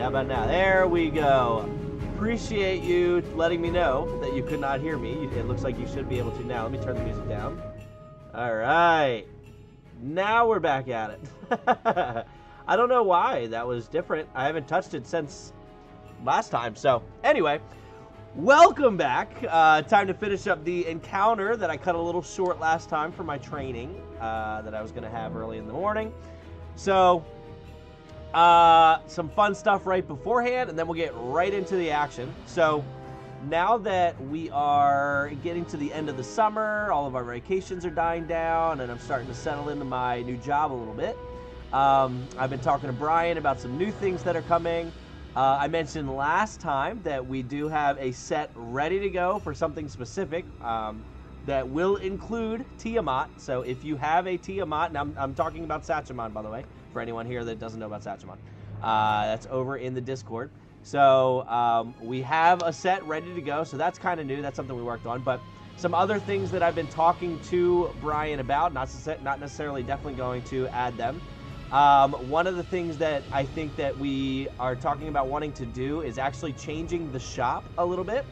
How about now? There we go. Appreciate you letting me know that you could not hear me. It looks like you should be able to now. Let me turn the music down. All right. Now we're back at it. I don't know why that was different. I haven't touched it since last time. So anyway, welcome back. Time to finish up the encounter that I cut a little short last time for my training that I was going to have early in the morning. So some fun stuff right beforehand, and then we'll get right into the action. So now that we are getting to the end of the summer, all of our vacations are dying down, and I'm starting to settle into my new job a little bit. I've been talking to Brian about some new things that are coming. I mentioned last time that we do have a set ready to go for something specific that will include Tiamat. So if you have a Tiamat, and I'm talking about Sachemon, by the way, for anyone here that doesn't know about Sachemon. That's over in the Discord. So we have a set ready to go, so that's kind of new. That's something we worked on. But some other things that I've been talking to Brian about, not necessarily definitely going to add them. One of the things that I think that we are talking about wanting to do is actually changing the shop a little bit.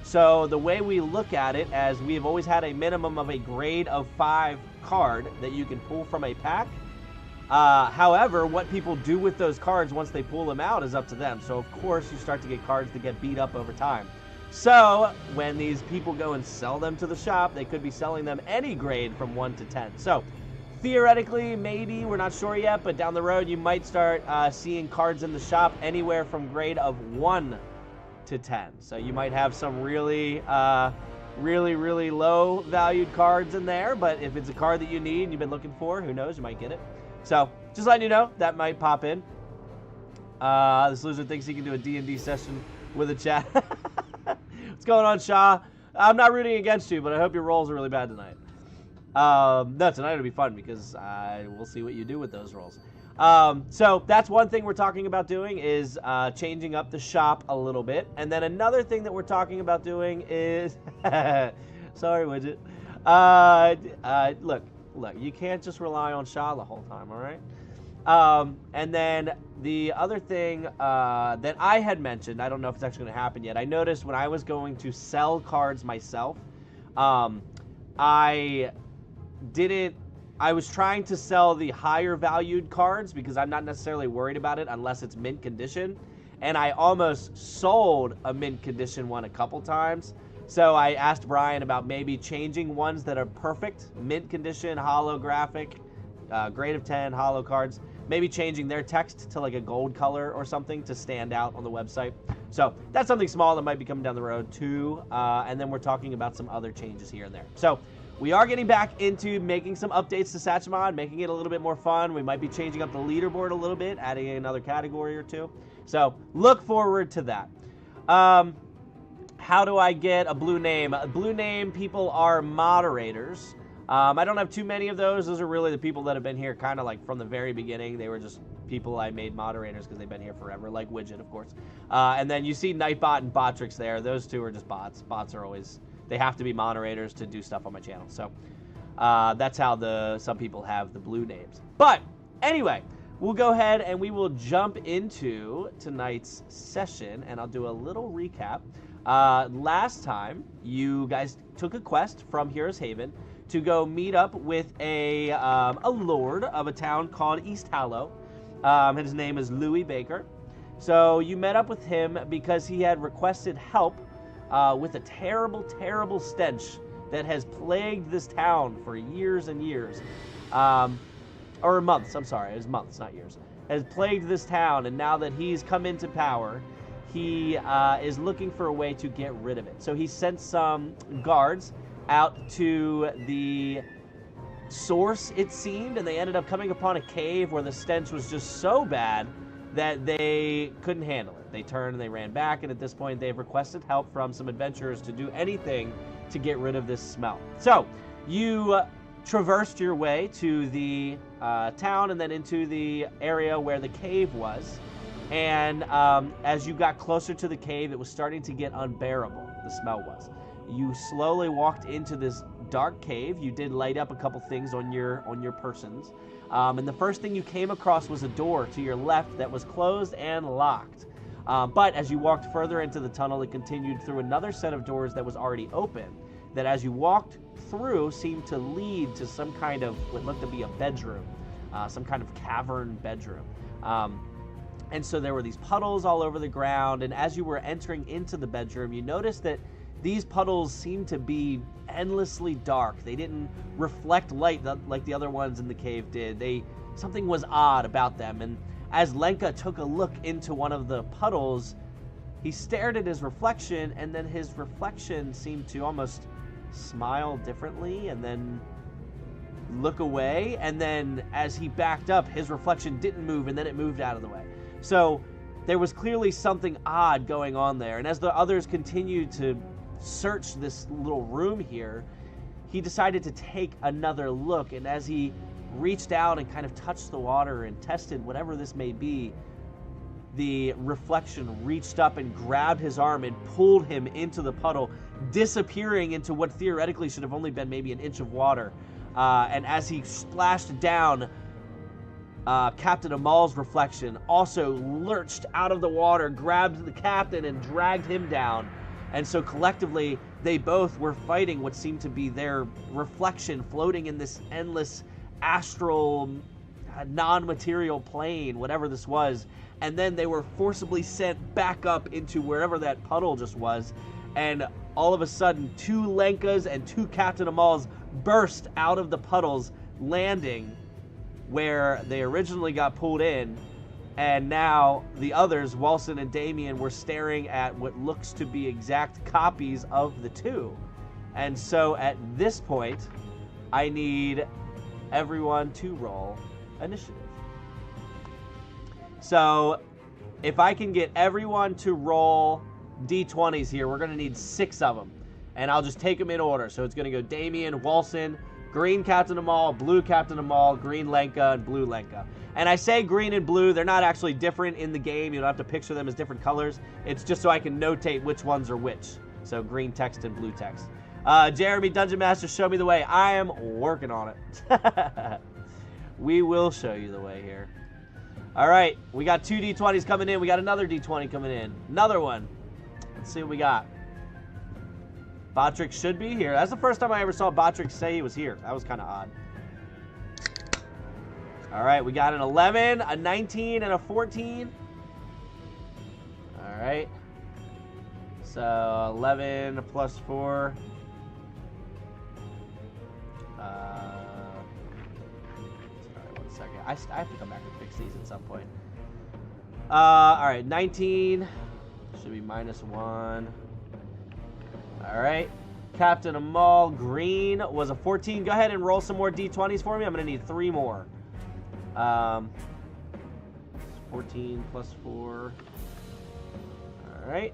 So the way we look at it, as we've always had a minimum of a grade of 5 card that you can pull from a pack. However, what people do with those cards once they pull them out is up to them. So, of course, you start to get cards that get beat up over time. So, when these people go and sell them to the shop, they could be selling them any grade from 1 to 10. So, theoretically, maybe, we're not sure yet, but down the road, you might start seeing cards in the shop anywhere from grade of 1 to 10. So, you might have some really low valued cards in there, but if it's a card that you need and you've been looking for, who knows, you might get it. So, just letting you know, that might pop in. This loser thinks he can do a D&D session with a chat. What's going on, Shaw? I'm not rooting against you, but I hope your rolls are really bad tonight. No, tonight will be fun because we'll see what you do with those rolls. So, that's one thing we're talking about doing is changing up the shop a little bit. And then another thing that we're talking about doing is... Sorry, Widget. Look, you can't just rely on Shaw the whole time, all right? And then the other thing that I had mentioned, I don't know if it's actually going to happen yet. I noticed when I was going to sell cards myself, I was trying to sell the higher valued cards because I'm not necessarily worried about it unless it's mint condition. And I almost sold a mint condition one a couple times. So I asked Brian about maybe changing ones that are perfect, mint condition, holographic, grade of 10, holo cards, maybe changing their text to like a gold color or something to stand out on the website. So that's something small that might be coming down the road too. And then we're talking about some other changes here and there. So we are getting back into making some updates to Sachemon, making it a little bit more fun. We might be changing up the leaderboard a little bit, adding another category or two. So look forward to that. How do I get a blue name? Blue name people are moderators. I don't have too many of those. Those are really the people that have been here kind of like from the very beginning. They were just people I made moderators because they've been here forever, like Widget, of course. And then you see Nightbot and Botrix there. Those two are just bots. Bots are always, they have to be moderators to do stuff on my channel. So that's how some people have the blue names. But anyway, we'll go ahead and we will jump into tonight's session, and I'll do a little recap. Last time, you guys took a quest from Heroes Haven to go meet up with a lord of a town called East Hallow. His name is Louis Baker. So you met up with him because he had requested help with a terrible, terrible stench that has plagued this town for years and years. Or months, I'm sorry, it was months, not years. Has plagued this town, and now that he's come into power, he is looking for a way to get rid of it. So he sent some guards out to the source, it seemed, and they ended up coming upon a cave where the stench was just so bad that they couldn't handle it. They turned and they ran back, and at this point they've requested help from some adventurers to do anything to get rid of this smell. So you traversed your way to the town and then into the area where the cave was. And as you got closer to the cave, it was starting to get unbearable, the smell was. You slowly walked into this dark cave. You did light up a couple things on your persons. And the first thing you came across was a door to your left that was closed and locked. But as you walked further into the tunnel, it continued through another set of doors that was already open, that as you walked through seemed to lead to some kind of what looked to be a bedroom, some kind of cavern bedroom. And so there were these puddles all over the ground, and as you were entering into the bedroom, you noticed that these puddles seemed to be endlessly dark. They didn't reflect light like the other ones in the cave did. Something was odd about them, and as Lenka took a look into one of the puddles, he stared at his reflection, and then his reflection seemed to almost smile differently and then look away, and then as he backed up, his reflection didn't move, and then it moved out of the way. So there was clearly something odd going on there, and as the others continued to search this little room here, he decided to take another look, and as he reached out and kind of touched the water and tested whatever this may be, the reflection reached up and grabbed his arm and pulled him into the puddle, disappearing into what theoretically should have only been maybe an inch of water. And as he splashed down, Captain Ommoll's reflection also lurched out of the water, grabbed the captain, and dragged him down. And so collectively, they both were fighting what seemed to be their reflection floating in this endless astral, non-material plane, whatever this was. And then they were forcibly sent back up into wherever that puddle just was. And all of a sudden, 2 Lenkas and 2 Captain Ommolls burst out of the puddles, landing where they originally got pulled in. And now the others, Walsen and Damien, were staring at what looks to be exact copies of the 2. And so at this point, I need everyone to roll initiative. So if I can get everyone to roll d20s here, we're going to need 6 of them. And I'll just take them in order. So it's going to go Damien, Walsen, green Captain Ommoll, blue Captain Ommoll, green Lenka, and blue Lenka. And I say green and blue, they're not actually different in the game. You don't have to picture them as different colors. It's just so I can notate which ones are which. So green text and blue text. Jeremy, Dungeon Master, show me the way. I am working on it. We will show you the way here. All right, we got 2 d20s coming in. We got another d20 coming in. Another one. Let's see what we got. Botrick should be here. That's the first time I ever saw Botrick say he was here. That was kind of odd. All right, we got an 11, a 19, and a 14. All right. So 11 plus 4. Sorry, 1 second. I have to come back and fix these at some point. All right, 19 should be -1. All right. Captain Ommoll, green, was a 14. Go ahead and roll some more d20s for me. I'm going to need 3 more. 14 plus 4. All right.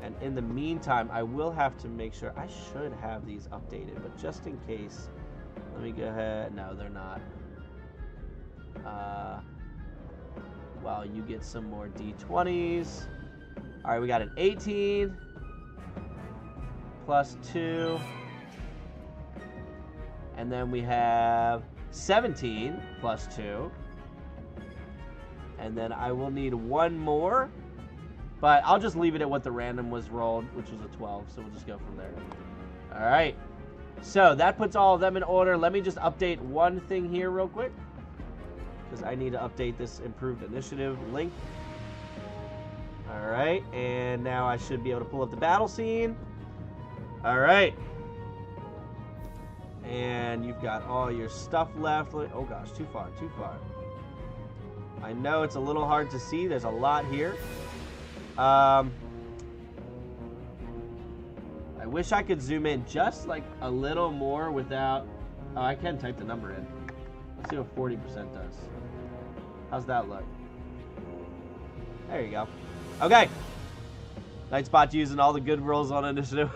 And in the meantime, I will have to make sure. I should have these updated, but just in case, let me go ahead. No, they're not. Well, you get some more d20s. All right, we got an 18 plus 2. And then we have 17 plus 2. And then I will need 1 more. But I'll just leave it at what the random was rolled, which was a 12. So we'll just go from there. All right. So that puts all of them in order. Let me just update one thing here real quick, because I need to update this improved initiative link. All right. And now I should be able to pull up the battle scene. All right. And you've got all your stuff left. Oh gosh, too far, too far. I know it's a little hard to see. There's a lot here. I wish I could zoom in just like a little more without... Oh, I can type the number in. Let's see what 40% does. How's that look? There you go. Okay. Nightspot's using all the good rolls on initiative.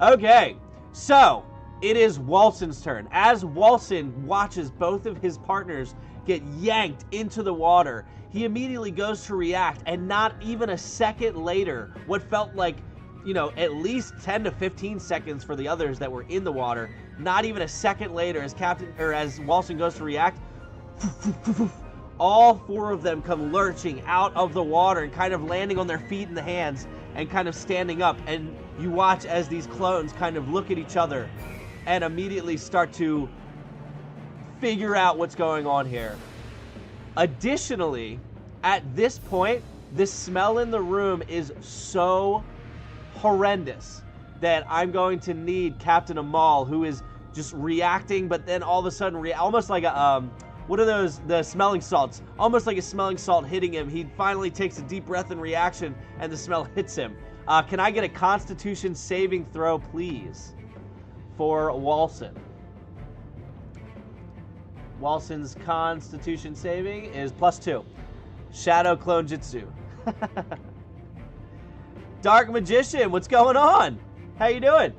Okay. So, it is Walsen's turn. As Walsen watches both of his partners get yanked into the water, he immediately goes to react, and not even a second later, what felt like, you know, at least 10 to 15 seconds for the others that were in the water, not even a second later, as Walsen goes to react, all 4 of them come lurching out of the water and kind of landing on their feet and the hands and kind of standing up. And you watch as these clones kind of look at each other and immediately start to figure out what's going on here. Additionally, at this point, the smell in the room is so horrendous that I'm going to need Captain Ommoll, who is just reacting, but then all of a sudden, almost like a, what are those, the smelling salts? Almost like a smelling salt hitting him. He finally takes a deep breath in reaction, and the smell hits him. Can I get a Constitution saving throw, please, for Walsen? Walsen's Constitution saving is +2. Shadow Clone Jutsu. Dark Magician, what's going on? How you doing?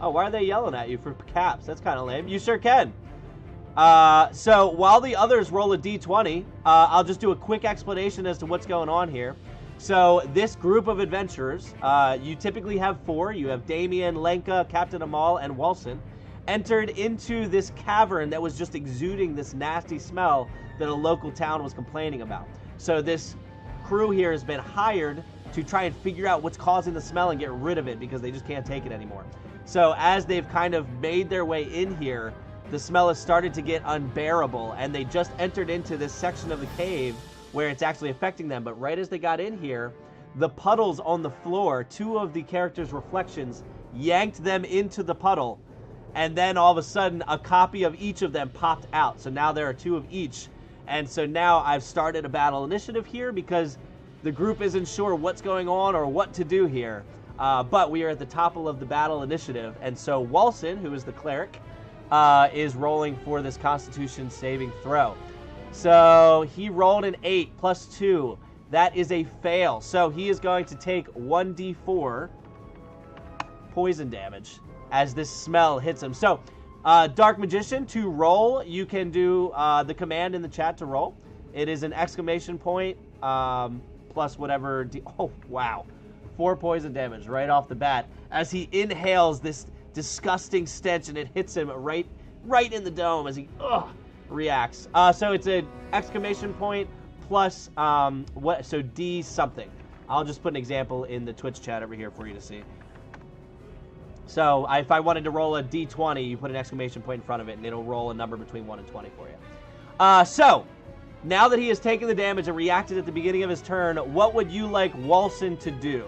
Oh, why are they yelling at you for caps? That's kind of lame. You sure can. So while the others roll a d20, I'll just do a quick explanation as to what's going on here. So this group of adventurers, you typically have 4. You have Damien, Lenka, Captain Ommoll, and Walsen, entered into this cavern that was just exuding this nasty smell that a local town was complaining about. So this crew here has been hired to try and figure out what's causing the smell and get rid of it because they just can't take it anymore. So as they've kind of made their way in here, the smell has started to get unbearable, and they just entered into this section of the cave where it's actually affecting them. But right as they got in here, the puddles on the floor, 2 of the characters' reflections yanked them into the puddle, and then all of a sudden a copy of each of them popped out. So now there are 2 of each. And so now I've started a battle initiative here because the group isn't sure what's going on or what to do here. But we are at the top of the battle initiative. And so Walsen, who is the cleric, is rolling for this Constitution saving throw. So he rolled an 8 +2. That is a fail. So he is going to take 1d4 poison damage as this smell hits him. So, Dark Magician, to roll, you can do the command in the chat to roll. It is an exclamation point plus whatever. Oh, wow. 4 poison damage right off the bat as he inhales this disgusting stench, and it hits him right in the dome as he reacts. So it's an exclamation point plus so D something. I'll just put an example in the Twitch chat over here for you to see. So if I wanted to roll a d20, you put an exclamation point in front of it, and it'll roll a number between 1 and 20 for you. So now that he has taken the damage and reacted at the beginning of his turn, what would you like Walsen to do?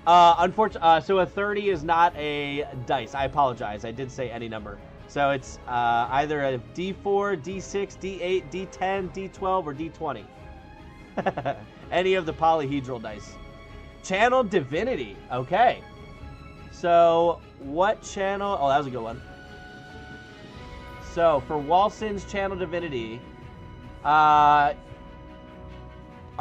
Unfortunately, so a 30 is not a dice. I apologize. I did say any number. So it's either a D4, D6, D8, D10, D12, or D20. Any of the polyhedral dice. Channel Divinity. Okay. So what channel? Oh, that was a good one. So for Walsen's Channel Divinity, are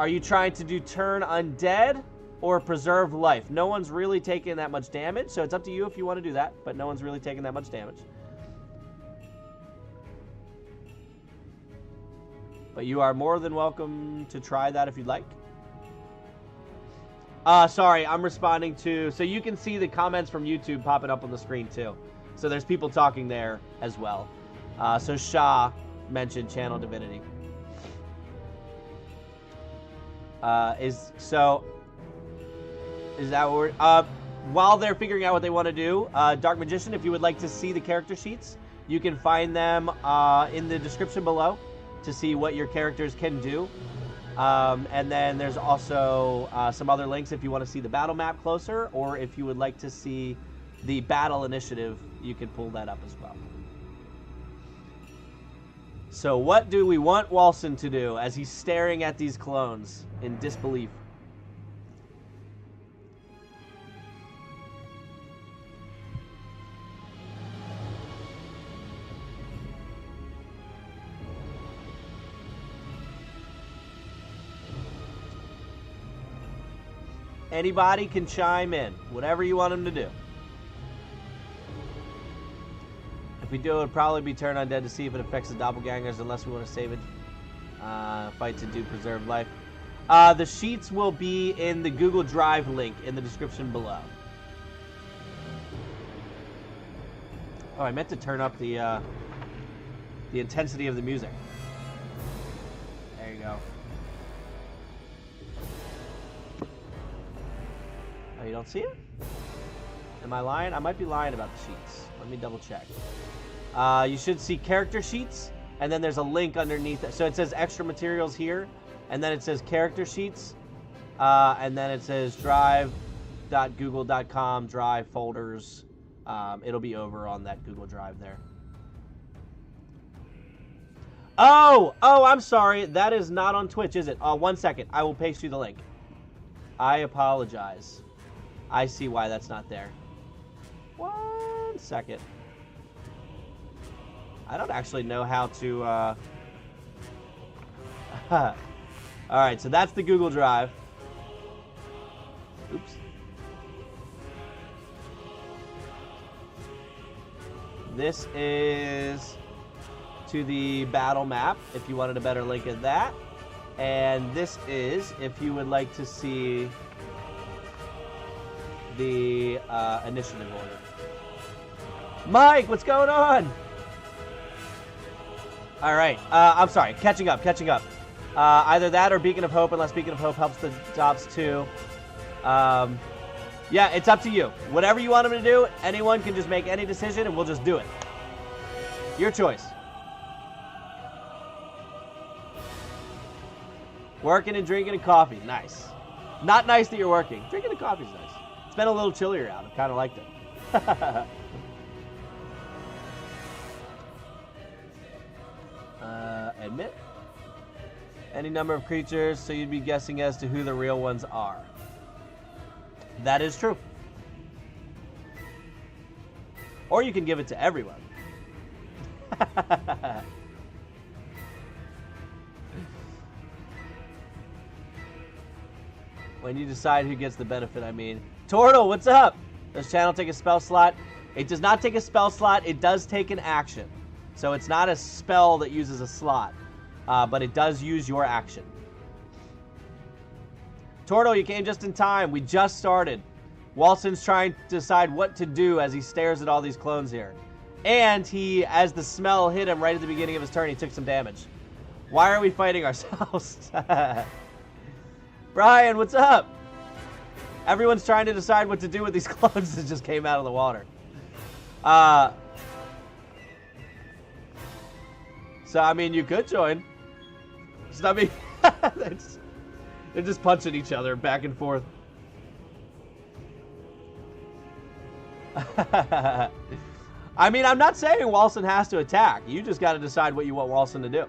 you trying to do turn undead or preserve life? No one's really taking that much damage, so it's up to you if you want to do that, but no one's really taking that much damage. But you are more than welcome to try that if you'd like. Sorry, I'm responding to... So you can see the comments from YouTube popping up on the screen, too. So there's people talking there as well. So Shah mentioned Channel Divinity. Is that what we're... while they're figuring out what they want to do, Dark Magician, if you would like to see the character sheets, you can find them in the description below to see what your characters can do. And then there's also some other links if you want to see the battle map closer, or if you would like to see the battle initiative, you can pull that up as well. So what do we want Walsen to do as he's staring at these clones in disbelief? Anybody can chime in, whatever you want them to do. If we do, it would probably be turn undead to see if it affects the doppelgangers, unless we want to save it. Fight to do preserve life. The sheets will be in the Google Drive link in the description below. Oh, I meant to turn up the... the intensity of the music. There you go. Oh, you don't see it? Am I lying? I might be lying about the sheets. Let me double check. You should see character sheets, and then there's a link underneath it. So it says extra materials here, and then it says character sheets, and then it says drive.google.com, drive folders. It'll be over on that Google Drive there. Oh, I'm sorry. That is not on Twitch, is it? 1 second. I will paste you the link. I apologize. I see why that's not there. 1 second. I don't actually know how to... Alright, so that's the Google Drive. Oops. This is to the battle map, if you wanted a better link at that. And this is, if you would like to see the initiative order. Mike, what's going on? All right, I'm sorry, catching up. Either that or Beacon of Hope, unless Beacon of Hope helps the jobs too. Yeah, it's up to you. Whatever you want them to do, anyone can just make any decision and we'll just do it. Your choice. Working and drinking and coffee, nice. Not nice that you're working. Drinking and coffee's nice. It's been a little chillier out. I've kind of liked it. Admit. Any number of creatures, so you'd be guessing as to who the real ones are. That is true. Or you can give it to everyone. When you decide who gets the benefit, I mean. Tortle, what's up? Does channel take a spell slot? It does not take a spell slot. It does take an action. So it's not a spell that uses a slot. But it does use your action. Tortle, you came just in time. We just started. Walsen's trying to decide what to do as he stares at all these clones here. And he, as the smell hit him right at the beginning of his turn, he took some damage. Why are we fighting ourselves? Brian, what's up? Everyone's trying to decide what to do with these clones that just came out of the water. So, I mean, you could join. So, I mean, they're just punching each other back and forth. I mean, I'm not saying Walsen has to attack. You just got to decide what you want Walsen to do.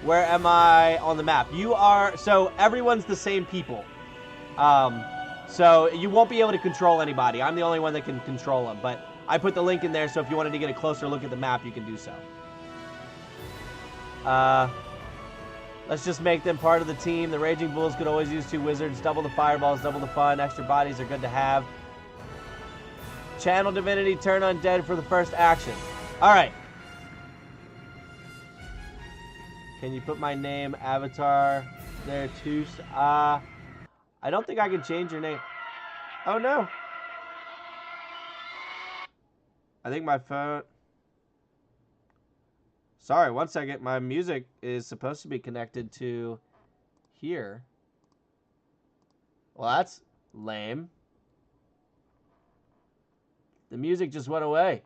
Where am I on the map? You are... So, everyone's the same people. So, you won't be able to control anybody. I'm the only one that can control them. But I put the link in there, so if you wanted to get a closer look at the map, you can do so. Let's just make them part of the team. The Raging Bulls could always use 2 wizards. Double the fireballs, double the fun. Extra bodies are good to have. Channel Divinity, turn undead for the first action. All right. Can you put my name, avatar, there too? I don't think I can change your name. Oh, no. I think my phone... Sorry, 1 second. My music is supposed to be connected to here. Well, that's lame. The music just went away.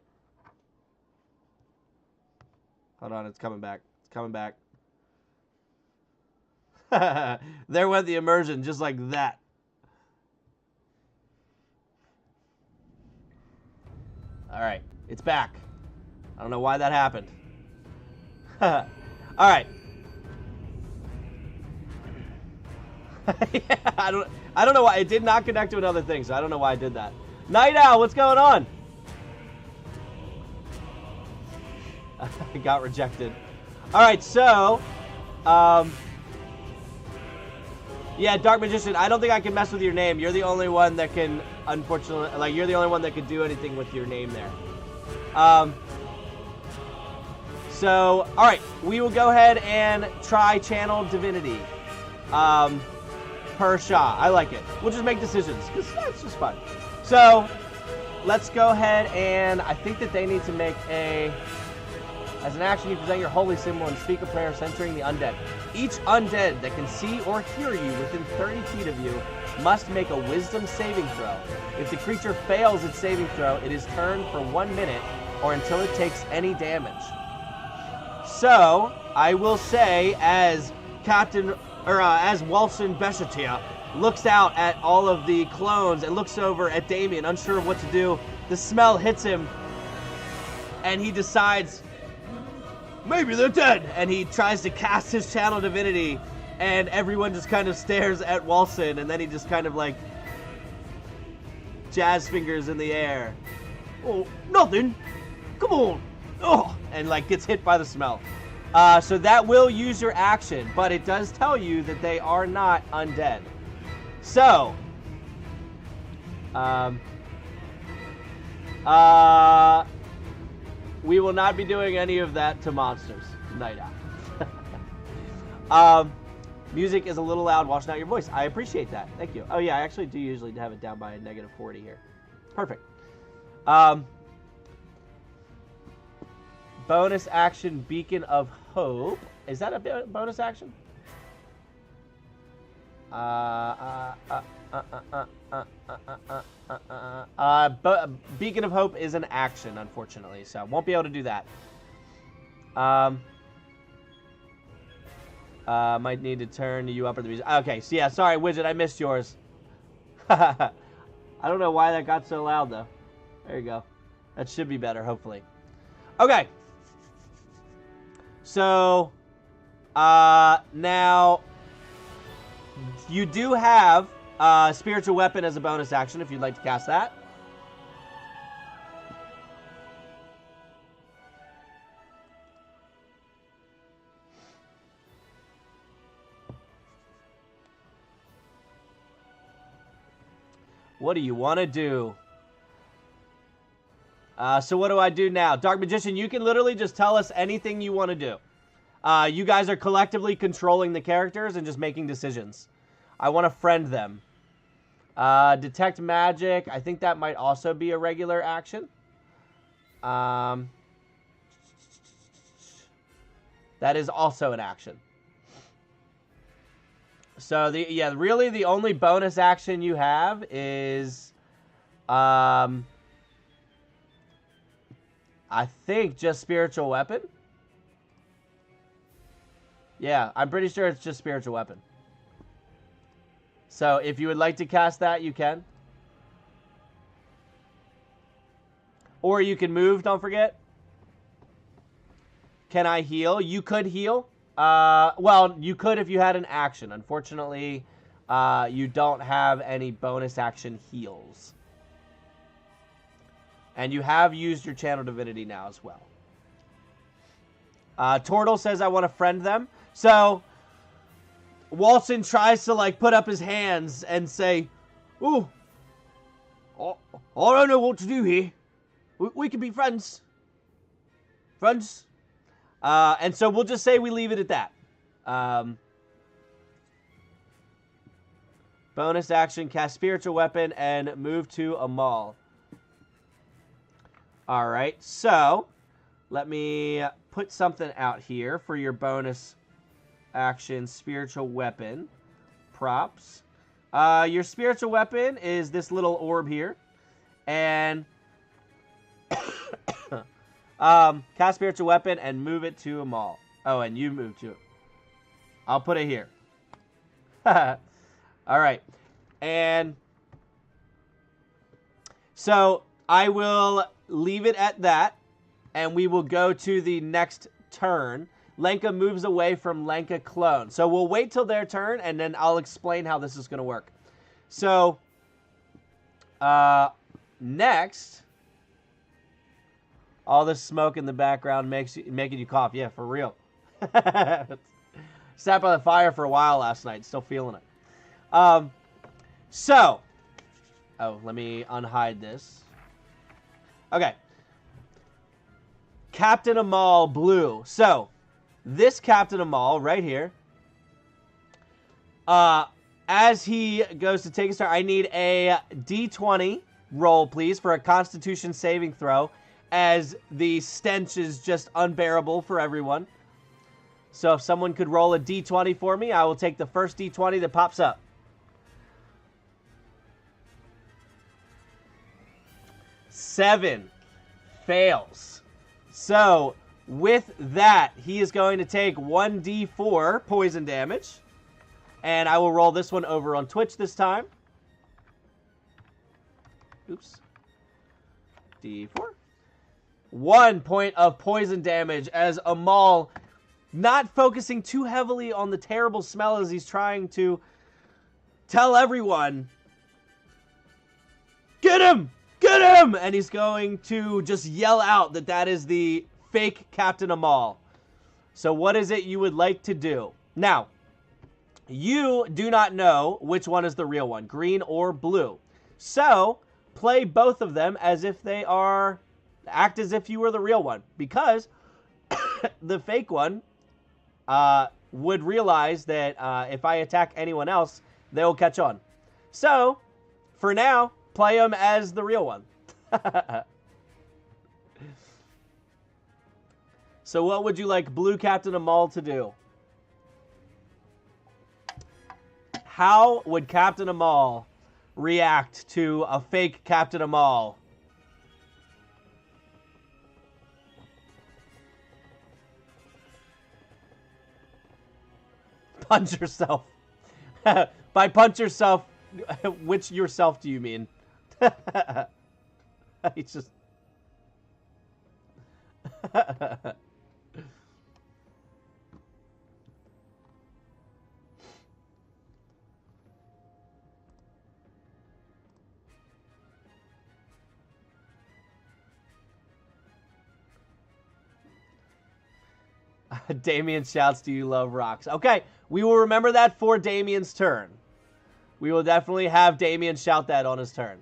Hold on, it's coming back. It's coming back. There went the immersion, just like that. All right, it's back. I don't know why that happened. All right. Yeah, I don't know why it did not connect to another thing, so I don't know why I did that. Night Owl, what's going on? Got rejected. All right, so, yeah, Dark Magician. I don't think I can mess with your name. You're the only one that can, unfortunately, like you're the only one that could do anything with your name there. So, all right, we will go ahead and try Channel Divinity. Per shot. I like it. We'll just make decisions because it's just fun. So, let's go ahead and I think that they need to make a... As an action, you present your holy symbol and speak a prayer centering the undead. Each undead that can see or hear you within 30 feet of you must make a wisdom saving throw. If the creature fails its saving throw, it is turned for 1 minute or until it takes any damage. So, I will say, as as Walsen Beshatir looks out at all of the clones and looks over at Damien, unsure of what to do, the smell hits him, and he decides, maybe they're dead, and he tries to cast his channel divinity, and everyone just kind of stares at Walsen, and then he just kind of like jazz fingers in the air. Oh, nothing. Come on. Oh, and like gets hit by the smell. So that will use your action, but it does tell you that they are not undead. So, we will not be doing any of that to monsters tonight out. Music is a little loud. Washing out your voice. I appreciate that. Thank you. Oh yeah, I actually do usually have it down by a -40 here. Perfect. Bonus action, Beacon of Hope. Is that a bonus action? Beacon of Hope is an action, unfortunately, so I won't be able to do that. Might need to turn you up or the music. Okay, so yeah, sorry, Widget, I missed yours. I don't know why that got so loud, though. There you go. That should be better, hopefully. Okay. So, now, you do have Spiritual Weapon as a bonus action if you'd like to cast that. What do you want to do? So what do I do now? Dark Magician, you can literally just tell us anything you want to do. You guys are collectively controlling the characters and just making decisions. I want to friend them. Detect Magic, I think that might also be a regular action. That is also an action. So, really the only bonus action you have is... I think just Spiritual Weapon. Yeah, I'm pretty sure it's just Spiritual Weapon. So if you would like to cast that, you can. Or you can move, don't forget. Can I heal? You could heal. Well, you could if you had an action. Unfortunately, you don't have any bonus action heals. And you have used your Channel Divinity now as well. Tortle says, I want to friend them. So, Walsen tries to, like, put up his hands and say, ooh, I don't know what to do here. We can be friends. Friends. And so we'll just say we leave it at that. Bonus action, cast Spiritual Weapon, and move to Ommoll. Alright, so let me put something out here for your bonus action, Spiritual Weapon. Props. Your Spiritual Weapon is this little orb here. And cast Spiritual Weapon and move it to Ommoll. Oh, and you move to it. I'll put it here. Alright. And so I will leave it at that, and we will go to the next turn. Lenka moves away from Lenka clone. So we'll wait till their turn, and then I'll explain how this is going to work. So, next, all this smoke in the background making you cough. Yeah, for real. Sat by the fire for a while last night. Still feeling it. Oh, let me unhide this. Okay. Captain Ommoll blue. So, this Captain Ommoll right here, as he goes to take his turn, I need a D20 roll, please, for a Constitution saving throw, as the stench is just unbearable for everyone. So if someone could roll a d20 for me, I will take the first d20 that pops up. 7. Fails. So with that, he is going to take 1d4 poison damage. And I will roll this one over on Twitch this time. Oops. D4. 1 point of poison damage as Ommoll, not focusing too heavily on the terrible smell as he's trying to tell everyone, get him! Get him! And he's going to just yell out that that is the fake Captain Ommoll. So what is it you would like to do? Now, you do not know which one is the real one, green or blue. So play both of them as if they are, act as if you were the real one, because the fake one would realize that if I attack anyone else, they will catch on. So, for now, play them as the real one. So what would you like Blue Captain Ommoll to do? How would Captain Ommoll react to a fake Captain Ommoll? Punch yourself. By punch yourself, which yourself do you mean? It's just... Damien shouts, do you love rocks? Okay, we will remember that for Damien's turn. We will definitely have Damien shout that on his turn.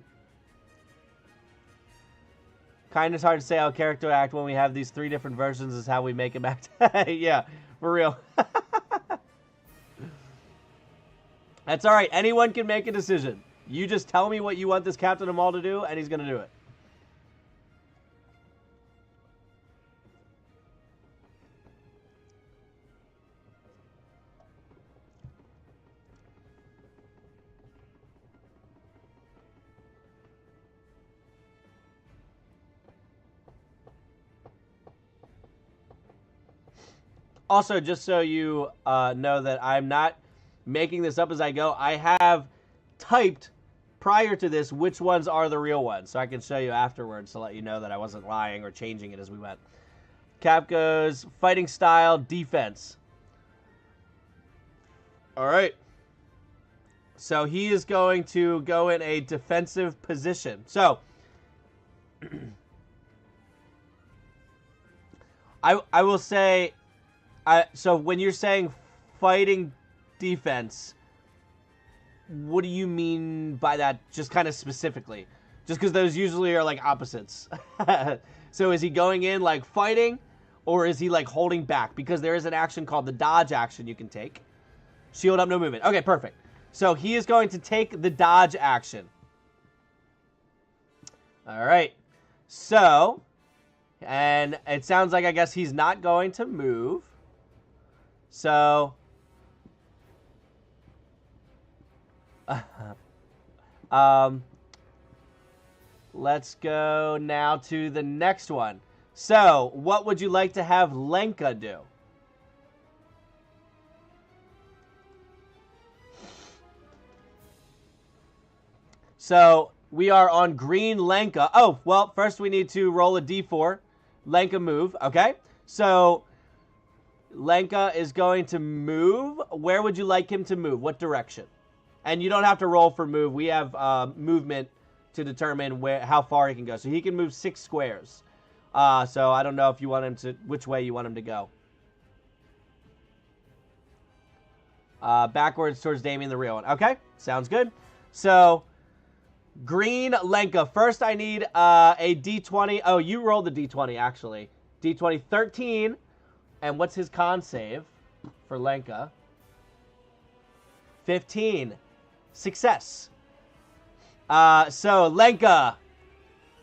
Kind of hard to say how a character will act when we have these 3 different versions is how we make him act. Yeah, for real. That's alright, anyone can make a decision. You just tell me what you want this Captain Ommoll to do, and he's going to do it. Also, just so you know that I'm not making this up as I go, I have typed prior to this which ones are the real ones, so I can show you afterwards to let you know that I wasn't lying or changing it as we went. Cap goes fighting style, defense. All right. So he is going to go in a defensive position. So I will say... so when you're saying fighting defense, what do you mean by that just kind of specifically? Just because those usually are like opposites. So is he going in like fighting, or is he like holding back? Because there is an action called the dodge action you can take. Shield up, no movement. Okay, perfect. So he is going to take the dodge action. All right. So, and it sounds like I guess he's not going to move. So, let's go now to the next one. So, what would you like to have Lenka do? So, we are on green Lenka. Oh, well, first we need to roll a d4. Lenka move, okay? So... Lenka is going to move. Where would you like him to move? What direction? And you don't have to roll for move. We have movement to determine how far he can go. So he can move 6 squares. So I don't know if you want him to, which way you want him to go. Backwards towards Damien, the real one. Okay, sounds good. So green Lenka. First I need a d20. Oh, you rolled the d20 actually. D20 13. And what's his con save for Lenka? 15. Success. So Lenka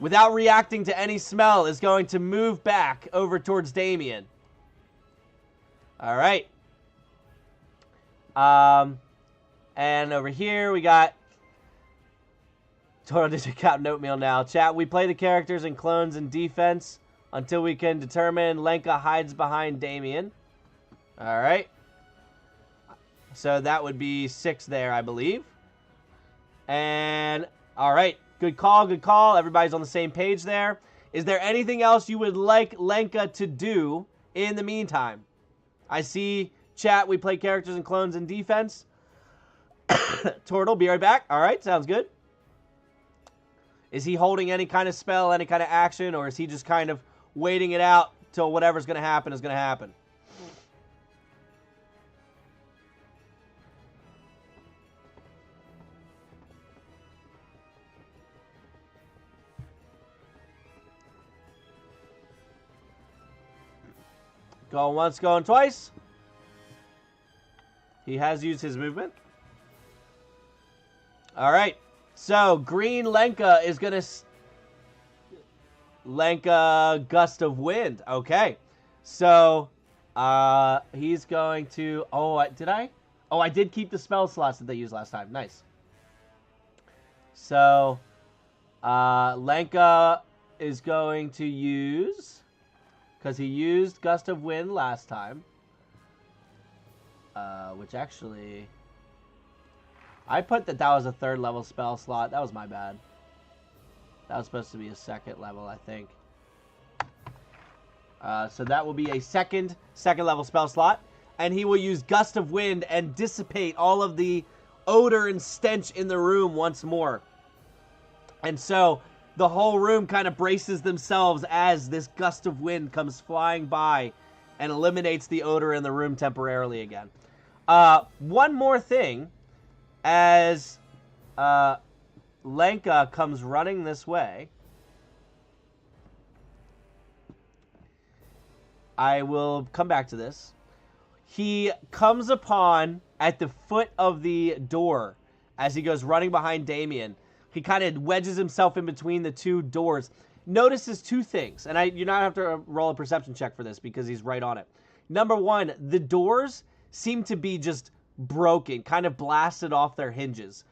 without reacting to any smell, is going to move back over towards Damien. All right. And over here we got Total Digit Captain Oatmeal now. Chat, we play the characters and clones in defense until we can determine Lenka hides behind Damien. All right. So that would be 6 there, I believe. And, all right. Good call, good call. Everybody's on the same page there. Is there anything else you would like Lenka to do in the meantime? I see, chat, we play characters and clones in defense. Turtle, be right back. All right, sounds good. Is he holding any kind of spell, any kind of action, or is he just kind of waiting it out till whatever's going to happen is going to happen? Going once, going twice. He has used his movement. All right. So, green Lenka is going to... Lenka, Gust of Wind. Okay. So, he's going to... Oh, did I? Oh, I did keep the spell slots that they used last time. Nice. So, Lenka is going to use... Because he used Gust of Wind last time. Which actually... I put that was a 3rd level spell slot. That was my bad. That was supposed to be a 2nd level, I think. So that will be a second level spell slot. And he will use Gust of Wind and dissipate all of the odor and stench in the room once more. And so... the whole room kind of braces themselves as this gust of wind comes flying by and eliminates the odor in the room temporarily again. One more thing, as Lenka comes running this way, I will come back to this. He comes upon, at the foot of the door, as he goes running behind Damien, he kind of wedges himself in between the 2 doors. Notices 2 things, and you're not have to roll a perception check for this because he's right on it. Number 1, the doors seem to be just broken, kind of blasted off their hinges.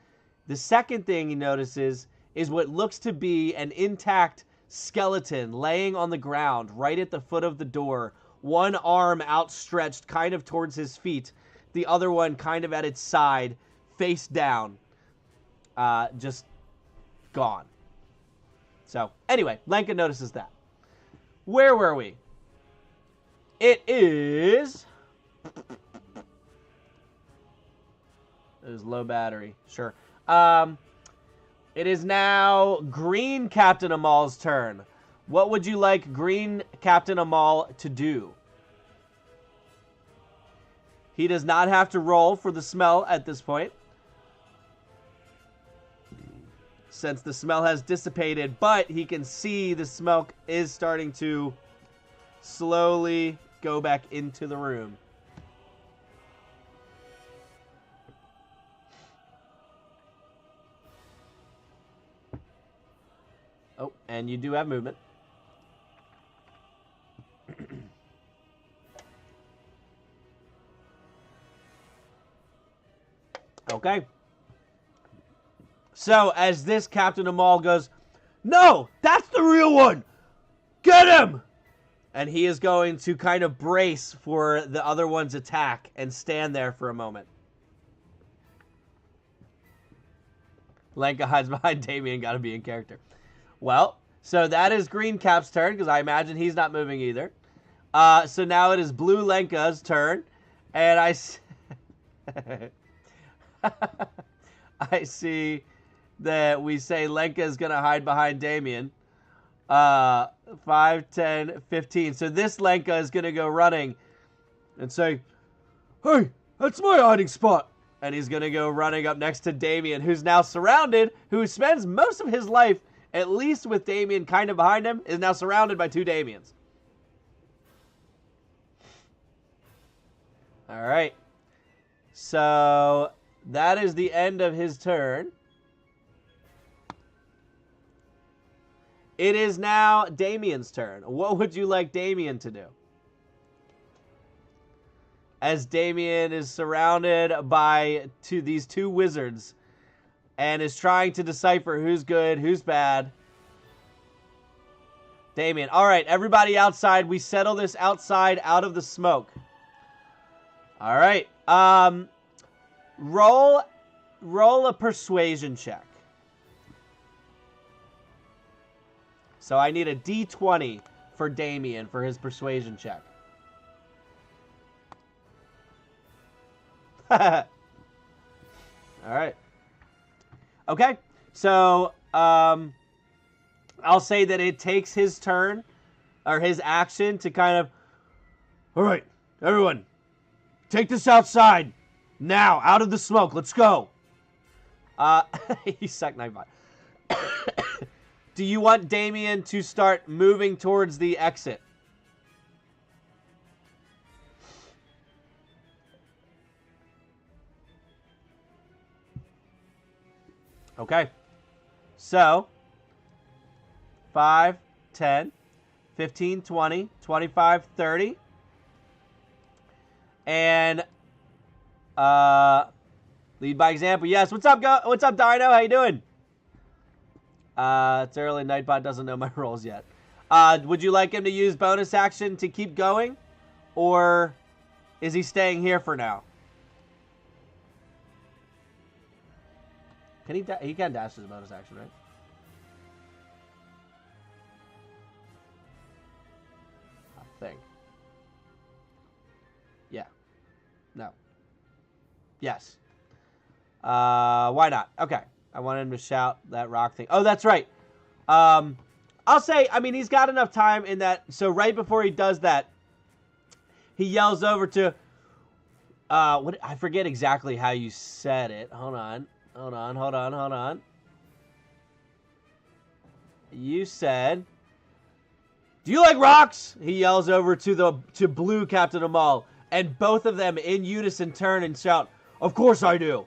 The second thing he notices is what looks to be an intact skeleton laying on the ground right at the foot of the door, one arm outstretched kind of towards his feet, the other one kind of at its side, face down. Just... gone. So, anyway, Lenka notices that. Where were we? It is... It is low battery. Sure. It is now green Captain Ommoll's turn. What would you like green Captain Ommoll to do? He does not have to roll for the smell at this point, since the smell has dissipated, but he can see the smoke is starting to slowly go back into the room. Oh, and you do have movement. Okay. So, as this Captain Ommoll goes, "No, that's the real one! Get him!" And he is going to kind of brace for the other one's attack and stand there for a moment. Lenka hides behind Damien, gotta be in character. Well, so that is Green Cap's turn, because I imagine he's not moving either. So now it is Blue Lenka's turn, and I see that we say Lenka is going to hide behind Damien. 5, 10, 15. So this Lenka is going to go running and say, "Hey, that's my hiding spot." And he's going to go running up next to Damien, who's now surrounded, who spends most of his life, at least with Damien kind of behind him, is now surrounded by 2 Damiens. All right. So that is the end of his turn. It is now Damien's turn. What would you like Damien to do? As Damien is surrounded by these two wizards and is trying to decipher who's good, who's bad. Damien. All right, everybody outside. We settle this outside out of the smoke. All right. Roll a persuasion check. So I need a D20 for Damien for his persuasion check. All right. Okay. So I'll say that it takes his turn or his action to kind of, all right, everyone, take this outside now, out of the smoke. Let's go. He sucked my butt. Do you want Damien to start moving towards the exit? Okay. So, 5, 10, 15, 20, 25, 30. And lead by example. Yes. What's up, What's up, Dino? How you doing? It's early. Nightbot doesn't know my rolls yet. Would you like him to use bonus action to keep going? Or is he staying here for now? Can he can dash as a bonus action, right? I think. Yeah. No. Yes. Why not? Okay. I want him to shout that rock thing. Oh, that's right. I'll say, I mean, he's got enough time in that. So right before he does that, he yells over to, what? I forget exactly how you said it. Hold on. You said, do you like rocks? He yells over to blue Captain Ommoll, and both of them in unison turn and shout, of course I do.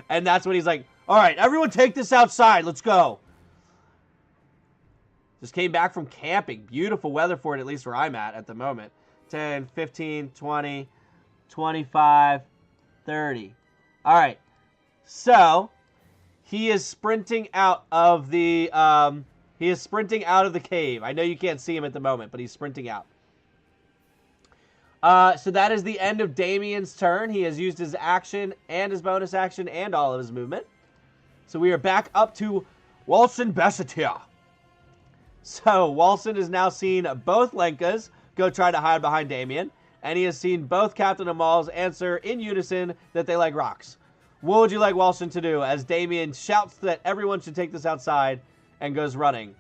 And that's when he's like, all right, everyone take this outside. Let's go. Just came back from camping. Beautiful weather for it, at least where I'm at the moment. 10, 15, 20, 25, 30. All right. So, he is sprinting out of the cave. I know you can't see him at the moment, but he's sprinting out. So that is the end of Damien's turn. He has used his action and his bonus action and all of his movement. So we are back up to Walsen Bessetia. So Walsen has now seen both Lenkas go try to hide behind Damien, and he has seen both Captain Ommoll's answer in unison that they like rocks. What would you like Walsen to do as Damien shouts that everyone should take this outside and goes running?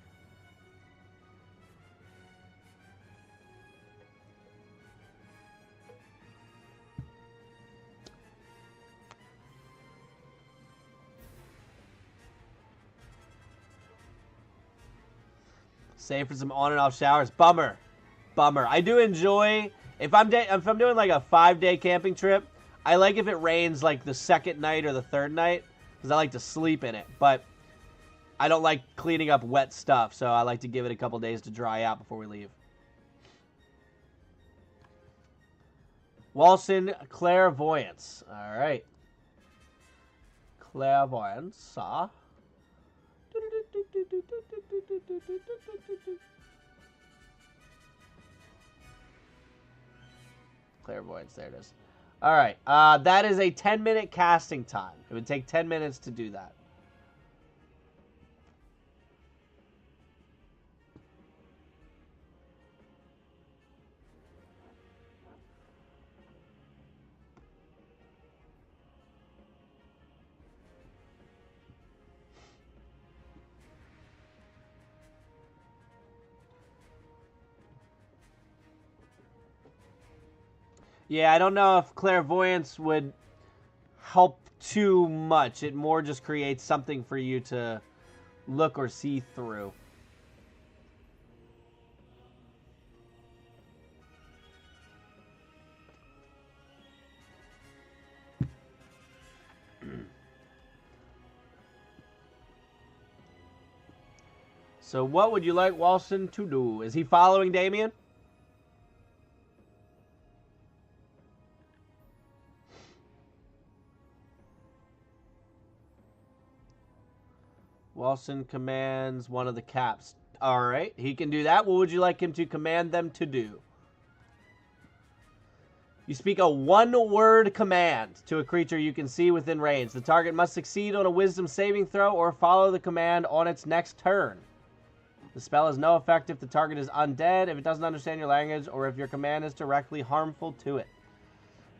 Save for some on and off showers. Bummer. I do enjoy, if I'm doing like a 5-day camping trip, I like if it rains like the second night or the third night, because I like to sleep in it. But I don't like cleaning up wet stuff, so I like to give it a couple days to dry out before we leave. Walsen Clairvoyance. All right. Clairvoyance. Clairvoyance, there it is. All right, that is a 10-minute casting time. It would take 10 minutes to do that. Yeah, I don't know if clairvoyance would help too much. It more just creates something for you to look or see through. So what would you like Walsen to do? Is he following Damien? Walsen commands one of the caps. All right, he can do that. What would you like him to command them to do? You speak a one-word command to a creature you can see within range. The target must succeed on a wisdom saving throw or follow the command on its next turn. The spell has no effect if the target is undead, if it doesn't understand your language, or if your command is directly harmful to it.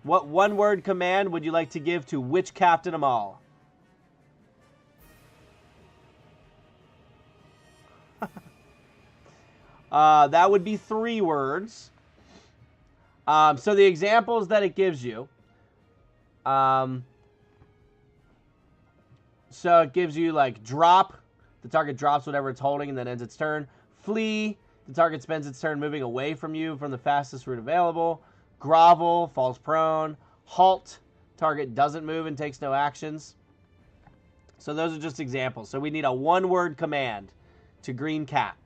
What one-word command would you like to give to which Captain Ommoll? That would be 3 words. So the examples that it gives you. So it gives you like drop. The target drops whatever it's holding and then ends its turn. Flee. The target spends its turn moving away from you from the fastest route available. Grovel. Falls prone. Halt. Target doesn't move and takes no actions. So those are just examples. So we need a one-word command to Green Cat.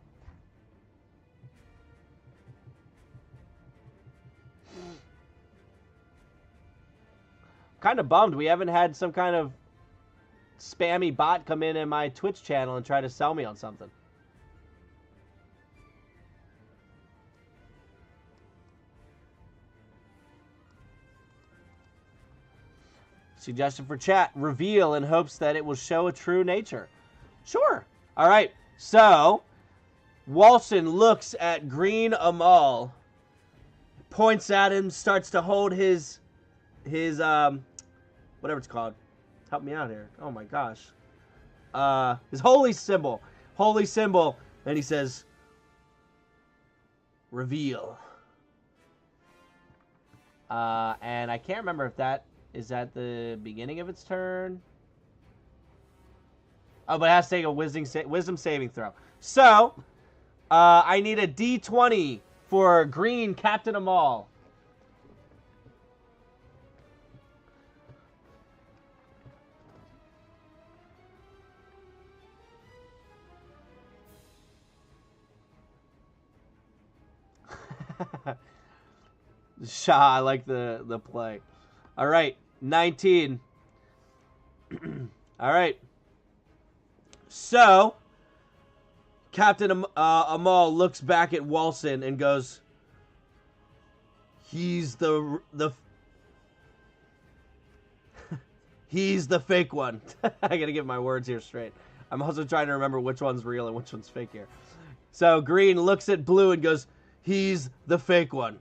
Kind of bummed we haven't had some kind of spammy bot come in my Twitch channel and try to sell me on something. Suggestion for chat: reveal in hopes that it will show a true nature. Sure. All right. So Walsen looks at Green Ommoll, points at him, starts to hold his whatever it's called. Help me out here. Oh my gosh. His holy symbol. Holy symbol. And he says, reveal. And I can't remember if that is at the beginning of its turn. Oh, but it has to take a wisdom saving throw. So, I need a D20 for Green Captain Ommoll. Shah, I like the play. All right, 19. All right. So, Captain Ommoll looks back at Walsen and goes, "He's the he's the fake one." I gotta get my words here straight. I'm also trying to remember which one's real and which one's fake here. So Green looks at Blue and goes, "He's the fake one."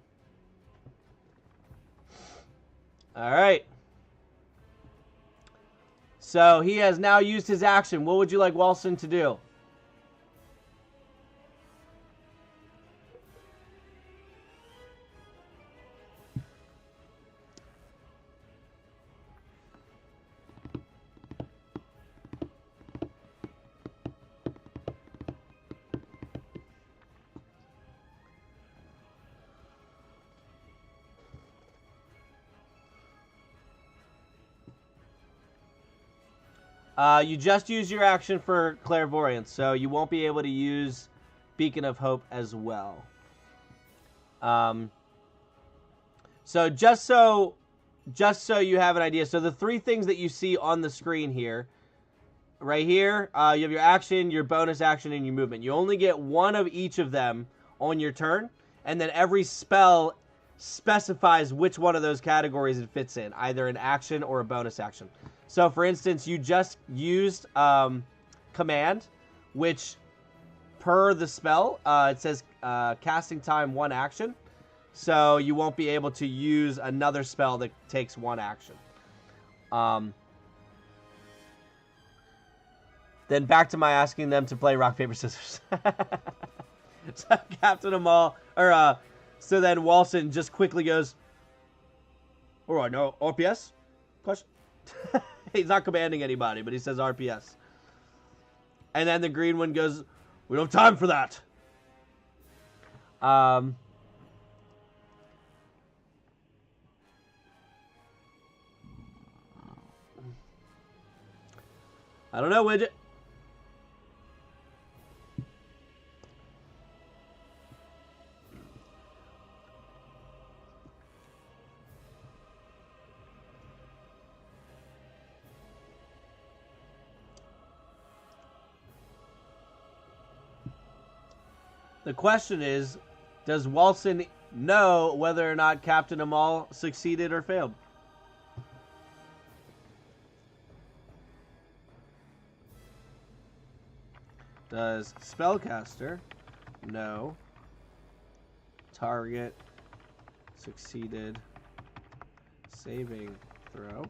All right. So he has now used his action. What would you like Walsen to do? You just use your action for clairvoyance, so you won't be able to use Beacon of Hope as well. So just so you have an idea, so the 3 things that you see on the screen here, right here, you have your action, your bonus action, and your movement. You only get 1 of each of them on your turn, and then every spell specifies which one of those categories it fits in, either an action or a bonus action. So, for instance, you just used command, which per the spell, it says casting time 1 action. So you won't be able to use another spell that takes 1 action. Then back to my asking them to play rock, paper, scissors. So Captain Ommoll, or so then Walsen just quickly goes, "All right, no RPS? Question." He's not commanding anybody, but he says RPS. And then the green one goes, "We don't have time for that." I don't know, Widget. The question is, does Walsen know whether or not Captain Ommoll succeeded or failed? Does Spellcaster know target succeeded saving throw?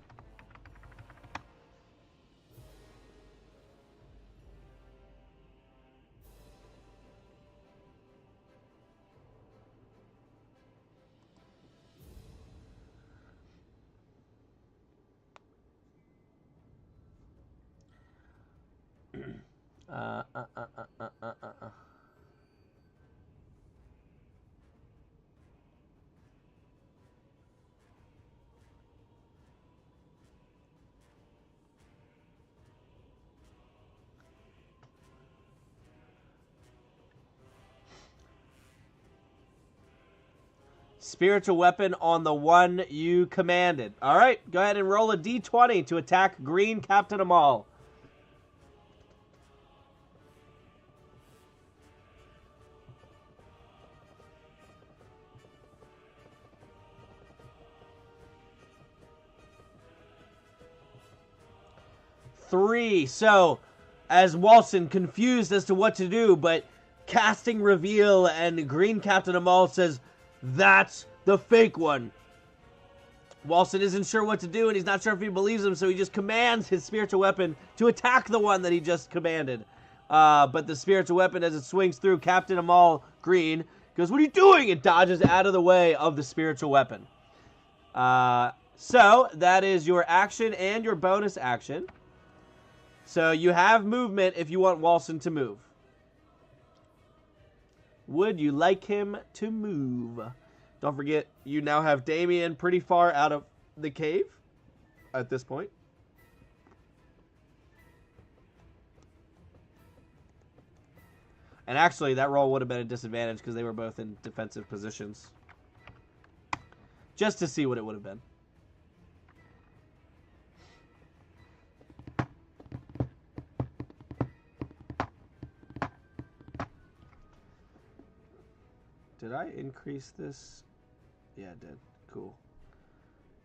Spiritual weapon on the one you commanded. All right, go ahead and roll a d20 to attack green Captain Ommoll. Three. So, as Walsen, confused as to what to do, but casting reveal, and green Captain Ommoll says, "That's the fake one." Walsen isn't sure what to do, and he's not sure if he believes him, so he just commands his spiritual weapon to attack the one that he just commanded. But the spiritual weapon, as it swings through Captain Ommoll, green, goes, "What are you doing?" It dodges out of the way of the spiritual weapon. So, that is your action and your bonus action. So, you have movement if you want Walsen to move. Would you like him to move? Don't forget, you now have Damien pretty far out of the cave at this point. And actually, that roll would have been a disadvantage because they were both in defensive positions. Just to see what it would have been. Did I increase this? Yeah, I did. Cool.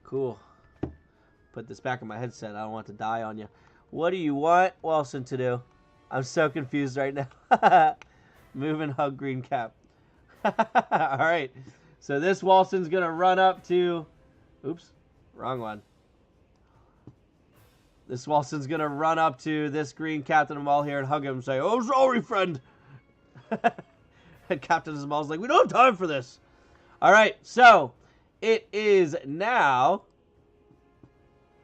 Cool. Put this back in my headset. I don't want to die on you. What do you want Walsen to do? I'm so confused right now. Move and hug green cap. Alright. So this Walsen's going to run up to... Oops. Wrong one. This Walsen's going to run up to this green Captain Ommoll here and hug him and say, "Oh, sorry, friend." And Captain Ommoll's like, "We don't have time for this." All right, so it is now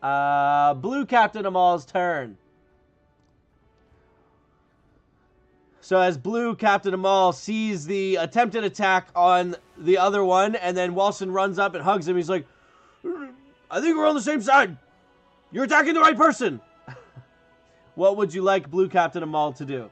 blue Captain Ommoll's turn. So as blue Captain Ommoll sees the attempted attack on the other one, and then Walsen runs up and hugs him, he's like, "I think we're on the same side. You're attacking the right person." What would you like blue Captain Ommoll to do?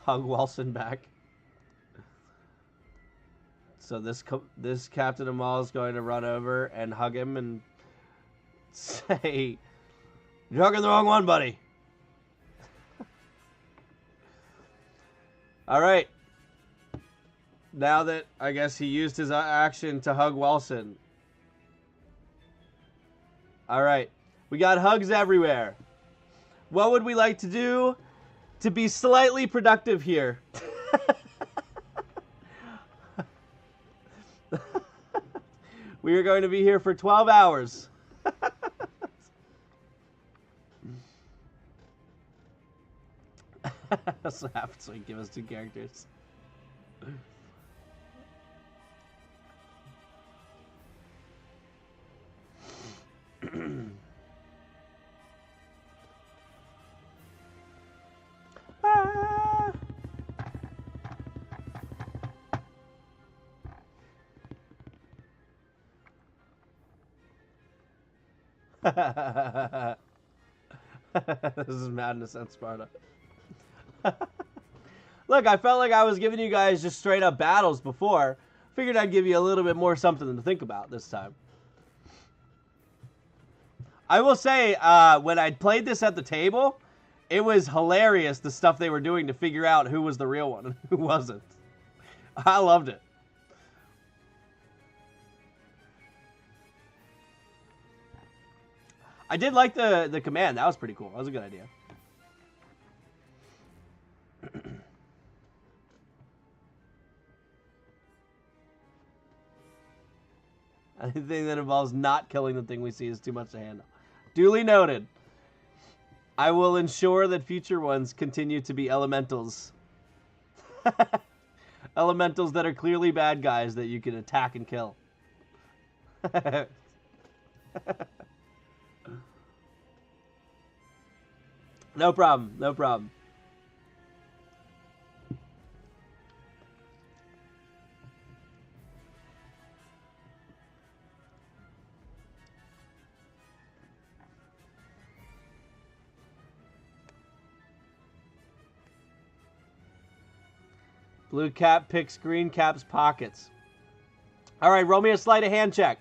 Hug Walsen back. So this Captain Ommoll is going to run over and hug him and say, "You're hugging the wrong one, buddy." All right. Now that I guess he used his action to hug Walsen. All right. We got hugs everywhere. What would we like to do to be slightly productive here? We are going to be here for 12 hours. That's what happens when you give us two characters. This is madness at Sparta. Look, I felt like I was giving you guys just straight up battles before. Figured I'd give you a little bit more something to think about this time. I will say, when I played this at the table, it was hilarious the stuff they were doing to figure out who was the real one and who wasn't. I loved it. I did like the command. That was pretty cool. That was a good idea. Anything that involves not killing the thing we see is too much to handle. Duly noted. I will ensure that future ones continue to be elementals. Elementals that are clearly bad guys that you can attack and kill. No problem. No problem. Blue cap picks green cap's pockets. All right, roll me a sleight of hand check.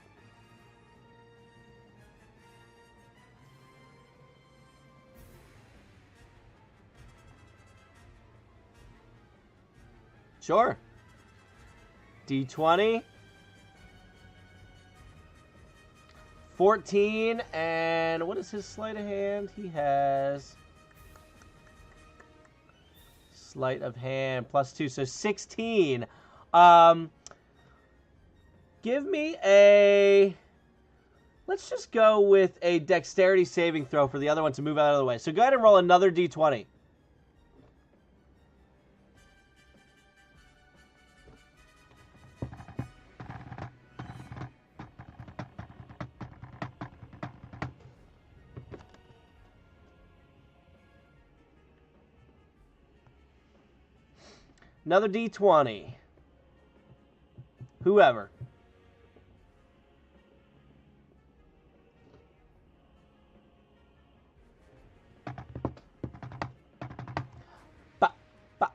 Sure. D20. 14, and what is his sleight of hand? He has sleight of hand +2, so 16. Give me a... Let's just go with a dexterity saving throw for the other one to move out of the way. So go ahead and roll another D20. Another D20. Whoever. Ba, ba.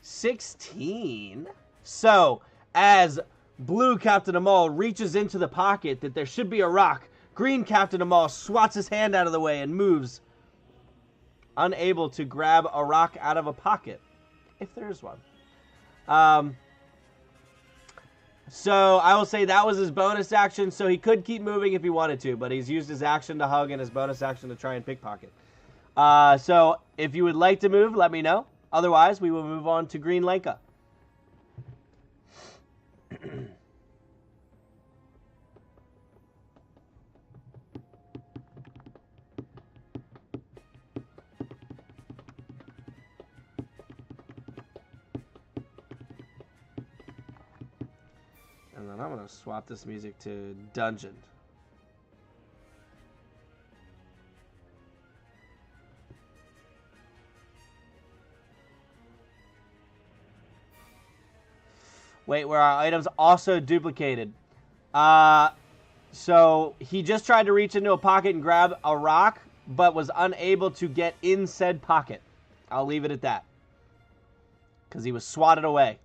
16. So, as blue Captain Ommoll reaches into the pocket that there should be a rock, green Captain Ommoll swats his hand out of the way and moves, unable to grab a rock out of a pocket, if there is one. So I will say that was his bonus action, so he could keep moving if he wanted to, but he's used his action to hug and his bonus action to try and pickpocket. So if you would like to move, let me know. Otherwise, we will move on to green Lenka. And then I'm going to swap this music to Dungeon. Wait, were our items also duplicated? So he just tried to reach into a pocket and grab a rock, but was unable to get in said pocket. I'll leave it at that. Because he was swatted away.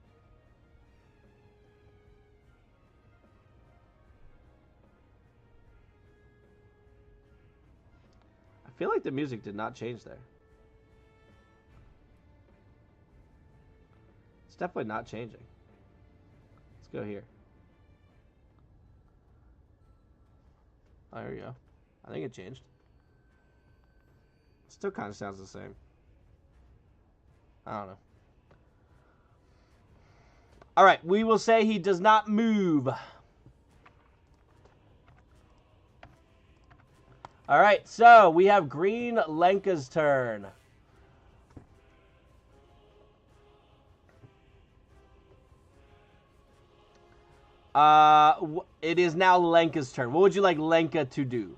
I feel like the music did not change there. It's definitely not changing. Let's go here. Oh, there we go. I think it changed. Still kind of sounds the same. I don't know. All right, we will say he does not move. All right, so we have green Lenka's turn. It is now Lenka's turn. What would you like Lenka to do?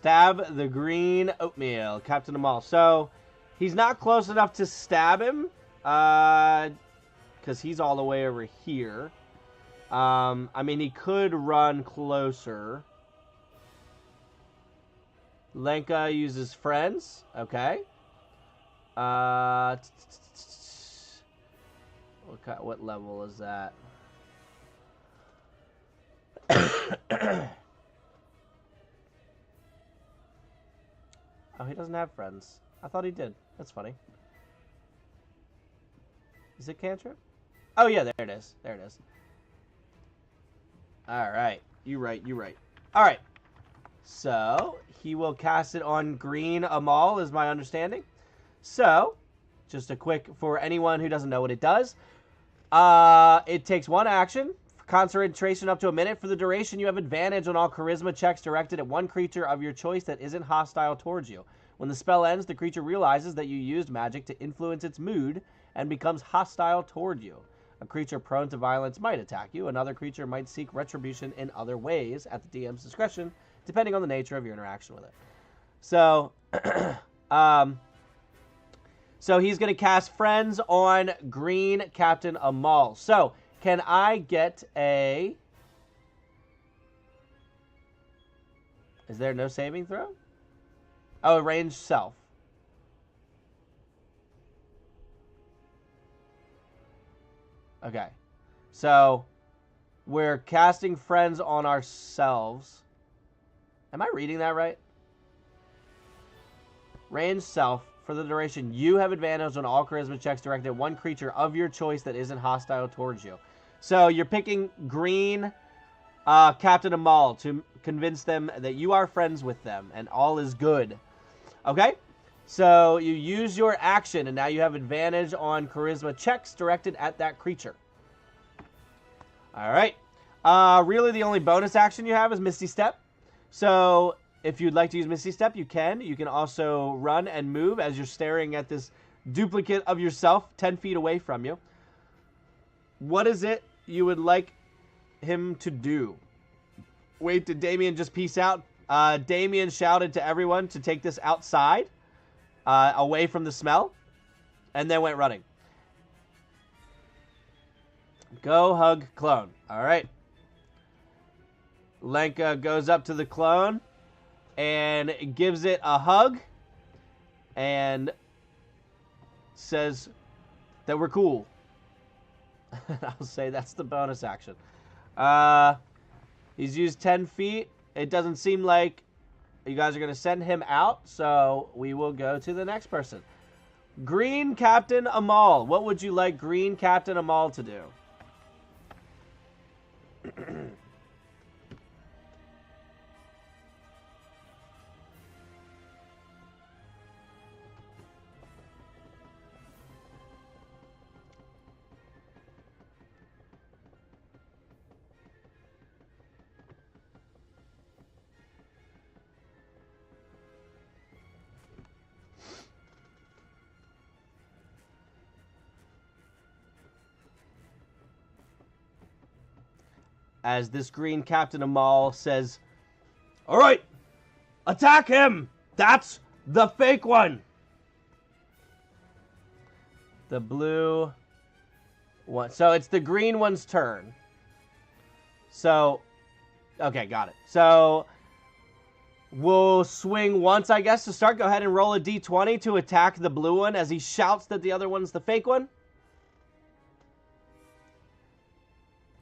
Stab the green oatmeal, Captain Ommoll. So, he's not close enough to stab him, because he's all the way over here. I mean, he could run closer. Lenka uses friends. Okay. What level is that? Oh, he doesn't have friends. I thought he did. That's funny. Is it cantrip? Oh, yeah, there it is. There it is. All right. You right. All right. So, he will cast it on green Ommoll, is my understanding. So, just a quick, for anyone who doesn't know what it does, it takes one action, concentration up to a minute. For the duration, you have advantage on all charisma checks directed at one creature of your choice that isn't hostile towards you. When the spell ends, the creature realizes that you used magic to influence its mood and becomes hostile toward you. A creature prone to violence might attack you. Another creature might seek retribution in other ways at the DM's discretion, depending on the nature of your interaction with it. So, so he's going to cast Friends on green Captain Ommoll. So, can I get a... Is there no saving throw? Oh, ranged self. Okay. So, we're casting Friends on ourselves. Am I reading that right? Ranged self. For the duration, you have advantage on all charisma checks directed at one creature of your choice that isn't hostile towards you. So you're picking green Captain Ommoll to convince them that you are friends with them and all is good. Okay? So you use your action and now you have advantage on charisma checks directed at that creature. All right. Really the only bonus action you have is Misty Step. So if you'd like to use Misty Step, you can. You can also run and move as you're staring at this duplicate of yourself 10 feet away from you. What is it you would like him to do? Wait, did Damien just peace out? Damien shouted to everyone to take this outside, away from the smell, and then went running. Go hug clone. All right. Lenka goes up to the clone and gives it a hug and says that we're cool. I'll say that's the bonus action. He's used 10 feet. It doesn't seem like you guys are going to send him out, so we will go to the next person. Green Captain Ommoll. What would you like Green Captain Ommoll to do? As this green Captain Ommoll says, all right, attack him. That's the fake one. The blue one. So it's the green one's turn. So, okay, got it. So we'll swing once, I guess, to start. Go ahead and roll a d20 to attack the blue one as he shouts that the other one's the fake one.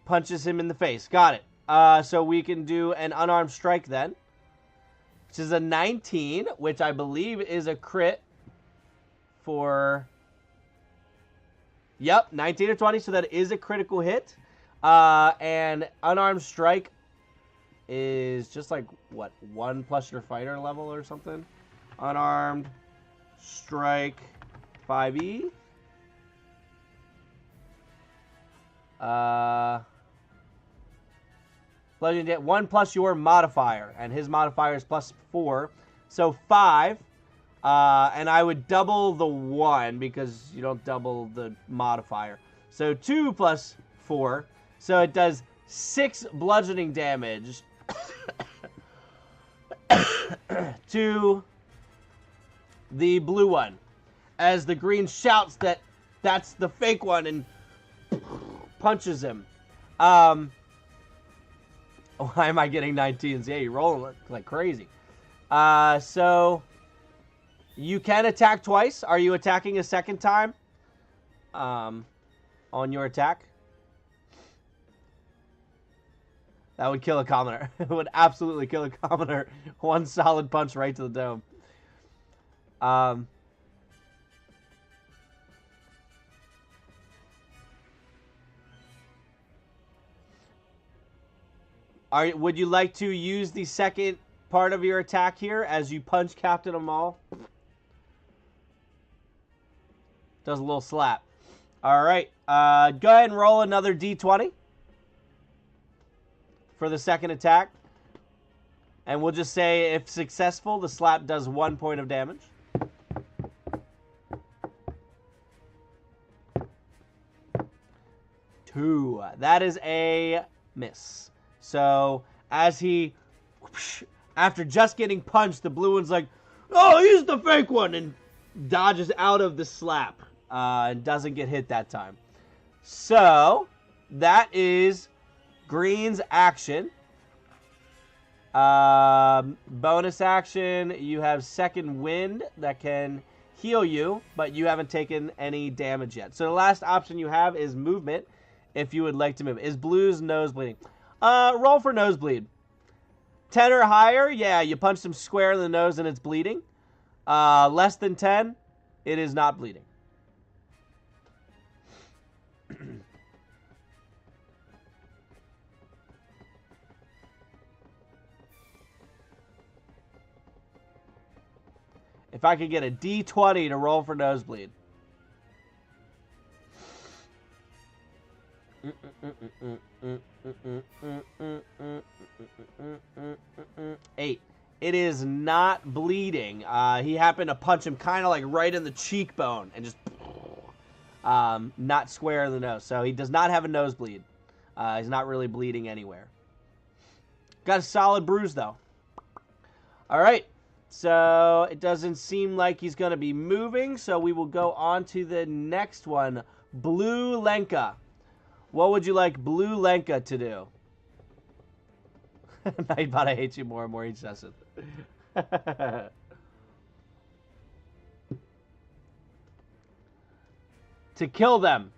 Punches him in the face. Got it. So we can do an unarmed strike then, which is a 19, which I believe is a crit for... Yep, 19 or 20, so that is a critical hit. And unarmed strike is just like, what, 1 plus your fighter level or something? Unarmed strike 5e. 1 plus your modifier, and his modifier is +4, so 5. And I would double the 1 because you don't double the modifier. So 2 plus 4, so it does 6 bludgeoning damage. to the blue one, as the green shouts that that's the fake one and punches him. Why am I getting 19s? Yeah, you're rolling like crazy. So you can attack twice. Are you attacking a second time? On your attack? That would kill a commoner. It would absolutely kill a commoner. One solid punch right to the dome. Would you like to use the second part of your attack here as you punch Captain Ommoll? Does a little slap. All right. Go ahead and roll another d20 for the second attack. And we'll just say if successful, the slap does 1 point of damage. Two. That is a miss. So as he, after just getting punched, the blue one's like, oh, he's the fake one, and dodges out of the slap and doesn't get hit that time. So that is green's action. Bonus action, you have second wind that can heal you, but you haven't taken any damage yet. So the last option you have is movement, if you would like to move. Is blue's nose bleeding? Roll for nosebleed. 10 or higher, yeah, you punch him square in the nose and it's bleeding. Less than 10, it is not bleeding. If I could get a D20 to roll for nosebleed. 8. It is not bleeding. He happened to punch him kind of like right in the cheekbone and just not square in the nose. So he does not have a nosebleed. He's not really bleeding anywhere. Got a solid bruise though. All right. So it doesn't seem like he's going to be moving. So we will go on to the next one. Blue Lenka. What would you like Blue Lenka to do? Nightbot, I hate you more and more each session. To kill them.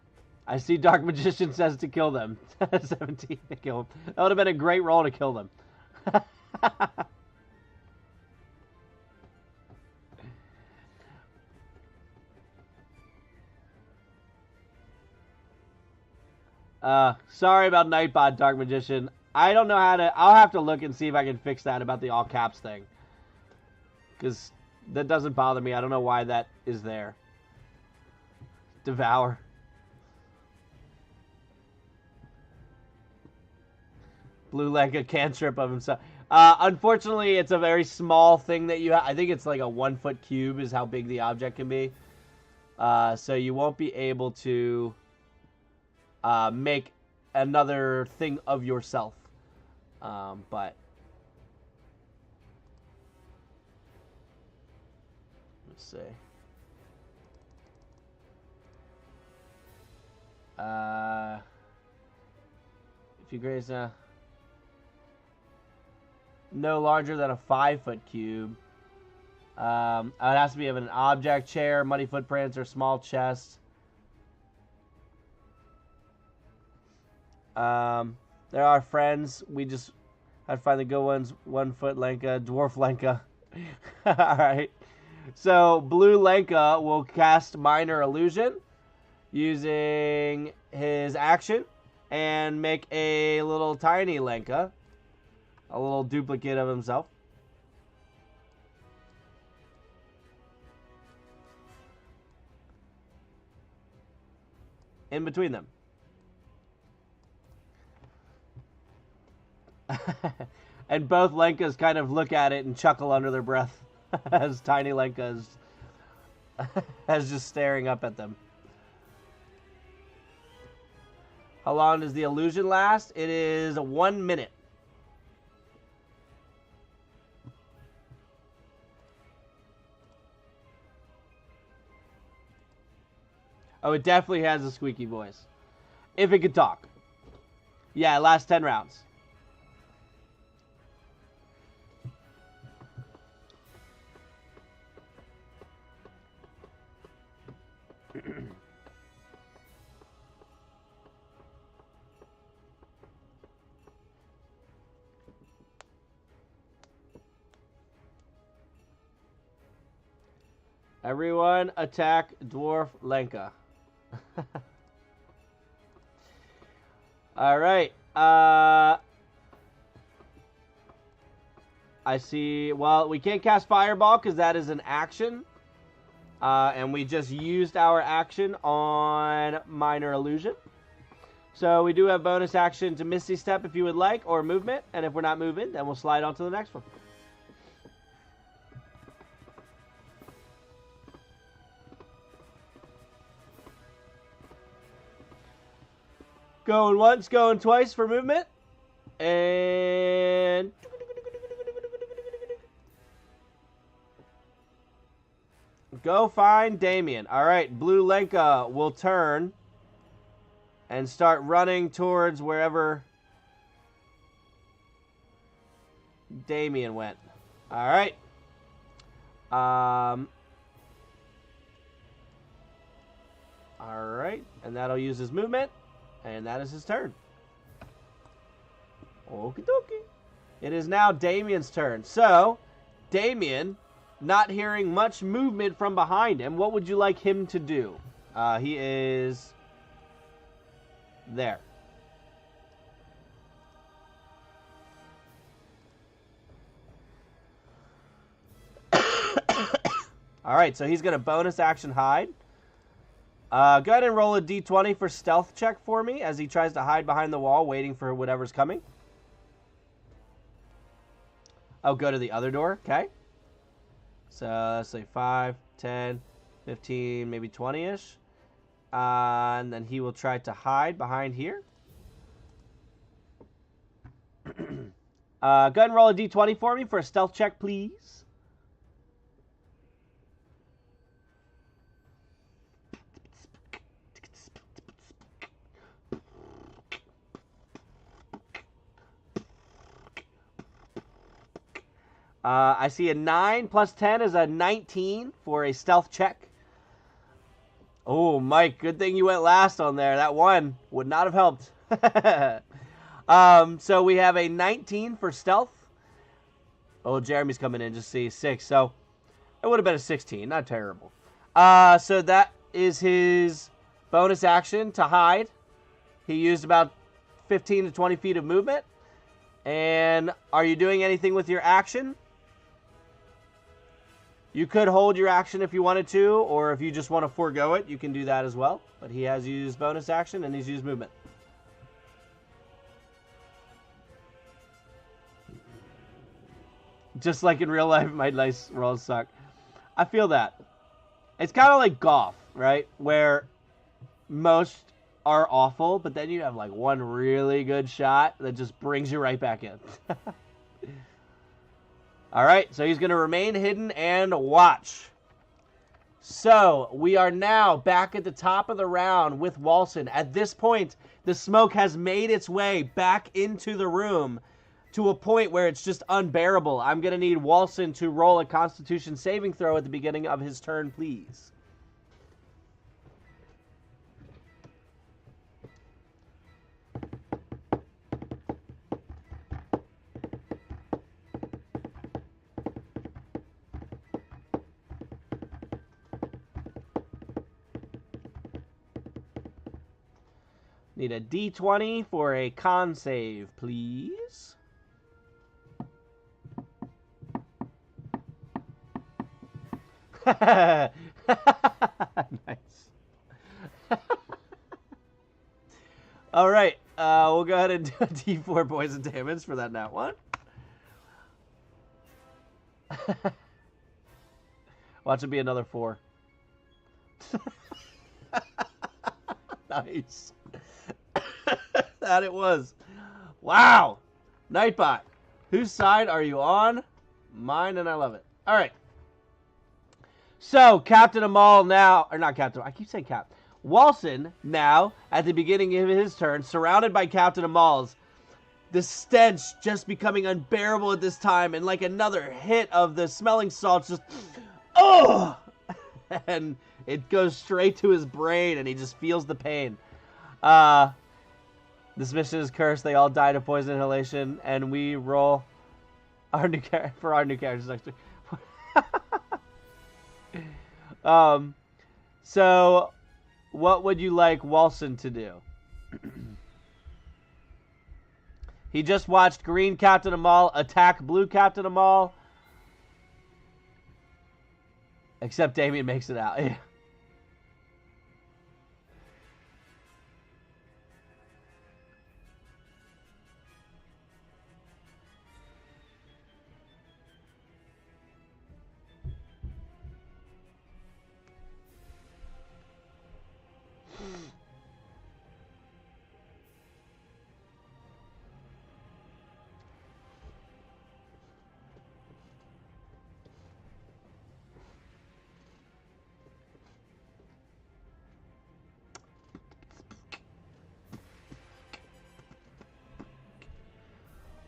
I see Dark Magician says to kill them. 17 to kill them. That would have been a great roll to kill them. Sorry about Nightbot, Dark Magician. I don't know how to... I'll have to look and see if I can fix that about the all caps thing. Because that doesn't bother me. I don't know why that is there. Devour. Blue Lenka cantrip of himself. Unfortunately, it's a very small thing that you have. I think it's like a 1 foot cube is how big the object can be. So you won't be able to make another thing of yourself. But let's see. If you graze no larger than a 5 foot cube. It has to be of an object, chair, muddy footprints, or small chest. There are friends. We just had to find the good ones. 1 foot Lenka, dwarf Lenka. Alright. So, Blue Lenka will cast Minor Illusion using his action and make a little tiny Lenka. A little duplicate of himself. In between them. And both Lenkas kind of look at it and chuckle under their breath as tiny Lenka is just staring up at them. How long does the illusion last? It is 1 minute. Oh, it definitely has a squeaky voice. If it could talk. Yeah, last 10 rounds. Everyone attack Dwarf Lenka. All right. I see. Well, we can't cast Fireball because that is an action. And we just used our action on Minor Illusion. So we do have bonus action to Misty Step if you would like, or movement. And if we're not moving, then we'll slide on to the next one. Going once, going twice for movement. And go find Damien. All right, Blue Lenka will turn and start running towards wherever Damien went. All right. All right, and that'll use his movement. And that is his turn. Okie dokie. It is now Damien's turn. So, Damien, not hearing much movement from behind him, what would you like him to do? He is there. All right, so he's going to bonus action hide. Go ahead and roll a d20 for stealth check for me as he tries to hide behind the wall, waiting for whatever's coming. Oh, go to the other door. Okay. So let's say 5, 10, 15, maybe 20-ish. And then he will try to hide behind here. Go ahead and roll a d20 for me for a stealth check, please. I see a 9 plus 10 is a 19 for a stealth check. Oh, Mike, good thing you went last on there. That one would not have helped. So we have a 19 for stealth. Oh, Jeremy's coming in, just see 6. So it would have been a 16. Not terrible. So that is his bonus action to hide. He used about 15 to 20 feet of movement. And are you doing anything with your action? You could hold your action if you wanted to, or if you just want to forego it, you can do that as well. But he has used bonus action and he's used movement. Just like in real life, my dice rolls suck. I feel that. It's kind of like golf, right? Where most are awful, but then you have like one really good shot that just brings you right back in. All right, so he's going to remain hidden and watch. So we are now back at the top of the round with Walsen. At this point, the smoke has made its way back into the room to a point where it's just unbearable. I'm going to need Walsen to roll a Constitution saving throw at the beginning of his turn, please. Need a d20 for a con save, please. Nice. All right, we'll go ahead and do a d4 poison damage for that nat one. Watch it be another 4. Nice. That it was. Wow. Nightbot. Whose side are you on? Mine, and I love it. All right. So, Captain Ommoll now, or not Captain, I keep saying Cap. Walsen, now, at the beginning of his turn, surrounded by Captain Ommoll's, the stench just becoming unbearable at this time, and like another hit of the smelling salts, just, oh! And it goes straight to his brain, and he just feels the pain. This mission is cursed. They all die to poison inhalation, and we roll our new for our new characters next week. So, what would you like Walsen to do? He just watched Green Captain Ommoll attack Blue Captain Ommoll. Except Damien makes it out.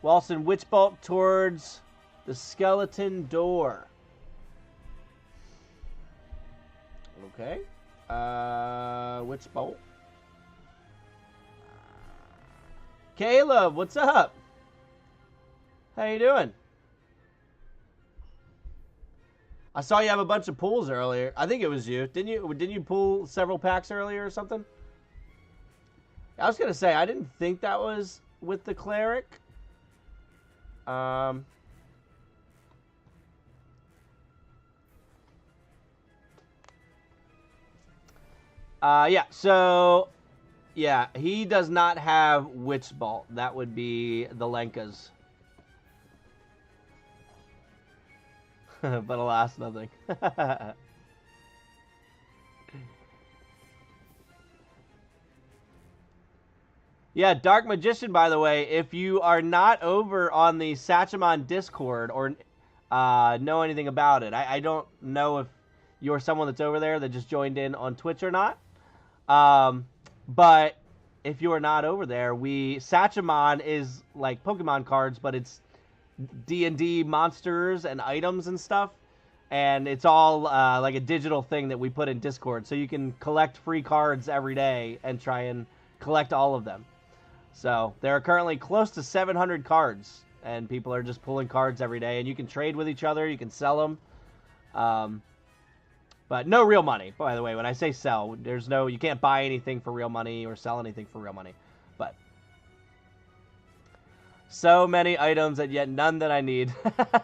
Walsen witch bolt towards the skeleton door. Okay. Witch bolt. Caleb, what's up? How you doing? I saw you have a bunch of pulls earlier. I think it was you. Didn't you pull several packs earlier or something? I was gonna say I didn't think that was with the cleric. Yeah, so, yeah, he does not have Witch Bolt. That would be the Lenkas. But alas, nothing. Yeah, Dark Magician, by the way, if you are not over on the Satchamon Discord or know anything about it, I don't know if you're someone that's over there that just joined in on Twitch or not. But if you are not over there, Satchamon is like Pokemon cards, but it's D&D monsters and items and stuff. And it's all like a digital thing that we put in Discord. So you can collect free cards every day and try and collect all of them. So there are currently close to 700 cards, and people are just pulling cards every day. And you can trade with each other. You can sell them. But no real money, by the way. When I say sell, you can't buy anything for real money or sell anything for real money. But so many items and yet none that I need.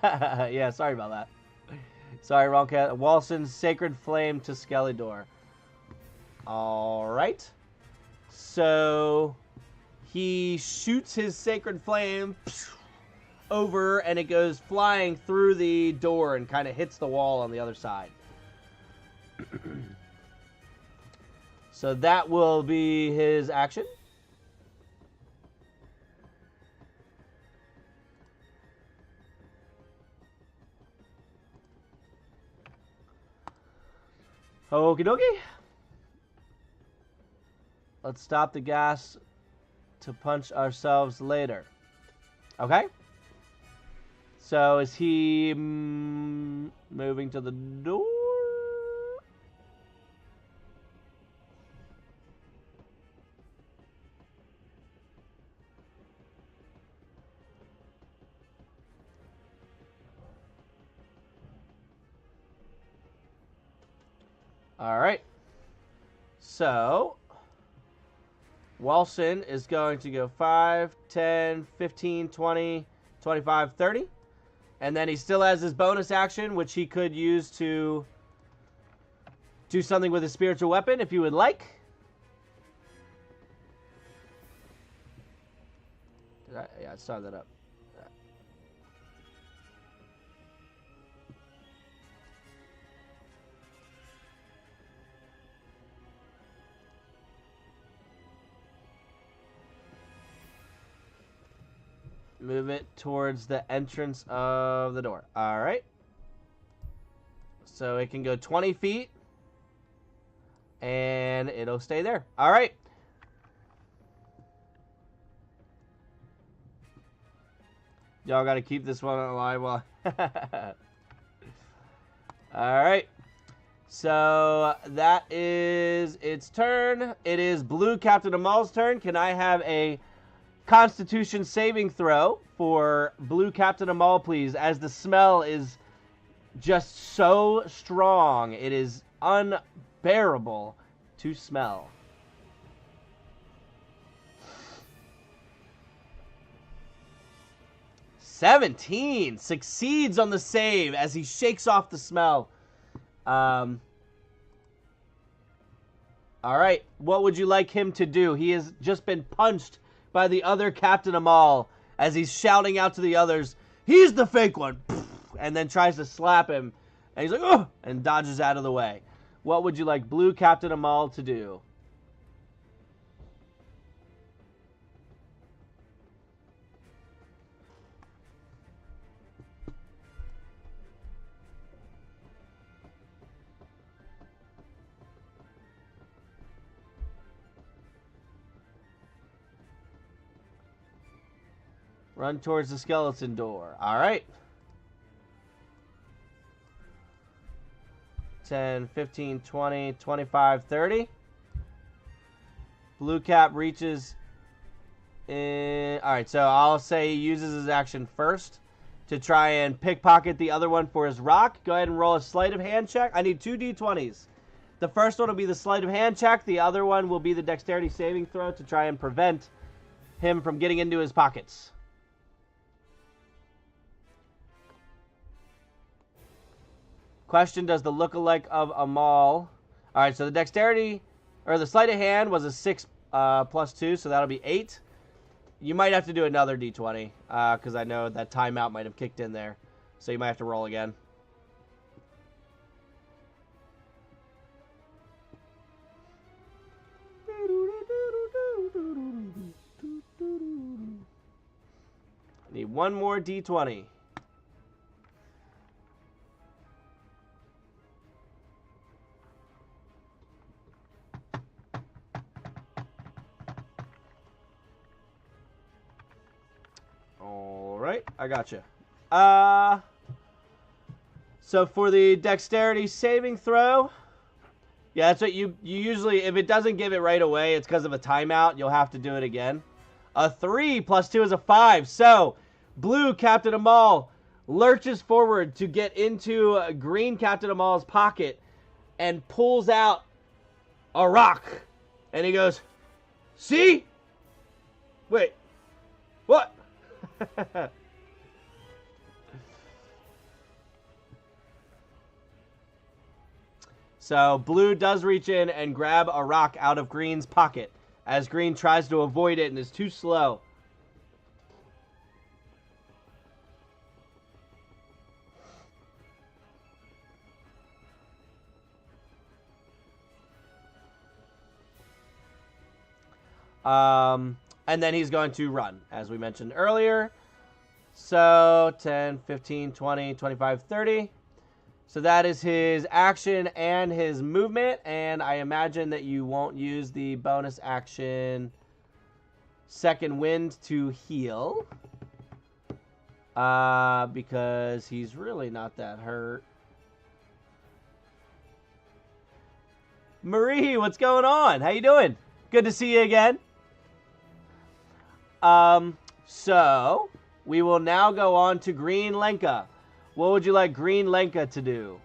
Yeah, sorry about that. Sorry, wrong cat. Walsen's Sacred Flame to Skelidor. Alright. So he shoots his Sacred Flame over, and it goes flying through the door and kind of hits the wall on the other side. So that will be his action. Okie dokie. Let's stop the gas to punch ourselves later. Okay. So is he moving to the door? All right. So Walsen is going to go 5, 10, 15, 20, 25, 30. And then he still has his bonus action, which he could use to do something with his spiritual weapon if you would like. Yeah, I started that up. Move it towards the entrance of the door. All right. So it can go 20 feet. And and it'll stay there. All right. Y'all got to keep this one alive while... All right. So that is its turn. It is blue Captain Ommoll's turn. Can I have a Constitution saving throw for blue Captain Ommoll, please? As the smell is just so strong. It is unbearable to smell. "17 succeeds on the save as he shakes off the smell. All right, what would you like him to do? He has just been punched by the other Captain Ommoll as he's shouting out to the others, "He's the fake one!" And then tries to slap him. And he's like, "Oh!" and dodges out of the way. What would you like blue Captain Ommoll to do? Run towards the skeleton door. All right. 10, 15, 20, 25, 30. Blue Cap reaches in. All right, so I'll say he uses his action first to try and pickpocket the other one for his rock. Go ahead and roll a sleight of hand check. I need 2 d20s. The first one will be the sleight of hand check. The other one will be the dexterity saving throw to try and prevent him from getting into his pockets. Question, does the lookalike of Ommoll... All right, so the dexterity, or the sleight of hand was a 6 plus 2, so that'll be 8. You might have to do another d20, because I know that timeout might have kicked in there. So you might have to roll again. I need one more d20. Alright, I gotcha. So for the dexterity saving throw, yeah, that's what you usually, if it doesn't give it right away, it's because of a timeout. You'll have to do it again. A 3 plus 2 is a 5. So blue Captain Ommoll lurches forward to get into green Captain Ommoll's pocket and pulls out a rock. And he goes, "See? Wait, what?" So blue does reach in and grab a rock out of green's pocket as green tries to avoid it and is too slow. And then he's going to run, as we mentioned earlier. So 10, 15, 20, 25, 30. So that is his action and his movement. And I imagine that you won't use the bonus action second wind to heal. Because he's really not that hurt. Marie, what's going on? How you doing? Good to see you again. So we will now go on to green Lenka. What would you like green Lenka to do?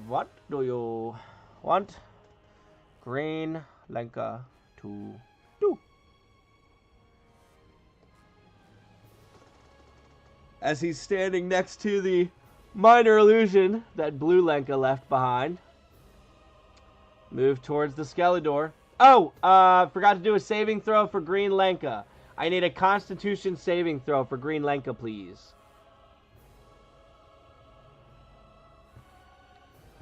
What do you want green Lenka to do? As he's standing next to the minor illusion that blue Lenka left behind. Move towards the Skelidor. Oh, forgot to do a saving throw for green Lenka. I need a Constitution saving throw for Green Lenka, please.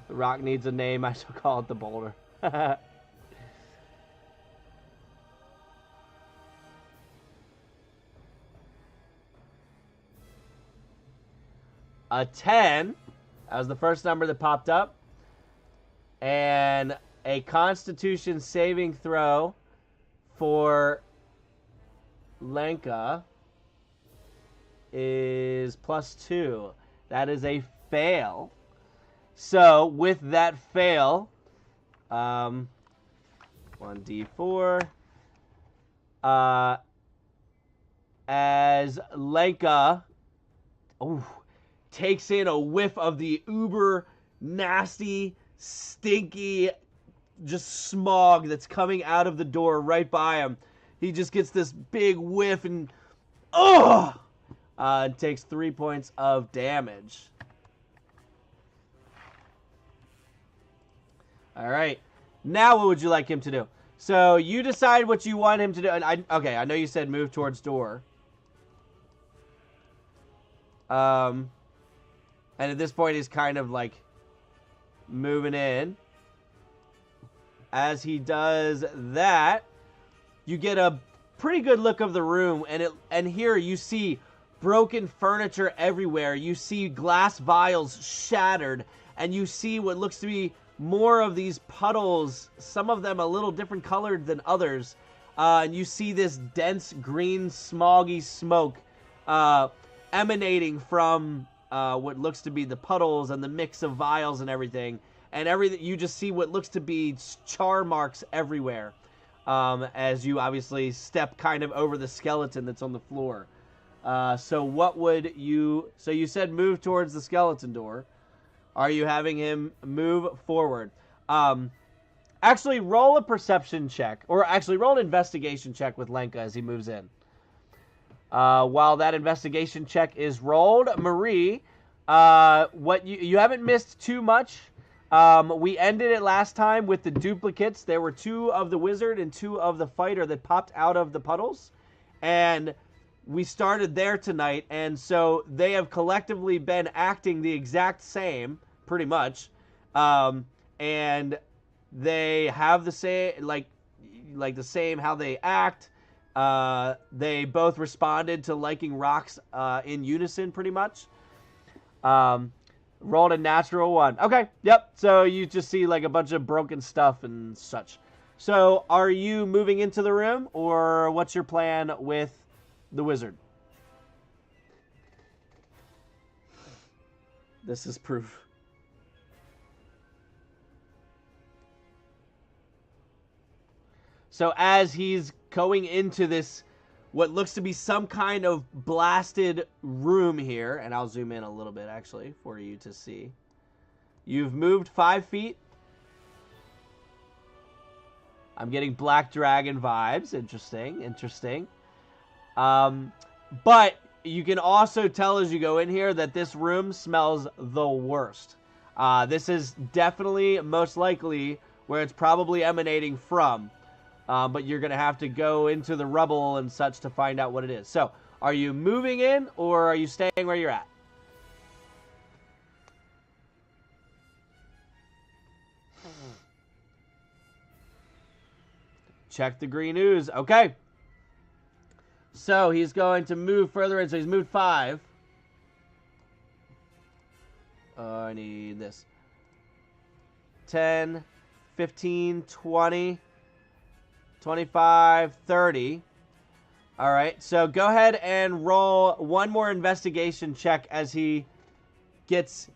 The rock needs a name. I shall call it the boulder. A 10. That was the first number that popped up. And a Constitution saving throw for Lenka is +2. That is a fail. So with that fail, 1d4, as Lenka takes in a whiff of the uber nasty, stinky, just smog that's coming out of the door right by him. He just gets this big whiff and takes 3 points of damage. All right. Now what would you like him to do? So you decide what you want him to do. And I know you said move towards door. And at this point he's kind of like moving in. As he does that, you get a pretty good look of the room, and here you see broken furniture everywhere. You see glass vials shattered, and you see what looks to be more of these puddles, some of them a little different colored than others. And you see this dense green smoggy smoke emanating from what looks to be the puddles and the mix of vials and everything. And you just see what looks to be char marks everywhere. As you obviously step kind of over the skeleton that's on the floor. So what would you... So you said move towards the skeleton door. Are you having him move forward? Actually, roll a perception check. Or actually, roll an investigation check with Lenka as he moves in. While that investigation check is rolled, Marie, what you haven't missed too much. We ended it last time with the duplicates. There were 2 of the wizard and 2 of the fighter that popped out of the puddles. And we started there tonight. And so they have collectively been acting the exact same, pretty much. And they have the same, like the same how they act. They both responded to liking rocks in unison, pretty much. Rolled a natural 1. Okay, yep. So you just see like a bunch of broken stuff and such. So are you moving into the room, or what's your plan with the wizard? This is proof. So as he's going into this, what looks to be some kind of blasted room here, and I'll zoom in a little bit actually for you to see. You've moved 5 feet. I'm getting Black Dragon vibes. Interesting, interesting. But you can also tell as you go in here that this room smells the worst. This is definitely most likely where it's probably emanating from. But you're going to have to go into the rubble and such to find out what it is. So, are you moving in, or are you staying where you're at? Check the green ooze. Okay. So, he's going to move further in. So, he's moved 5. I need this. 10, 15, 20... 25, 30. All right, so go ahead and roll one more investigation check as he gets...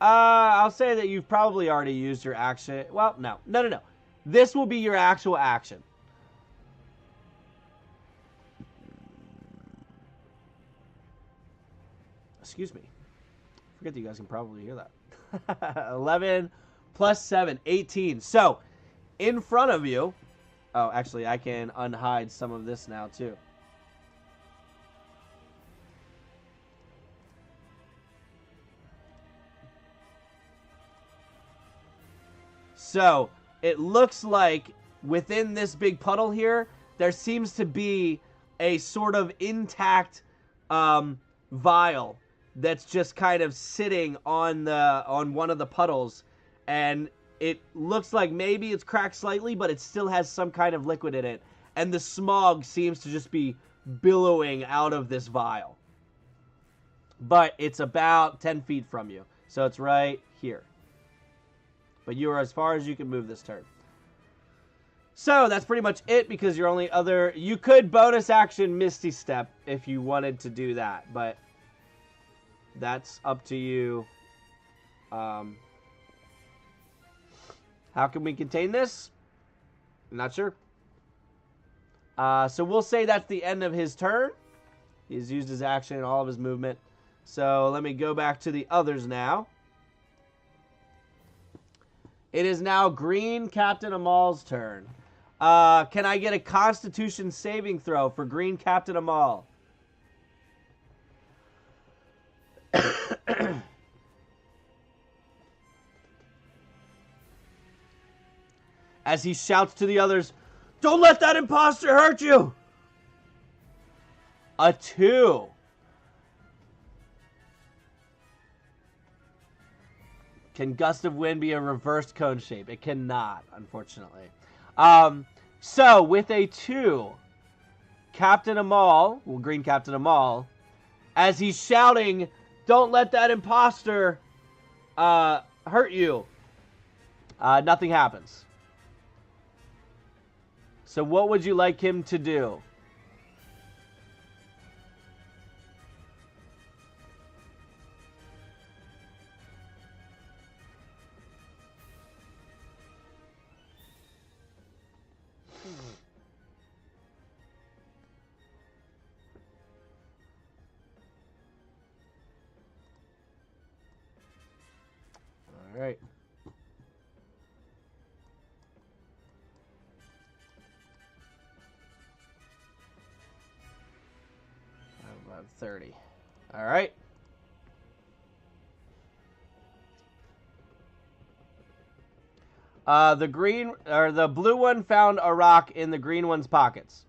I'll say that you've probably already used your action. Well, no. This will be your actual action. Excuse me. I forget that you guys can probably hear that. 11 plus 7, 18. So, in front of you... Oh, actually, I can unhide some of this now, too. So, it looks like within this big puddle here, there seems to be a sort of intact vial that's just kind of sitting on one of the puddles, and it looks like maybe it's cracked slightly, but it still has some kind of liquid in it, and the smog seems to just be billowing out of this vial. But it's about 10 feet from you, so it's right here. But you are as far as you can move this turn. So that's pretty much it, because your only other... You could bonus action Misty Step if you wanted to do that, but that's up to you. How can we contain this? Not sure. So we'll say that's the end of his turn. He's used his action and all of his movement. So let me go back to the others now. It is now Green Captain Ommoll's turn. Can I get a Constitution saving throw for Green Captain Ommoll? As he shouts to the others, "Don't let that imposter hurt you!" A 2. Can Gust of Wind be a reversed cone shape? It cannot, unfortunately. So, with a 2, Captain Ommoll, well, Green Captain Ommoll, as he's shouting, "Don't let that imposter hurt you," nothing happens. So what would you like him to do? All right. About 30. All right. The blue one found a rock in the green one's pockets.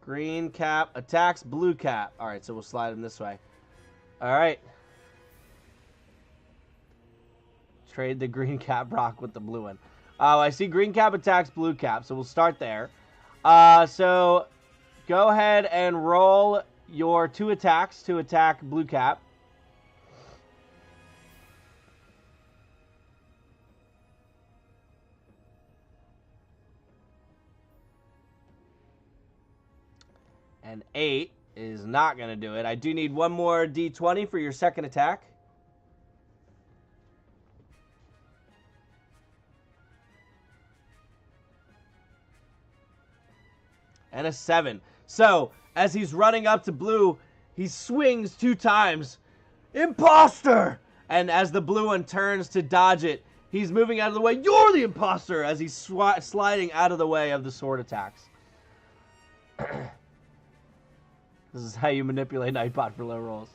Green cap attacks blue cap. All right, so we'll slide him this way. All right. Trade the green cap rock with the blue one. Oh, I see green cap attacks blue cap, so we'll start there. So go ahead and roll your 2 attacks to attack blue cap. And 8 is not going to do it. I do need one more d20 for your second attack. And a 7. So, as he's running up to blue, he swings 2 times. Imposter! And as the blue one turns to dodge it, he's moving out of the way. You're the imposter! As he's sliding out of the way of the sword attacks. This is how you manipulate Nightbot for low rolls.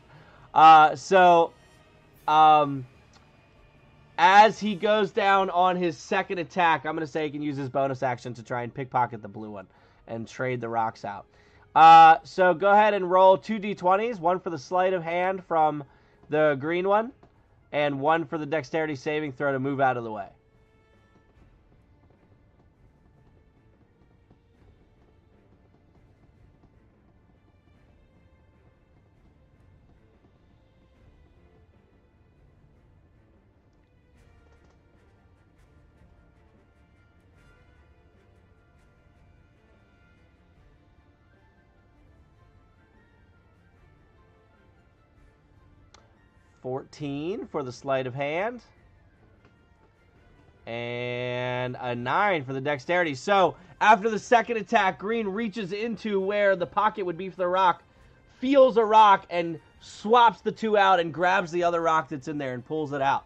As he goes down on his second attack, I'm going to say he can use his bonus action to try and pickpocket the blue one and trade the rocks out. So go ahead and roll 2 d20s, one for the sleight of hand from the green one, and one for the dexterity saving throw to move out of the way. $14 for the sleight of hand. And a 9 for the dexterity. So, after the second attack, green reaches into where the pocket would be for the rock, feels a rock, and swaps the 2 out and grabs the other rock that's in there and pulls it out.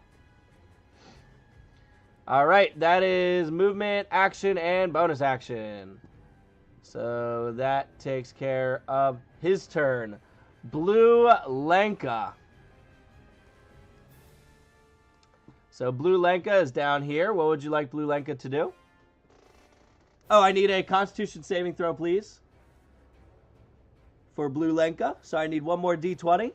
All right, that is movement, action, and bonus action. So that takes care of his turn. Blue Lenka. So Blue Lenka is down here. What would you like Blue Lenka to do? Oh, I need a Constitution saving throw, please. For Blue Lenka. So I need one more D20.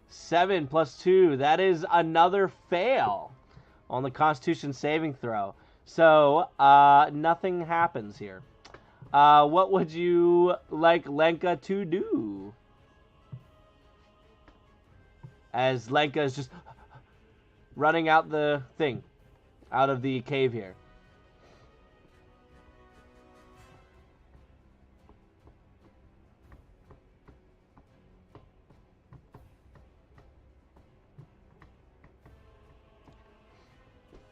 Seven plus 2. That is another fail on the Constitution saving throw. So, nothing happens here. What would you like Lenka to do? As Lenka is just running out the thing, out of the cave here.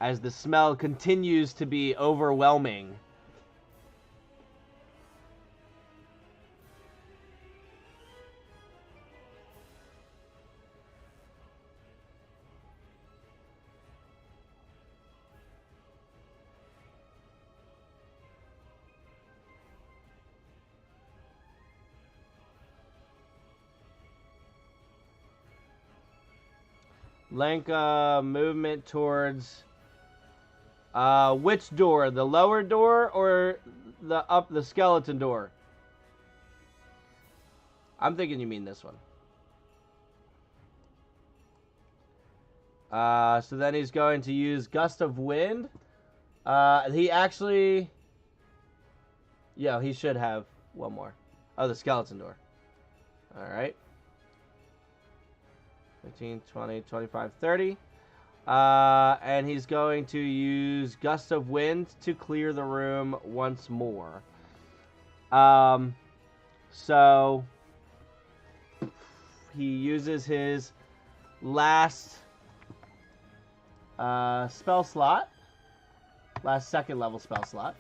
As the smell continues to be overwhelming. Lenka movement towards which door? The lower door or the skeleton door? I'm thinking you mean this one. So then he's going to use Gust of Wind. He actually... Yeah, he should have one more. Oh, the skeleton door. Alright. 15, 20, 25, 30. And he's going to use Gust of Wind to clear the room once more. So he uses his last spell slot. Last second level spell slot.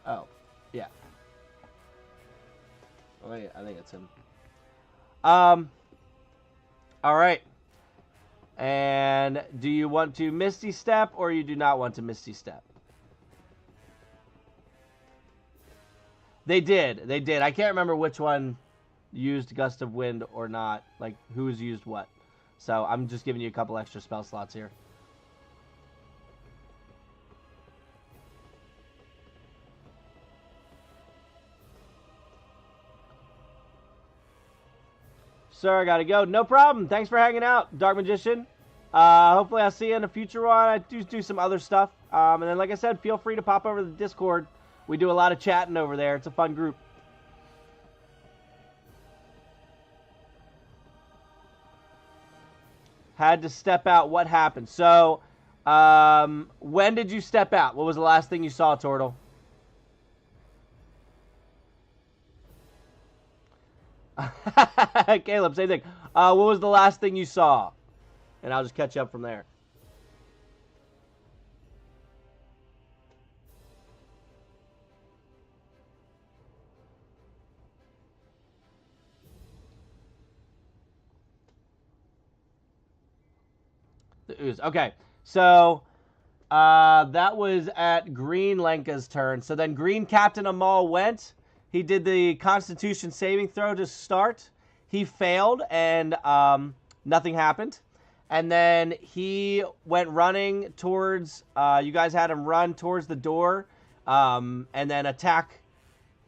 Oh, yeah. Oh, yeah, I think it's him. All right. And do you want to Misty Step or you do not want to Misty Step? They did. They did. I can't remember which one used Gust of Wind or not. Like, who's used what. So, I'm just giving you a couple extra spell slots here. Sir, I gotta go. No problem. Thanks for hanging out, Dark Magician. Hopefully I'll see you in a future one. I do some other stuff. And then, like I said, feel free to pop over to the Discord. We do a lot of chatting over there. It's a fun group. Had to step out. What happened? So, when did you step out? What was the last thing you saw, Tortle? Caleb, same thing. What was the last thing you saw? And I'll just catch up from there. The ooze. Okay, so that was at Green Lenka's turn. So then Green Captain Ommoll went. He did the Constitution saving throw to start. He failed, and nothing happened. And then he went running towards, you guys had him run towards the door, and then attack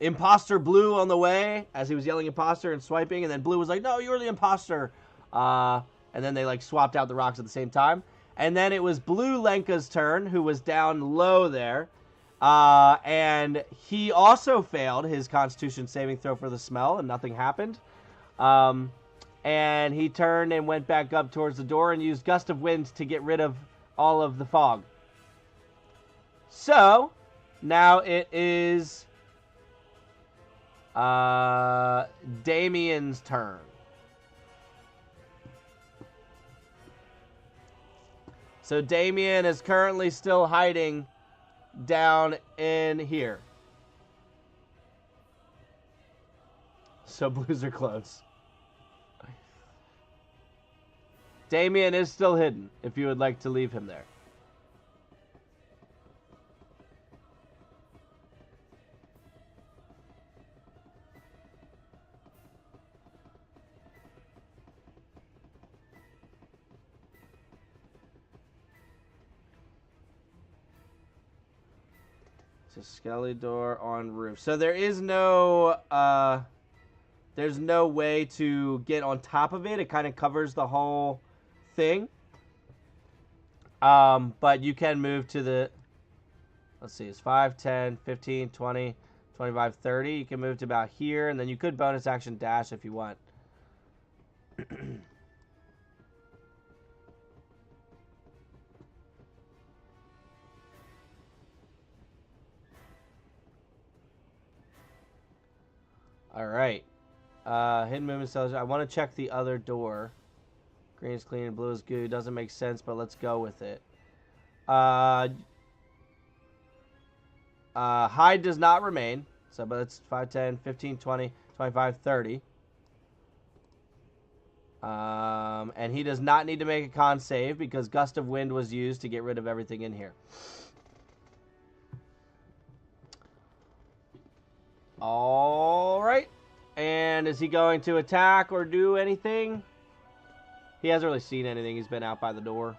Imposter Blue on the way, as he was yelling imposter and swiping, and then Blue was like, no, you're the imposter. And then they, like, swapped out the rocks at the same time. And then it was Blue Lenka's turn, who was down low there. And he also failed his Constitution saving throw for the smell, and nothing happened. And he turned and went back up towards the door and used Gust of Wind to get rid of all of the fog. So, now it is Damien's turn. So Damien is currently still hiding down in here. So blues are close. Damien is still hidden, if you would like to leave him there. It's a skelly door on roof. So there is no, there's no way to get on top of it. It kind of covers the whole thing. But you can move to the, let's see, it's 5, 10, 15, 20, 25, 30. You can move to about here, and then you could bonus action dash if you want. All right. Hidden movement cells. I want to check the other door. Green is clean, blue is good. Doesn't make sense, but let's go with it. Hide does not remain. So, but it's 5, 10, 15, 20, 25, 30. And he does not need to make a con save because Gust of Wind was used to get rid of everything in here. All right. And is he going to attack or do anything? He hasn't really seen anything. He's been out by the door.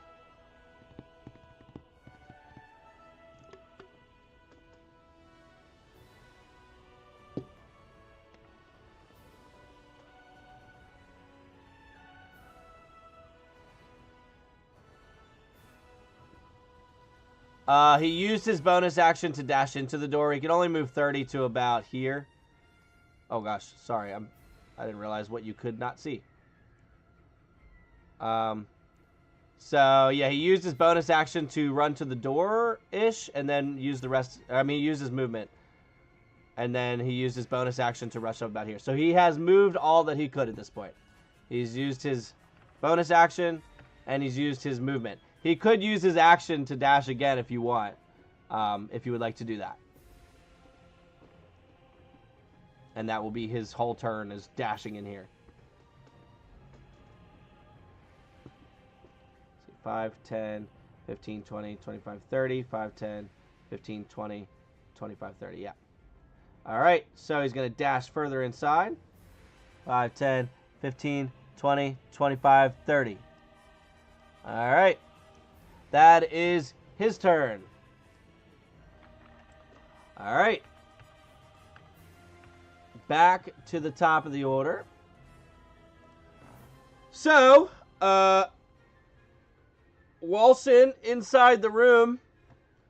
He used his bonus action to dash into the door. He can only move 30 to about here. Oh gosh, sorry. I didn't realize what you could not see. So yeah, he used his bonus action to run to the door-ish, and then use the rest. I mean, he used his movement, and then he used his bonus action to rush up about here. So he has moved all that he could at this point. He's used his bonus action, and he's used his movement. He could use his action to dash again if you want, if you would like to do that. And that will be his whole turn, is dashing in here. 5, 10, 15, 20, 25, 30. 5, 10, 15, 20, 25, 30. Yeah. All right. So he's going to dash further inside. 5, 10, 15, 20, 25, 30. All right. That is his turn. All right. Back to the top of the order. So, Walsen, inside the room,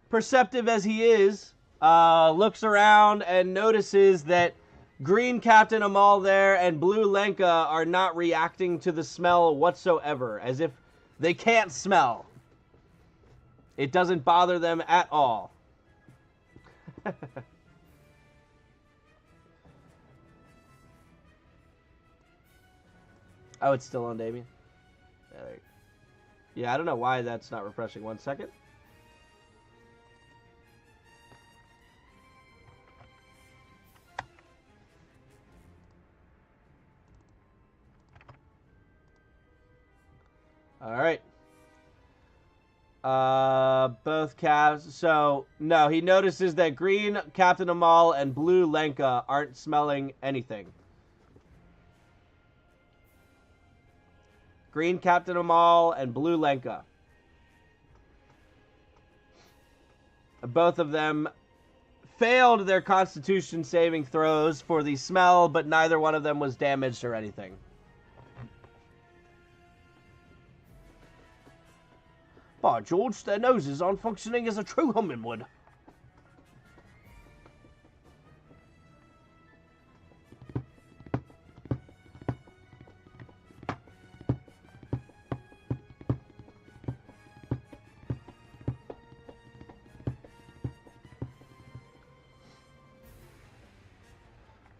perceptive as he is, looks around and notices that green Captain Ommoll there and blue Lenka are not reacting to the smell whatsoever, as if they can't smell. It doesn't bother them at all. Oh, it's still on Damien. Yeah, I don't know why that's not refreshing. 1 second. All right. Both caps. So, no, he notices that green Captain Ommoll and blue Lenka aren't smelling anything. Green Captain Ommoll and blue Lenka. Both of them failed their Constitution saving throws for the smell, but neither one of them was damaged or anything. By George, their noses aren't functioning as a true humming would.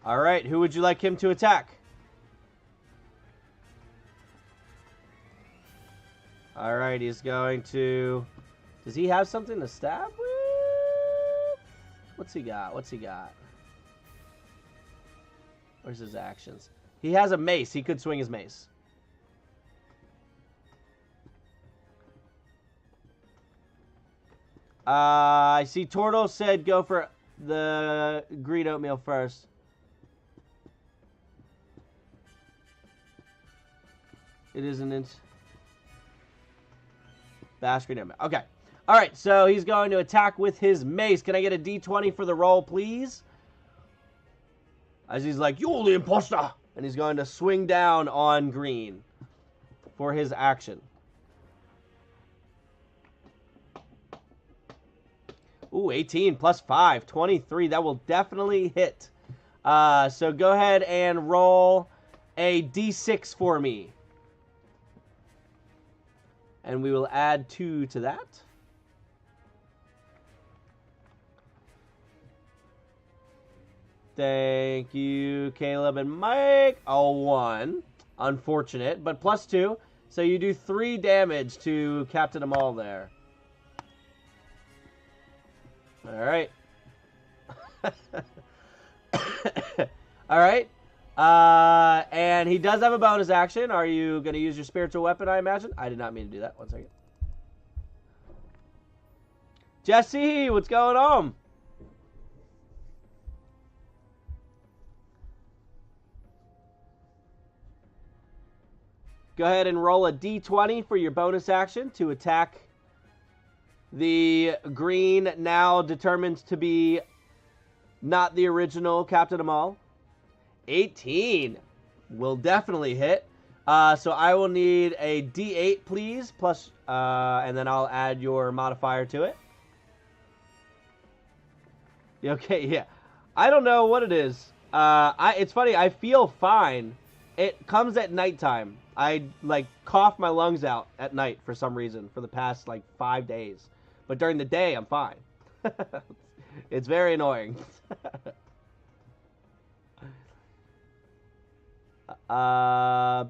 All right, who would you like him to attack? All right, he's going to... Does he have something to stab with? What's he got? What's he got? Where's his actions? He has a mace. He could swing his mace. I see Tortle said go for the green oatmeal first. It isn't. Bash green oatmeal. Okay. All right, so he's going to attack with his mace. Can I get a D20 for the roll, please? As he's like, you're the imposter! And he's going to swing down on green for his action. Ooh, 18 plus 5, 23. That will definitely hit. So go ahead and roll a D6 for me. And we will add 2 to that. Thank you, Caleb and Mike. Oh, 1. Unfortunate, but plus 2. So you do 3 damage to Captain Ommoll there. All right. All right. And he does have a bonus action. Are you going to use your spiritual weapon, I imagine? I did not mean to do that. 1 second. Jesse, what's going on? Go ahead and roll a D20 for your bonus action to attack the green, now determined to be not the original Captain Ommoll. 18 will definitely hit. So I will need a D8, please, plus, and then I'll add your modifier to it. Okay, yeah. I don't know what it is. It's funny, I feel fine. It comes at nighttime. I, like, cough my lungs out at night for some reason for the past, like, 5 days. But during the day, I'm fine. It's very annoying.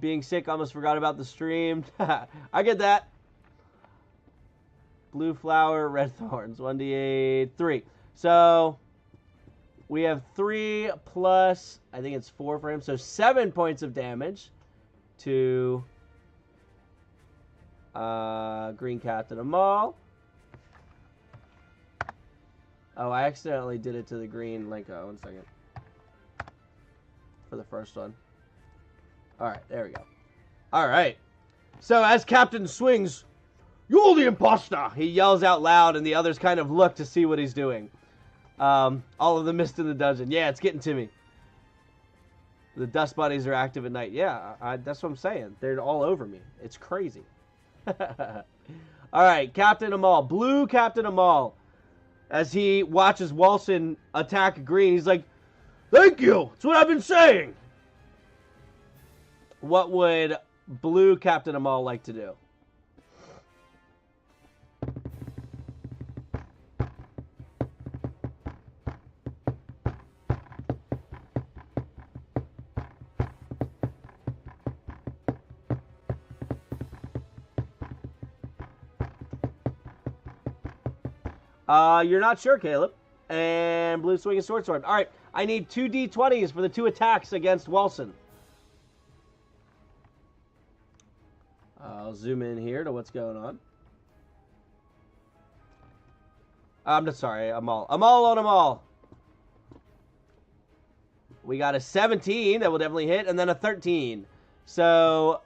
Being sick, almost forgot about the stream. I get that. Blue flower, red thorns. 1d8, 3. So we have 3 plus, I think it's 4 for him. So 7 points of damage to Green Captain Ommoll. Oh, I accidentally did it to the green Lenka. 1 second. For the first one. Alright, there we go. Alright. So as Captain swings, you're the imposter! He yells out loud, and the others kind of look to see what he's doing. All of the mist in the dungeon. Yeah, it's getting to me. The dust bunnies are active at night. Yeah, that's what I'm saying. They're all over me. It's crazy. Alright, Captain Ommoll. Blue Captain Ommoll. As he watches Walsen attack green, he's like, thank you! That's what I've been saying! What would blue Captain Ommoll like to do? You're not sure, Caleb. And blue swinging sword. All right, I need 2 D20s for the 2 attacks against Walsen. I'll zoom in here to what's going on. I'm just sorry, Ommoll. Ommoll on Ommoll. We got a 17 that will definitely hit, and then a 13. So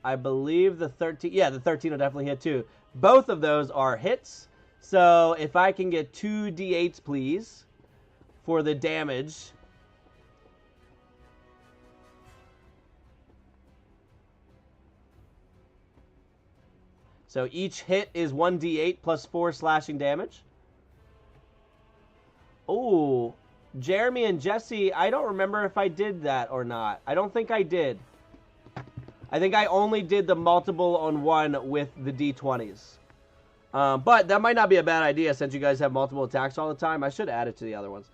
I believe the 13, yeah, the 13 will definitely hit too. Both of those are hits. So if I can get 2 D8s, please, for the damage. So each hit is 1 D8 plus 4 slashing damage. Oh, Jeremy and Jesse, I don't remember if I did that or not. I don't think I did. I think I only did the multiple on 1 with the D20s. But that might not be a bad idea since you guys have multiple attacks all the time. I should add it to the other ones.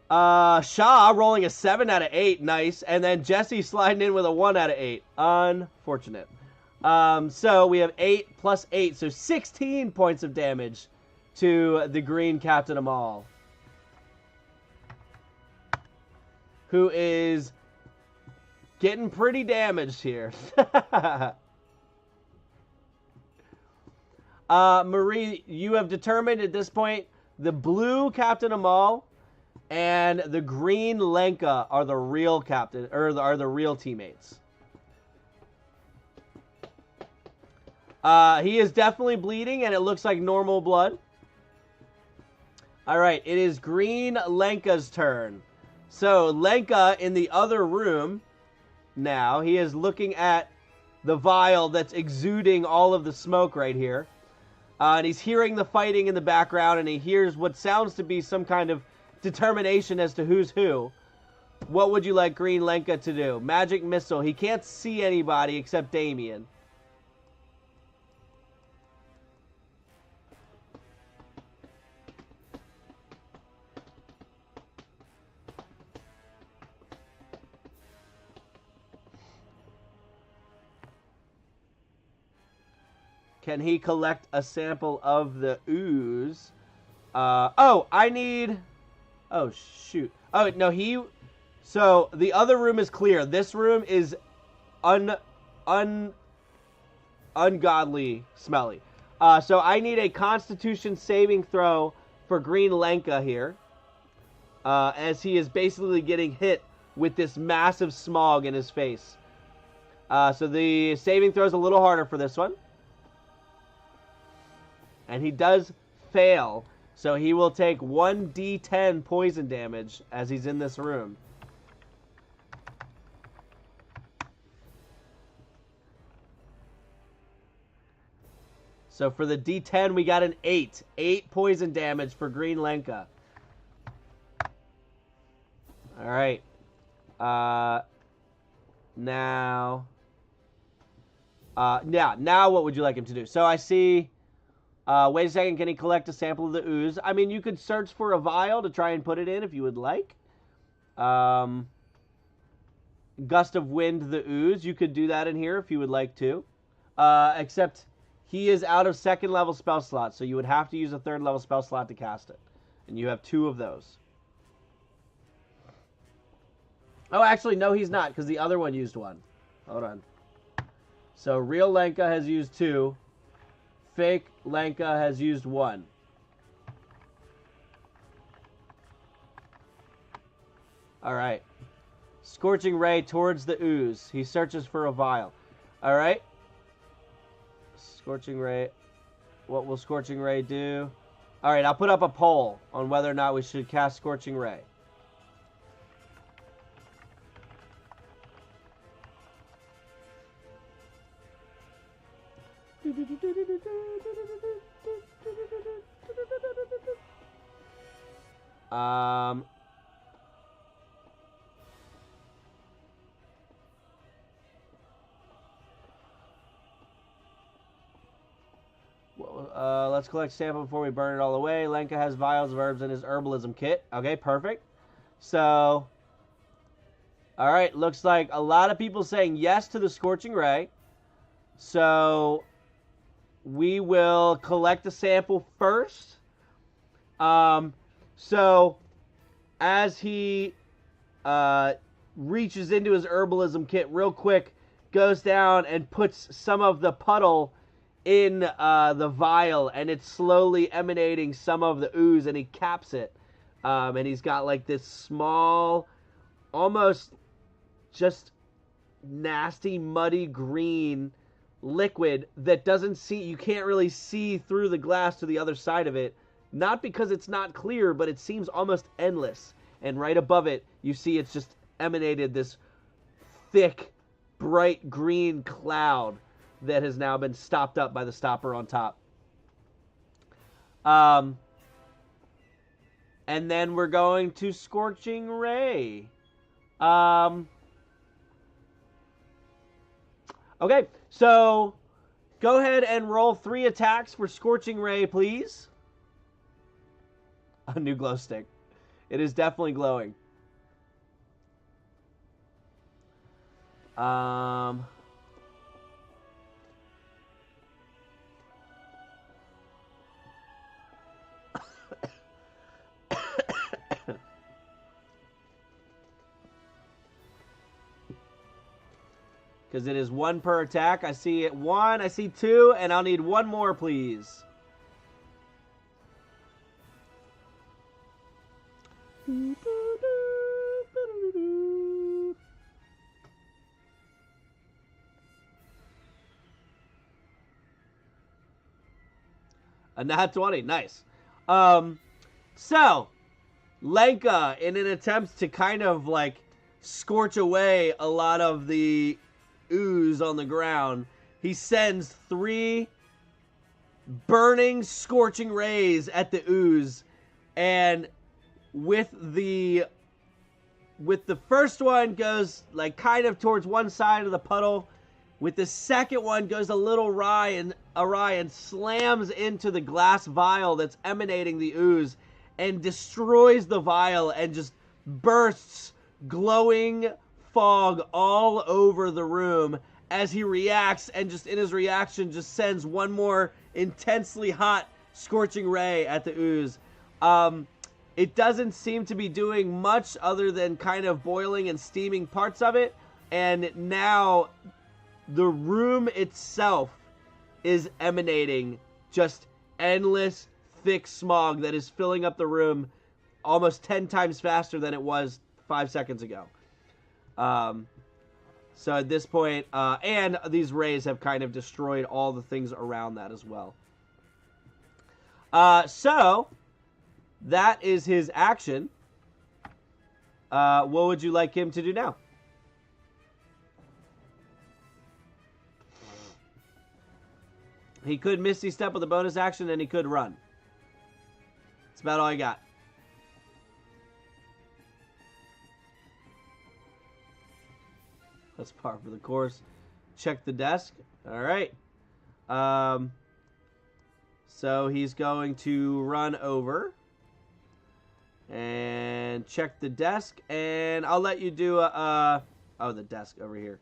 Shaw rolling a 7 out of 8. Nice. And then Jesse sliding in with a 1 out of 8. Unfortunate. So we have 8 plus 8. So 16 points of damage to the green Captain Ommoll, who is getting pretty damaged here. Marie, you have determined at this point the blue Captain Ommoll and the green Lenka are the real captain, or are the real teammates. He is definitely bleeding, and it looks like normal blood. All right, it is green Lenka's turn. So Lenka in the other room now, he is looking at the vial that's exuding all of the smoke right here. And he's hearing the fighting in the background, and he hears what sounds to be some kind of determination as to who's who. What would you like green Lenka to do? Magic missile. He can't see anybody except Damien. Can he collect a sample of the ooze? Oh, I need... Oh, shoot. Oh, no, he... So, the other room is clear. This room is ungodly smelly. So, I need a Constitution saving throw for green Lenka here. As he is basically getting hit with this massive smog in his face. So, the saving throw is a little harder for this one. And he does fail, so he will take 1d10 poison damage as he's in this room. So for the d10, we got an 8. 8 poison damage for green Lenka. All right. Now what would you like him to do? So I see... wait a second, can he collect a sample of the ooze? I mean, you could search for a vial to try and put it in if you would like. Gust of wind, the ooze. You could do that in here if you would like to. Except he is out of second level spell slot, so you would have to use a third level spell slot to cast it. And you have 2 of those. Oh, actually, no, he's not, because the other one used 1. Hold on. So, real Lenka has used 2. Fake Lenka has used 1. Alright. Scorching Ray towards the ooze. He searches for a vial. Alright. Scorching Ray. What will Scorching Ray do? Alright, I'll put up a poll on whether or not we should cast Scorching Ray. Let's collect sample before we burn it all away. Lenka has vials of herbs in his herbalism kit. Okay, perfect. So, all right, looks like a lot of people saying yes to the Scorching Ray. So, we will collect the sample first. So, as he reaches into his herbalism kit real quick, goes down and puts some of the puddle in the vial, and it's slowly emanating some of the ooze, and he caps it. And he's got like this small, almost just nasty, muddy green liquid that doesn't see, you can't really see through the glass to the other side of it. Not because it's not clear, but it seems almost endless. And right above it, you see it's just emanated this thick, bright green cloud that has now been stopped up by the stopper on top. And then we're going to Scorching Ray. Okay, so go ahead and roll 3 attacks for Scorching Ray, please. A new glow stick. It is definitely glowing. Because it is 1 per attack. I see it 1, I see 2, and I'll need 1 more, please. A nat 20, nice. So, Lenka, in an attempt to kind of like scorch away a lot of the ooze on the ground, he sends 3 burning, scorching rays at the ooze, and with the first one goes like kind of towards one side of the puddle. With the second one goes a little awry and slams into the glass vial that's emanating the ooze and destroys the vial and just bursts glowing fog all over the room as he reacts, and just in his reaction just sends 1 more intensely hot scorching ray at the ooze. It doesn't seem to be doing much other than kind of boiling and steaming parts of it, and now the room itself is emanating just endless thick smog that is filling up the room almost 10 times faster than it was 5 seconds ago. So at this point, and these rays have kind of destroyed all the things around that as well. So that is his action. What would you like him to do now? He could Misty Step with a bonus action, and he could run. That's about all I got. That's par for the course. Check the desk. All right. So he's going to run over and check the desk, and I'll let you do oh, the desk over here.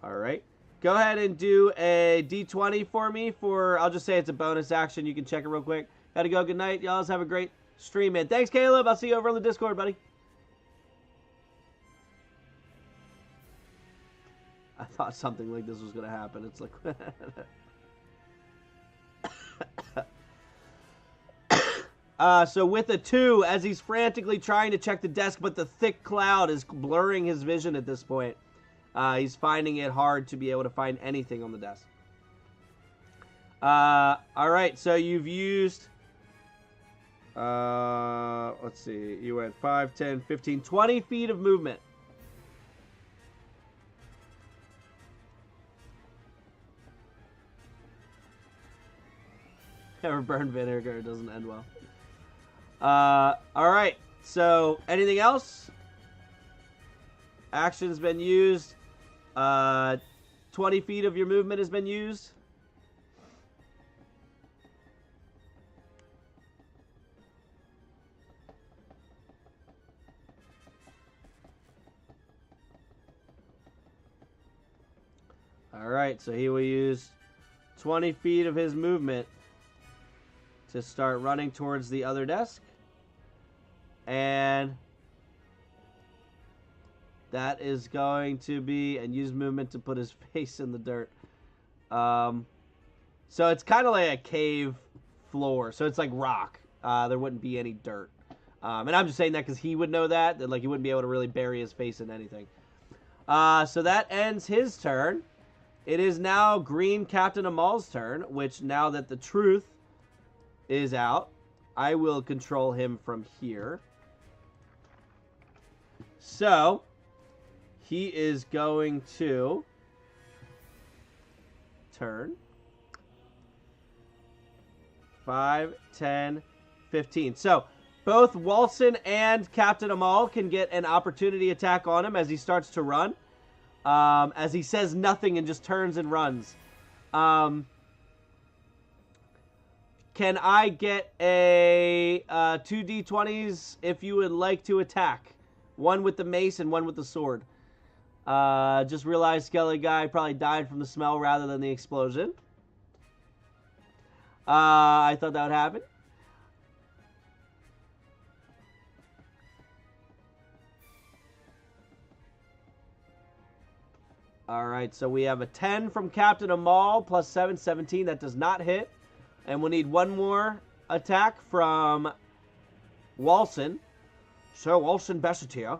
All right. Go ahead and do a D20 for me I'll just say it's a bonus action. You can check it real quick. Gotta go. Good night. Y'all have a great stream, man. Thanks, Caleb. I'll see you over on the Discord, buddy. I thought something like this was going to happen. It's like... so with a 2, as he's frantically trying to check the desk, but the thick cloud is blurring his vision at this point. He's finding it hard to be able to find anything on the desk. All right, so you've used... let's see. You went 5, 10, 15, 20 feet of movement. Ever burn vinegar, it doesn't end well. All right, so anything else? Action's been used. 20 feet of your movement has been used. All right, so he will use 20 feet of his movement to start running towards the other desk. And that is going to be, and use movement to put his face in the dirt. So it's kind of like a cave floor. So it's like rock. There wouldn't be any dirt. And I'm just saying that because he would know that like he wouldn't be able to really bury his face in anything. So that ends his turn. It is now Green Captain Ommoll's turn, which now that the truth is out, I will control him from here. So he is going to turn 5, 10, 15. So both Walsen and Captain Ommoll can get an opportunity attack on him as he starts to run. As he says nothing and just turns and runs. Can I get a 2d20s if you would like to attack? One with the mace and one with the sword. Just realized Skelly Guy probably died from the smell rather than the explosion. I thought that would happen. Alright, so we have a 10 from Captain Ommoll, plus 7, 17. That does not hit. And we'll need one more attack from Walsen. Sir Walsen Besseteer.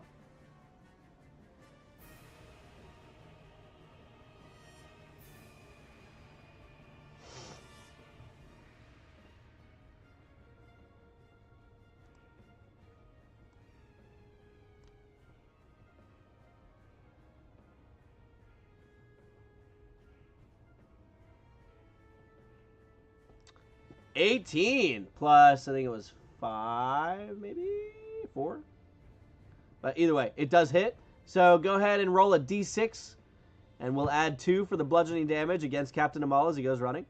$18 plus, I think it was 5, maybe 4. But either way, it does hit. So go ahead and roll a d6, and we'll add 2 for the bludgeoning damage against Captain Ommoll as he goes running.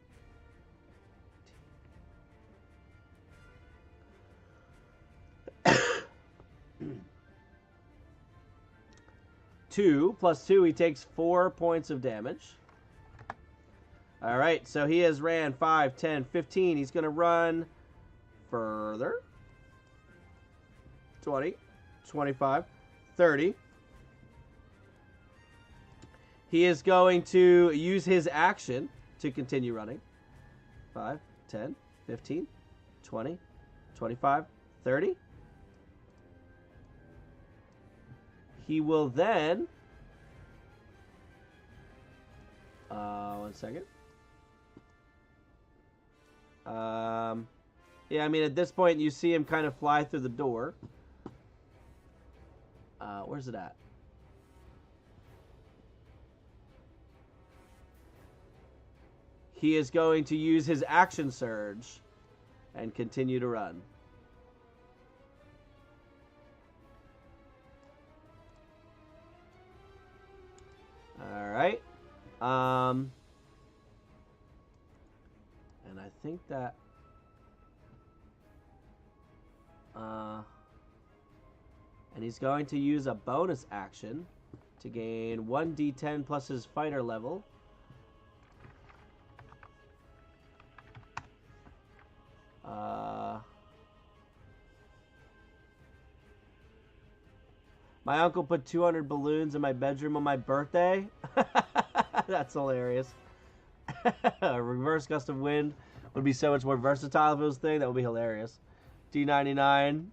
Two plus 2, he takes 4 points of damage. All right, so he has ran 5, 10, 15. He's going to run further. 20, 25, 30. He is going to use his action to continue running. 5, 10, 15, 20, 25, 30. He will then... one second. Yeah, I mean, at this point, you see him kind of fly through the door. Where's it at? He is going to use his action surge and continue to run. All right. And I think that... and he's going to use a bonus action to gain 1d10 plus his fighter level. My uncle put 200 balloons in my bedroom on my birthday. That's hilarious. A reverse gust of wind would be so much more versatile if it was a thing. That would be hilarious. D99.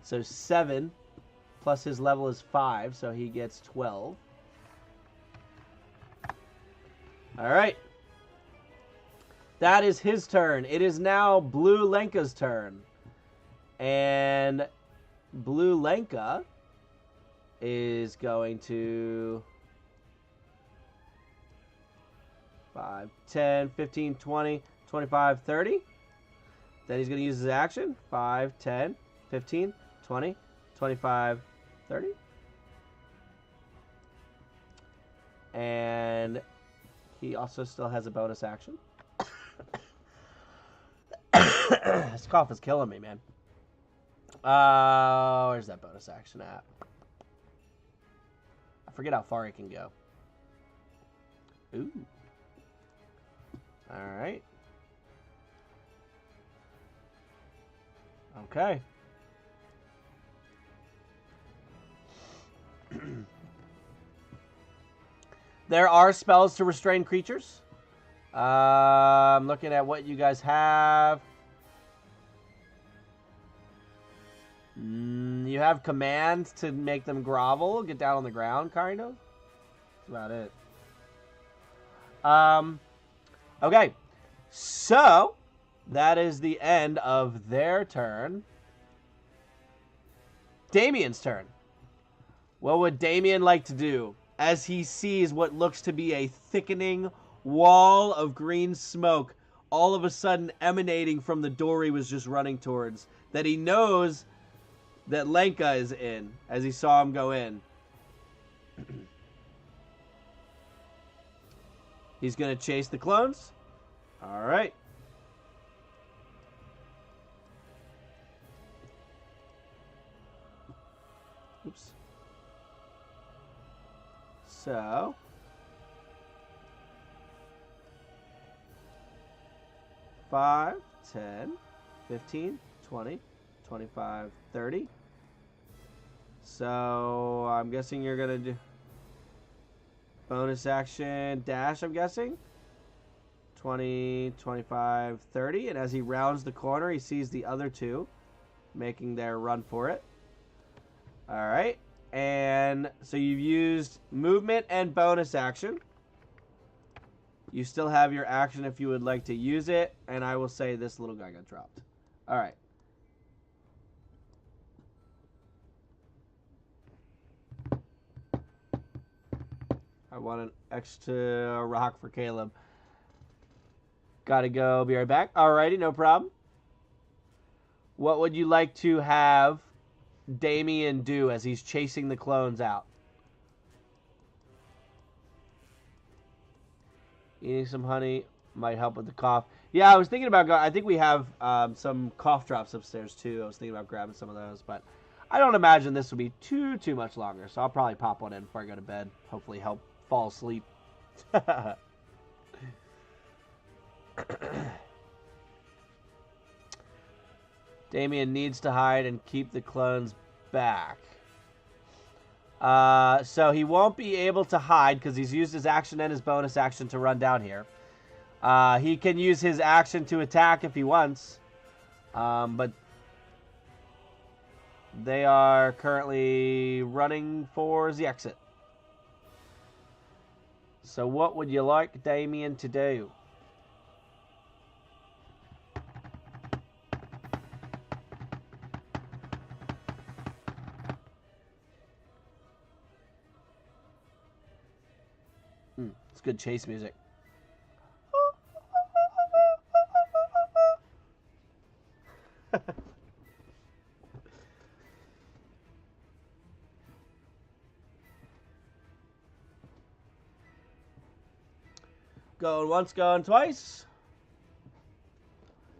So 7 plus his level is 5, so he gets 12. All right. That is his turn. It is now Blue Lenka's turn. And Blue Lenka is going to 5, 10, 15, 20, 25, 30. Then he's going to use his action. 5, 10, 15, 20, 25, 30. And he also still has a bonus action. This cough is killing me, man. Where's that bonus action at? I forget how far it can go. Ooh. All right. Okay. There are spells to restrain creatures. I'm looking at what you guys have. You have commands to make them grovel, get down on the ground, kind of. That's about it. Okay. So, that is the end of their turn. Damien's turn. What would Damien like to do as he sees what looks to be a thickening wall of green smoke all of a sudden emanating from the door he was just running towards, that he knows that Lenka is in as he saw him go in? He's going to chase the clones. All right. Oops. So, 5, 10, 15, 20, 25, 30. So, I'm guessing you're going to do bonus action dash, I'm guessing. 20, 25, 30. And as he rounds the corner, he sees the other two making their run for it. All right. And so you've used movement and bonus action. You still have your action if you would like to use it. And I will say this little guy got dropped. All right. I want an extra rock for Caleb. Gotta go. Be right back. Alrighty, no problem. What would you like to have Damien do as he's chasing the clones out? Eating some honey might help with the cough. Yeah, I was thinking about... I think we have some cough drops upstairs, too. I was thinking about grabbing some of those, but I don't imagine this will be too much longer, so I'll probably pop one in before I go to bed. Hopefully help fall asleep. Damien needs to hide and keep the clones back. So he won't be able to hide because he's used his action and his bonus action to run down here. He can use his action to attack if he wants. But they are currently running for the exit. So what would you like Damien to do? It's good chase music. Going once, going twice.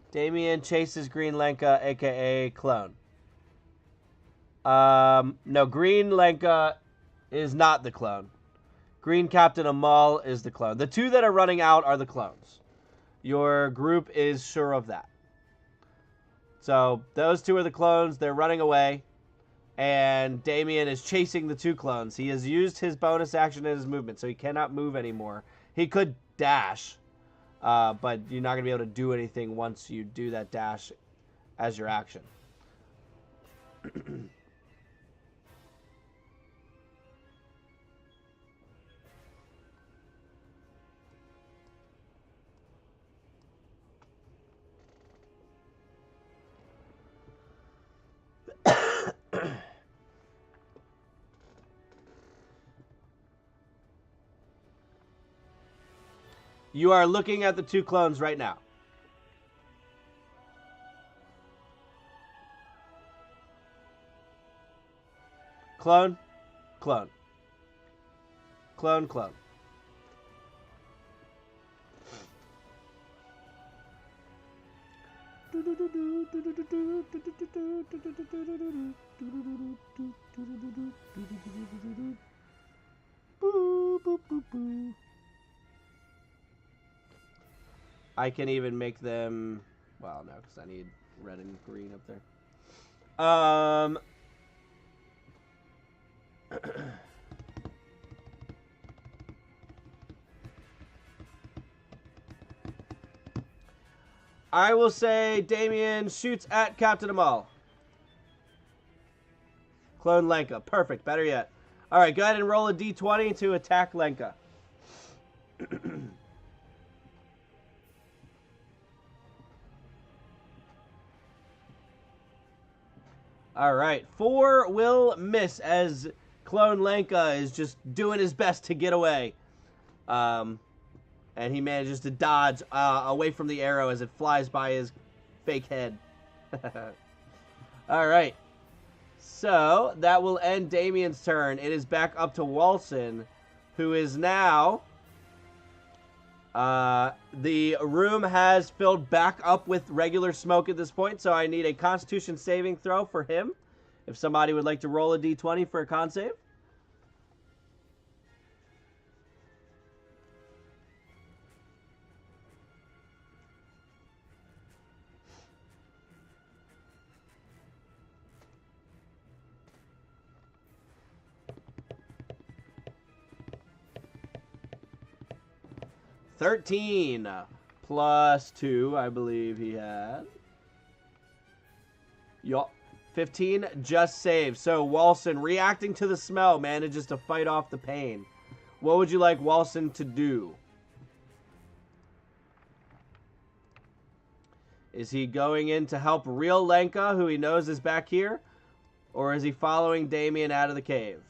Damien chases Green Lenka, a.k.a. clone. No, Green Lenka is not the clone. Green Captain Ommoll is the clone. The two that are running out are the clones. Your group is sure of that. So those two are the clones. They're running away. And Damien is chasing the two clones. He has used his bonus action and his movement, so he cannot move anymore. He could dash, but you're not going to be able to do anything once you do that dash as your action. You are looking at the two clones right now. Clone, clone. Clone, clone. I can even make them... Well, no, because I need red and green up there. I will say Damien shoots at Captain Ommoll. Clone Lenka. Perfect. Better yet. All right, go ahead and roll a d20 to attack Lenka. All right, 4 will miss as Clone Lenka is just doing his best to get away. And he manages to dodge away from the arrow as it flies by his fake head. All right. So that will end Damien's turn. It is back up to Walsen, who is now The room has filled back up with regular smoke at this point, so I need a Constitution saving throw for him. If somebody would like to roll a d20 for a con save. +13 +2, I believe he had. Yup. 15 just saved. So Walsen, reacting to the smell, manages to fight off the pain. What would you like Walsen to do? Is he going in to help real Lenka, who he knows is back here? Or is he following Damien out of the cave?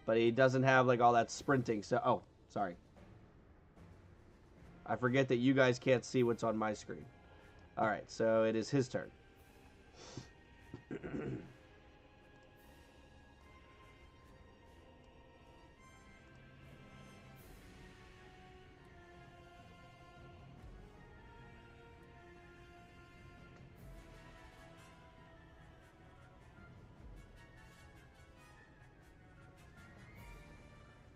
But he doesn't have like all that sprinting, so... Oh, sorry. I forget that you guys can't see what's on my screen. Alright, so it is his turn.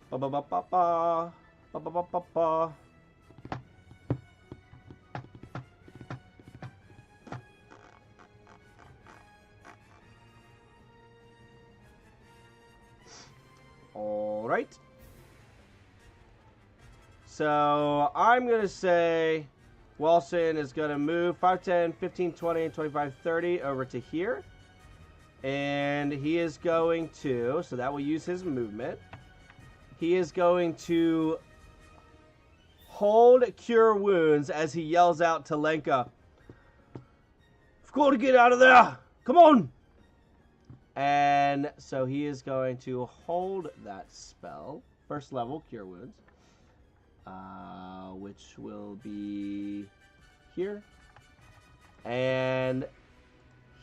Ba ba ba ba ba ba ba ba ba ba. All right. So I'm going to say Walsen is going to move 5, 10, 15, 20, 25, 30 over to here. And he is going to, so that will use his movement. He is going to hold Cure Wounds as he yells out to Lenka, "I've got to get out of there! Come on!" And so he is going to hold that spell, first level Cure Wounds, which will be here. And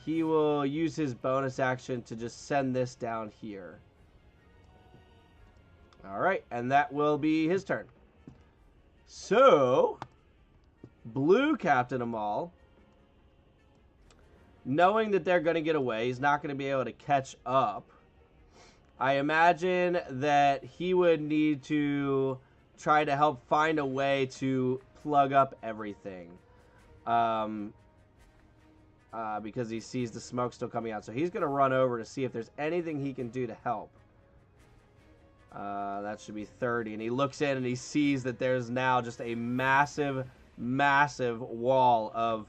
he will use his bonus action to just send this down here. Alright, and that will be his turn. So, blue Captain Ommoll, knowing that they're going to get away, he's not going to be able to catch up. I imagine that he would need to try to help find a way to plug up everything. Because he sees the smoke still coming out. So he's going to run over to see if there's anything he can do to help. That should be 30. And he looks in and he sees that there's now just a massive, massive wall of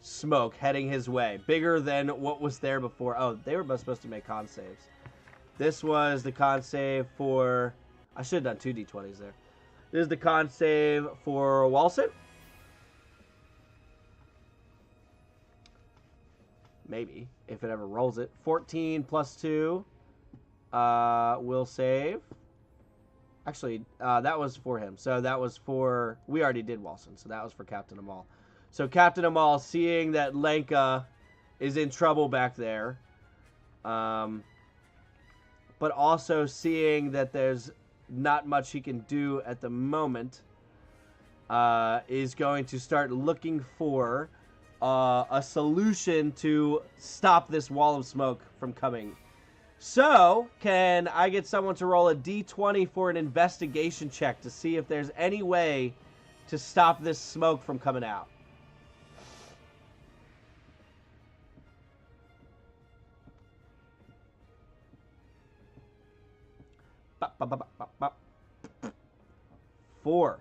smoke heading his way. Bigger than what was there before. Oh, they were both supposed to make con saves. This was the con save for... I should have done 2 d20s there. This is the con save for Walsen. Maybe, if it ever rolls it. 14 plus 2 will save. Actually, that was for him. So that was for... We already did Walsen, so that was for Captain Ommoll. So Captain Ommoll, seeing that Lenka is in trouble back there, but also seeing that there's not much he can do at the moment, is going to start looking for a solution to stop this wall of smoke from coming. So, can I get someone to roll a d20 for an investigation check to see if there's any way to stop this smoke from coming out? Four.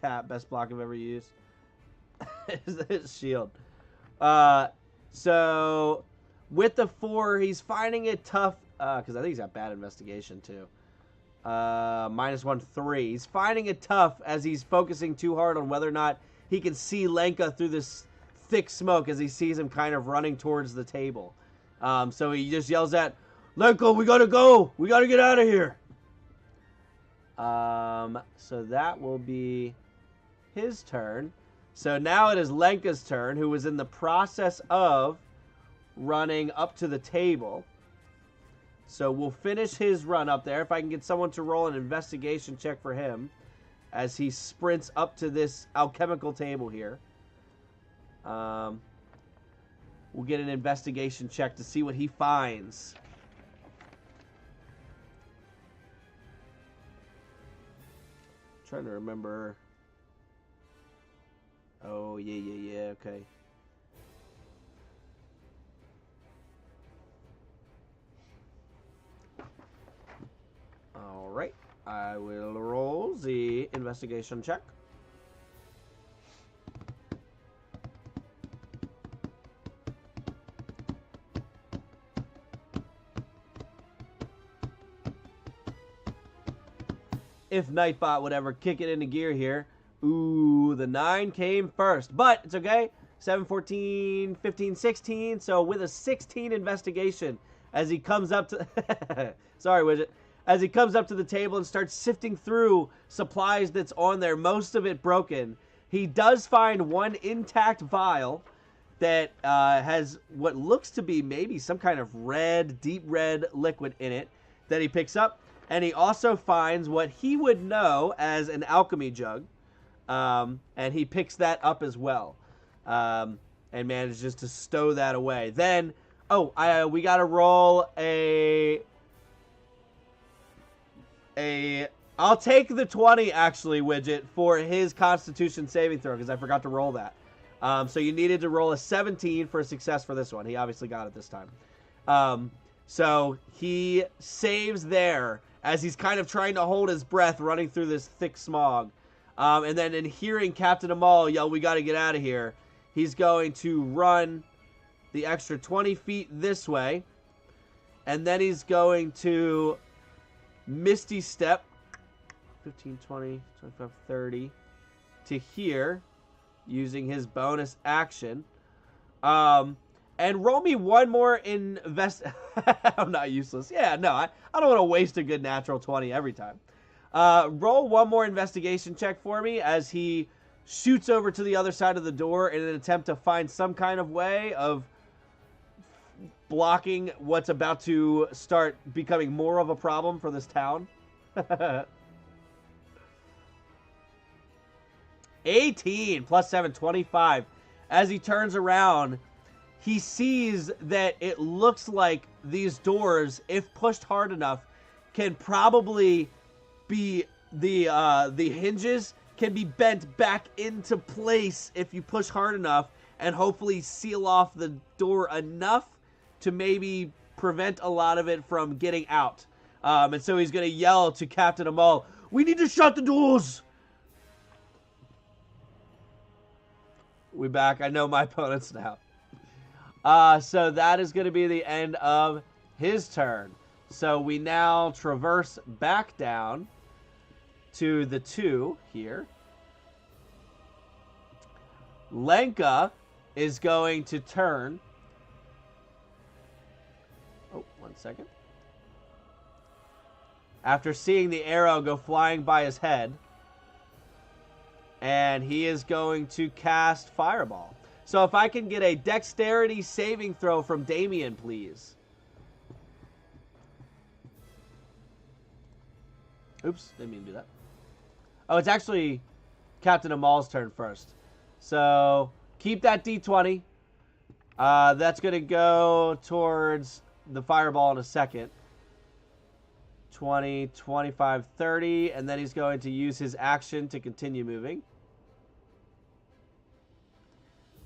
Cat, best block I've ever used. His shield. So, with the 4, he's finding it tough, because I think he's got bad investigation, too. -1, 3. He's finding it tough as he's focusing too hard on whether or not he can see Lenka through this thick smoke as he sees him kind of running towards the table. So he just yells at, "Lenka, we gotta go! We gotta get out of here!" So that will be his turn. So now it is Lenka's turn, who was in the process of running up to the table. So we'll finish his run up there. If I can get someone to roll an investigation check for him as he sprints up to this alchemical table here. We'll get an investigation check to see what he finds. Trying to remember. Oh, yeah, okay. Alright, I will roll the investigation check. If Nightbot would ever kick it into gear here. Ooh, the 9 came first. But it's okay. 7, 14, 15, 16. So with a 16 investigation as he comes up to... Sorry, Widget. As he comes up to the table and starts sifting through supplies that's on there, most of it broken, he does find one intact vial that has what looks to be maybe some kind of red, deep red liquid in it that he picks up. And he also finds what he would know as an alchemy jug. And he picks that up as well. And manages to stow that away. Then, we got to roll I'll take the 20, actually, Widget, for his Constitution saving throw, because I forgot to roll that. So you needed to roll a 17 for a success for this one. He obviously got it this time. So he saves there as he's kind of trying to hold his breath running through this thick smog. And then in hearing Captain Ommoll yell, "We got to get out of here," he's going to run the extra 20 feet this way. And then he's going to Misty Step 15, 20, 25, 30 to here using his bonus action. And roll me one more I'm not useless. Yeah, no, I don't want to waste a good natural 20 every time. Roll one more investigation check for me as he shoots over to the other side of the door in an attempt to find some kind of way of blocking what's about to start becoming more of a problem for this town. 18 plus 7, 25. As he turns around, he sees that it looks like these doors, if pushed hard enough, can probably be the hinges can be bent back into place if you push hard enough, and hopefully seal off the door enough to maybe prevent a lot of it from getting out. And so he's going to yell to Captain Ommoll, "We need to shut the doors!" We back. I know my opponents now. So that is going to be the end of his turn. So we now traverse back down to the 2 here. Lenka is going to turn. Oh, 1 second. After seeing the arrow go flying by his head. And he is going to cast Fireball. So if I can get a dexterity saving throw from Damien, please. Oops, didn't mean to do that. Oh, it's actually Captain Ommoll's turn first. So keep that D20. That's going to go towards the Fireball in a second. 20, 25, 30. And then he's going to use his action to continue moving.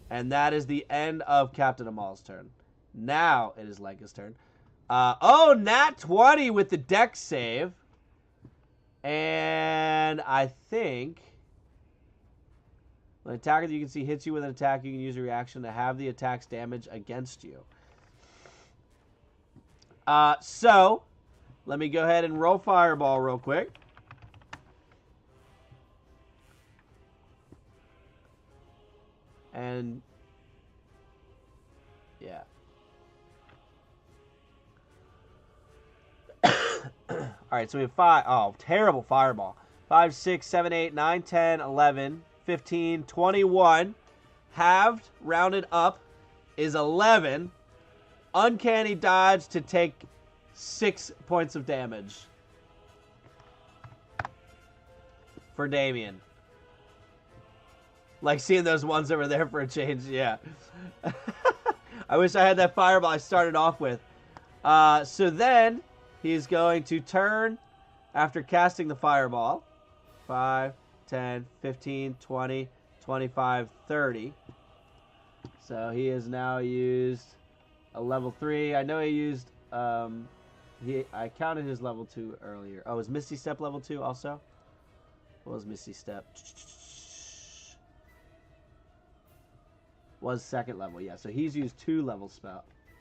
And that is the end of Captain Ommoll's turn. Now it is Lenka's turn. Nat 20 with the dex save. And I think when an attacker that you can see hits you with an attack, you can use a reaction to have the attack's damage against you. So let me go ahead and roll Fireball real quick. And yeah. All right, so we have 5. Oh, terrible Fireball. 5, 6, 7, 8, 9, 10, 11, 15, 21. Halved, rounded up, is 11. Uncanny dodge to take 6 points of damage for Damien. Like seeing those ones over there for a change, yeah. I wish I had that fireball I started off with. So then he's going to turn after casting the fireball. 5, 10, 15, 20, 25, 30. So he has now used a level 3. I know he used... I counted his level 2 earlier. Oh, is Misty Step level 2 also? What was Misty Step? Was second level, yeah. So he's used 2 level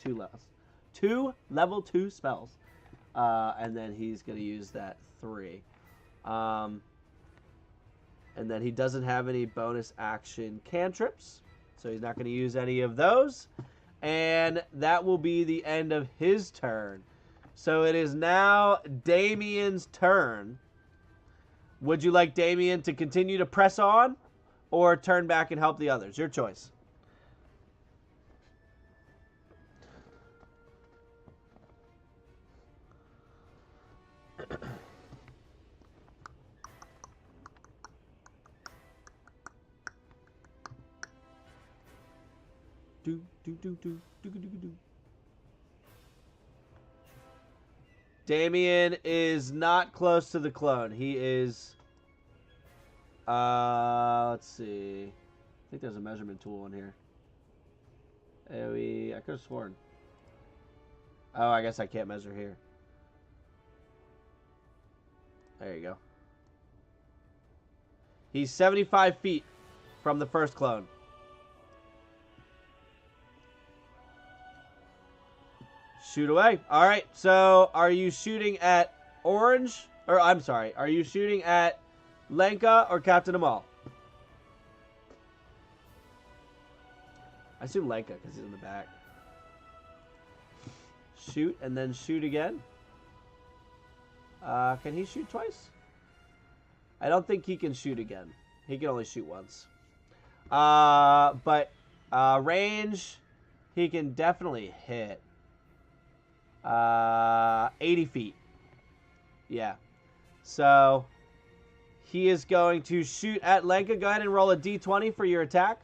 2 level 2 spells. And then he's going to use that 3. And then he doesn't have any bonus action cantrips. So he's not going to use any of those. And that will be the end of his turn. So it is now Damien's turn. Would you like Damien to continue to press on or turn back and help the others? Your choice. Damien is not close to the clone. He is, let's see. I think there's a measurement tool in here. AoE, I could have sworn. Oh, I guess I can't measure here. There you go. He's 75 feet from the first clone. Shoot away. All right. So, are you shooting at Orange? Or, I'm sorry. Are you shooting at Lenka or Captain Ommoll? I assume Lenka because he's in the back. Shoot and then shoot again. Can he shoot twice? I don't think he can shoot again. He can only shoot once. But range, he can definitely hit. 80 feet. Yeah. So, he is going to shoot at Lenka. Go ahead and roll a d20 for your attack.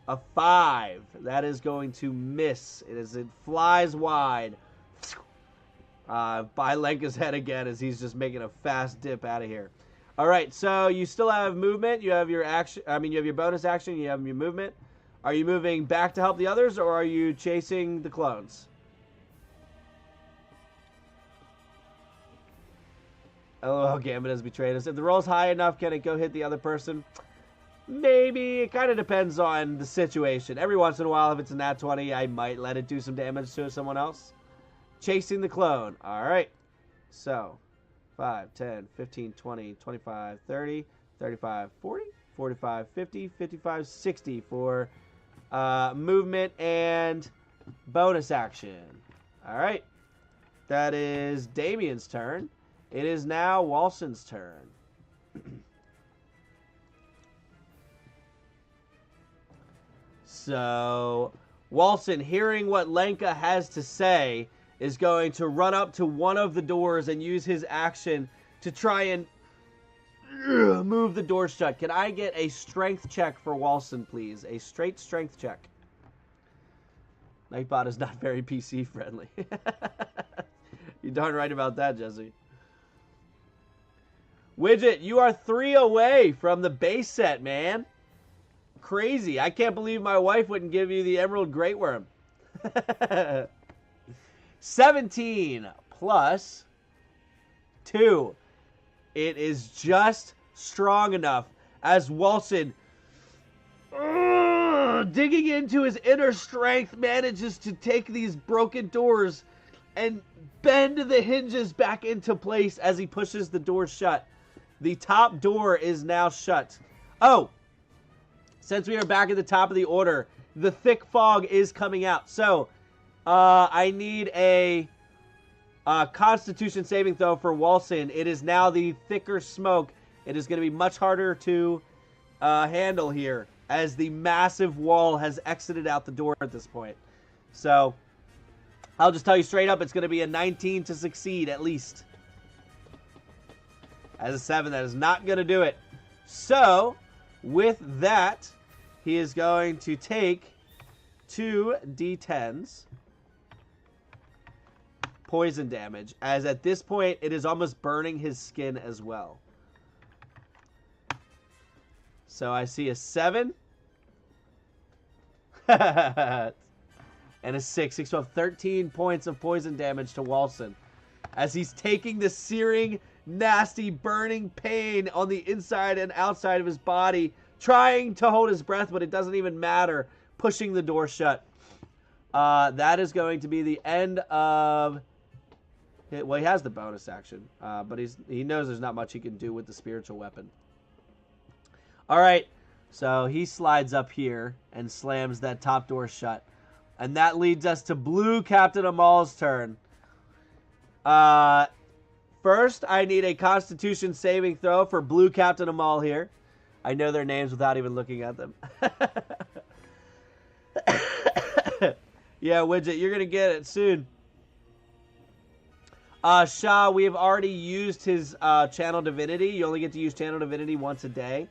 A 5. That is going to miss. It flies wide. By Lenka's head again as he's just making a fast dip out of here. All right, so you still have movement. You have your action. I mean, you have your bonus action. You have your movement. Are you moving back to help the others, or are you chasing the clones? LOL, Gambit has betrayed us. If the roll's high enough, can it go hit the other person? Maybe. It kind of depends on the situation. Every once in a while, if it's a nat 20, I might let it do some damage to someone else. Chasing the clone. All right. So, 5, 10, 15, 20, 25, 30, 35, 40, 45, 50, 55, 60 for movement and bonus action. All right. That is Damien's turn. It is now Walsen's turn. So, Walsen, hearing what Lenka has to say, is going to run up to one of the doors and use his action to try and move the door shut. Can I get a strength check for Walsen, please? A straight strength check. Nightbot is not very PC friendly. You're darn right about that, Jesse. Widget, you are 3 away from the base set, man. Crazy. I can't believe my wife wouldn't give you the Emerald Great Worm. 17 plus 2. It is just strong enough as Walsen, digging into his inner strength, manages to take these broken doors and bend the hinges back into place as he pushes the door shut. The top door is now shut. Oh, since we are back at the top of the order, the thick fog is coming out. So, I need a Constitution saving throw for Walsen. It is now the thicker smoke. It is going to be much harder to handle here as the massive wall has exited out the door at this point. So, I'll just tell you straight up, it's going to be a 19 to succeed at least. As a 7, that is not going to do it. So, with that, he is going to take 2 d10s poison damage, as at this point, it is almost burning his skin as well. So I see a 7. And a 6. 6, 12, 13 points of poison damage to Walsen. As he's taking the searing, nasty, burning pain on the inside and outside of his body, trying to hold his breath, but it doesn't even matter, pushing the door shut. That is going to be the end of... Well, he has the bonus action, but he knows there's not much he can do with the spiritual weapon. All right, so he slides up here and slams that top door shut. And that leads us to blue Captain Ommoll's turn. First, I need a Constitution saving throw for blue Captain Ommoll here. I know their names without even looking at them. Yeah, Widget, you're going to get it soon. Shah, we have already used his Channel Divinity. You only get to use Channel Divinity once a day.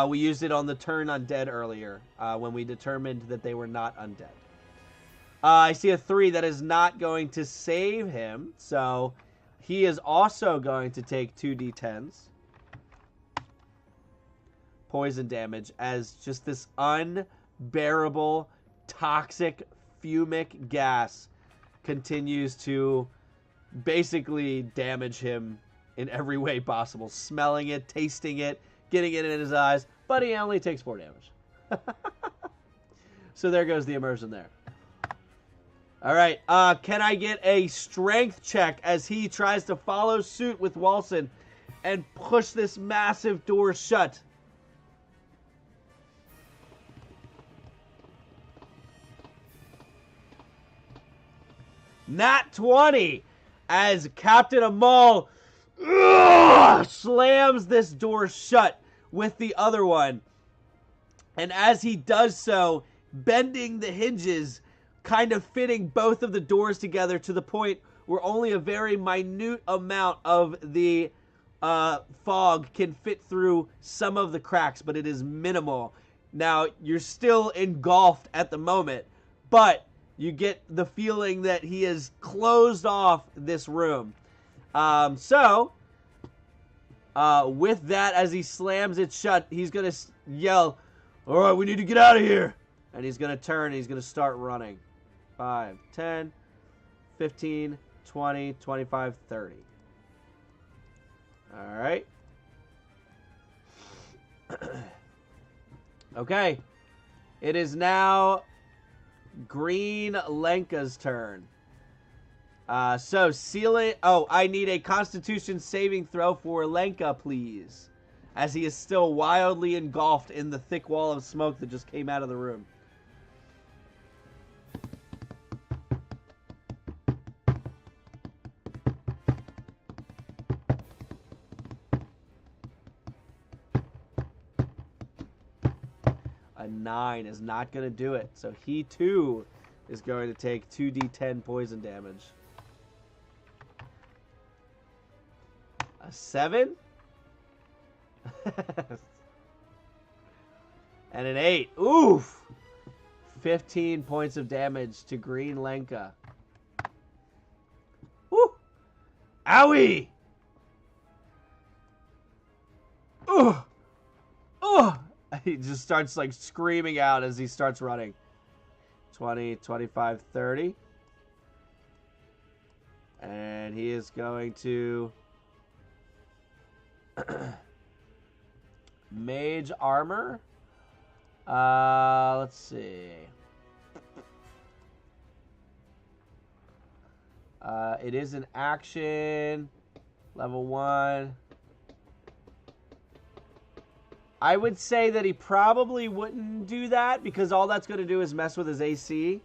We used it on the turn undead earlier when we determined that they were not undead. I see a 3 that is not going to save him, so he is also going to take 2 d10s. Poison damage as just this unbearable, toxic, fumic gas continues to basically damage him in every way possible. Smelling it, tasting it, getting it in his eyes, but he only takes 4 damage. So there goes the immersion there. All right, can I get a strength check as he tries to follow suit with Walsen and push this massive door shut? Nat 20 as Captain Ommoll slams this door shut with the other one. And as he does so, bending the hinges, kind of fitting both of the doors together to the point where only a very minute amount of the fog can fit through some of the cracks, but it is minimal. Now, you're still engulfed at the moment, but you get the feeling that he has closed off this room. With that, as he slams it shut, he's going to yell, "All right, we need to get out of here." And he's going to turn and he's going to start running. 5, 10, 15, 20, 25, 30. All right. Okay. It is now green Lenka's turn. So ceiling... Oh, I need a Constitution saving throw for Lenka, please. As he is still wildly engulfed in the thick wall of smoke that just came out of the room. A 9 is not going to do it. So he, too, is going to take 2d10 poison damage. A 7? And an 8. Oof! 15 points of damage to green Lenka. Woo! Owie! Ugh! Ugh! He just starts like screaming out as he starts running. 20, 25, 30. And he is going to mage armor. Let's see. It is an action. Level 1. I would say that he probably wouldn't do that because all that's going to do is mess with his AC.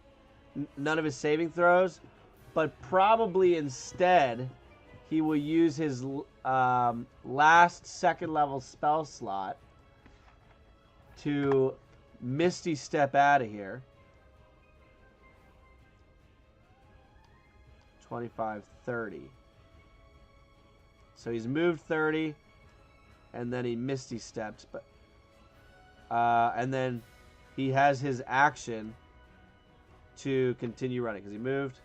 None of his saving throws. but probably instead he will use his last second level spell slot to Misty Step out of here. 25, 30. So he's moved 30, and then he Misty Stepped, but and then he has his action to continue running because he moved.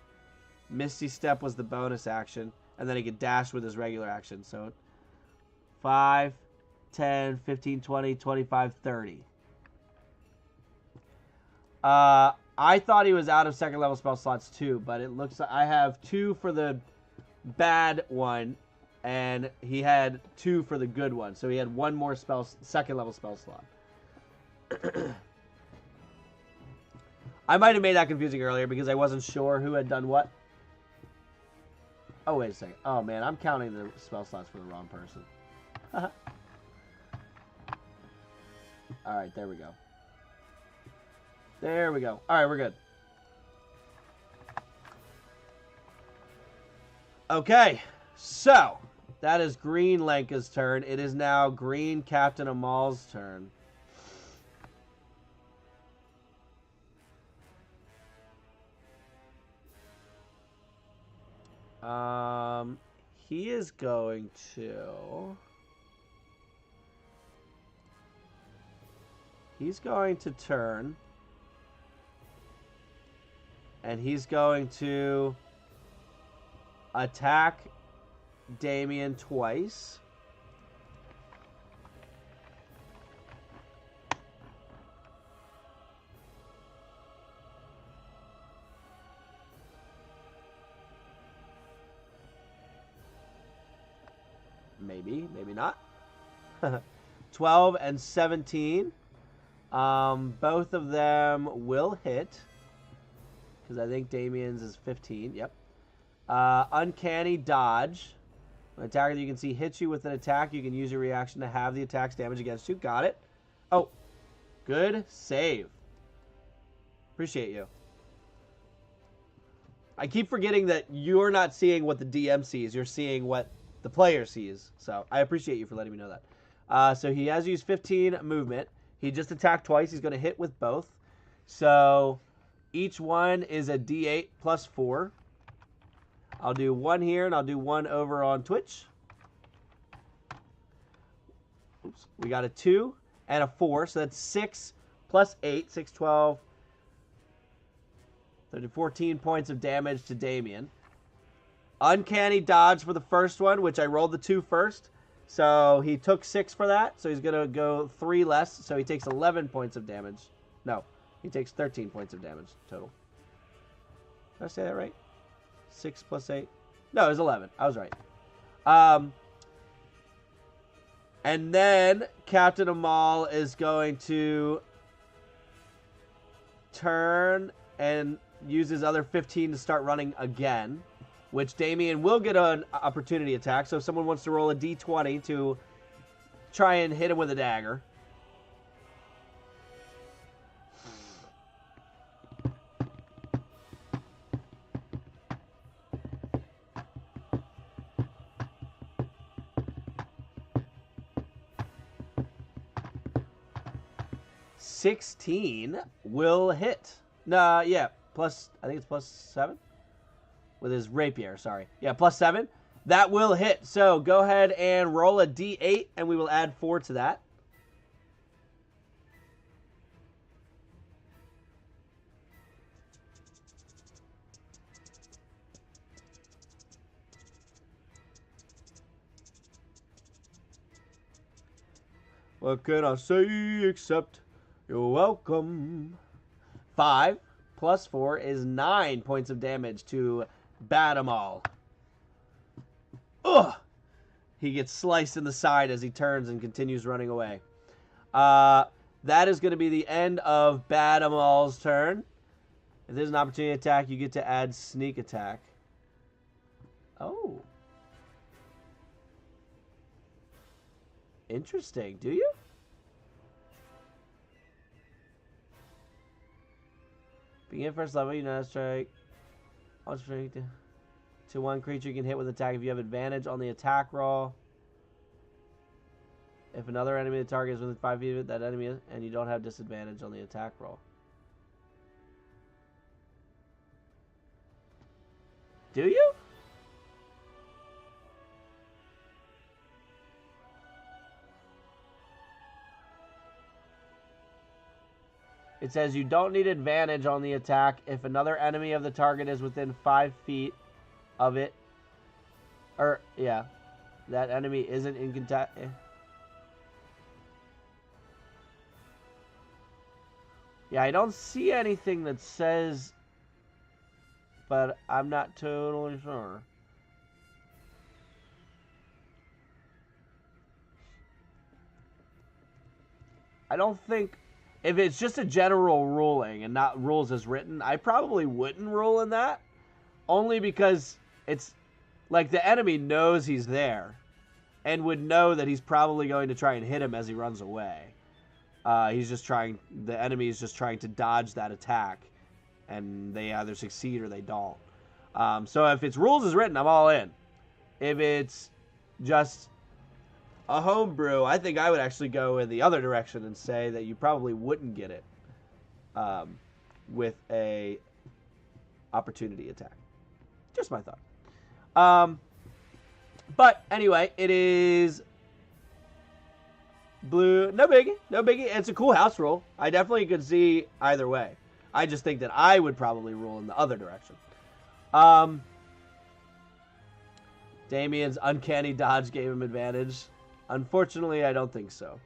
Misty Step was the bonus action, and then he could dash with his regular action. So 5, 10, 15, 20, 25, 30. I thought he was out of second level spell slots too, but it looks like I have 2 for the bad one, and he had 2 for the good one. So he had 1 more second level spell slot. I might have made that confusing earlier because I wasn't sure who had done what. Oh, wait a second. Oh, man, I'm counting the spell slots for the wrong person. All right, there we go. There we go. All right, we're good. Okay, so that is green Lenka's turn. It is now green Captain Ommoll's turn. He is going to... He's going to turn. And he's going to attack Damien twice. Maybe, maybe not. 12 and 17. Both of them will hit. Because I think Damien's is 15. Yep. Uncanny dodge. An attacker that you can see hits you with an attack. You can use your reaction to have the attack's damage against you. Got it. Oh, good save. Appreciate you. I keep forgetting that you're not seeing what the DM sees. You're seeing what the player sees. So I appreciate you for letting me know that. So he has used 15 movement. He just attacked twice. He's going to hit with both. So each one is a D8 plus 4. I'll do 1 here, and I'll do 1 over on Twitch. Oops. We got a 2 and a 4, so that's 6 plus 8. 6, 12, 13, 14 points of damage to Damien. Uncanny dodge for the first one, which I rolled the 2 first. So he took 6 for that, so he's going to go 3 less, so he takes 11 points of damage. No, he takes 13 points of damage total. Did I say that right? 6 plus 8? No, it was 11. I was right. And then Captain Ommoll is going to turn and use his other 15 to start running again, which Damien will get an opportunity attack. So if someone wants to roll a d20 to try and hit him with a dagger. $16 will hit. No, yeah, plus, I think it's plus 7 with his rapier, sorry. Yeah, plus 7. That will hit. So go ahead and roll a d8, and we will add 4 to that. What can I say except you're welcome? 5 plus 4 is 9 points of damage to Ommoll. Ugh! He gets sliced in the side as he turns and continues running away. That is going to be the end of Ommoll's turn. If there's an opportunity attack, you get to add sneak attack. Oh. Interesting. Do you? Begin first level, you know, strike. To one creature you can hit with attack if you have advantage on the attack roll. If another enemy the target is within 5 feet of it, that enemy is, and you don't have disadvantage on the attack roll. Do you? It says you don't need advantage on the attack if another enemy of the target is within 5 feet of it. Or, yeah. That enemy isn't in contact. Yeah, I don't see anything that says, but I'm not totally sure. I don't think, if it's just a general ruling and not rules as written, I probably wouldn't rule in that. Only because it's like the enemy knows he's there and would know that he's probably going to try and hit him as he runs away. The enemy is just trying to dodge that attack, and they either succeed or they don't. So if it's rules as written, I'm all in. If it's just a homebrew, I think I would actually go in the other direction and say that you probably wouldn't get it with a opportunity attack. Just my thought. But anyway, it is blue. No biggie. No biggie. It's a cool house rule. I definitely could see either way. I just think that I would probably rule in the other direction. Damien's uncanny dodge gave him advantage. Unfortunately, I don't think so.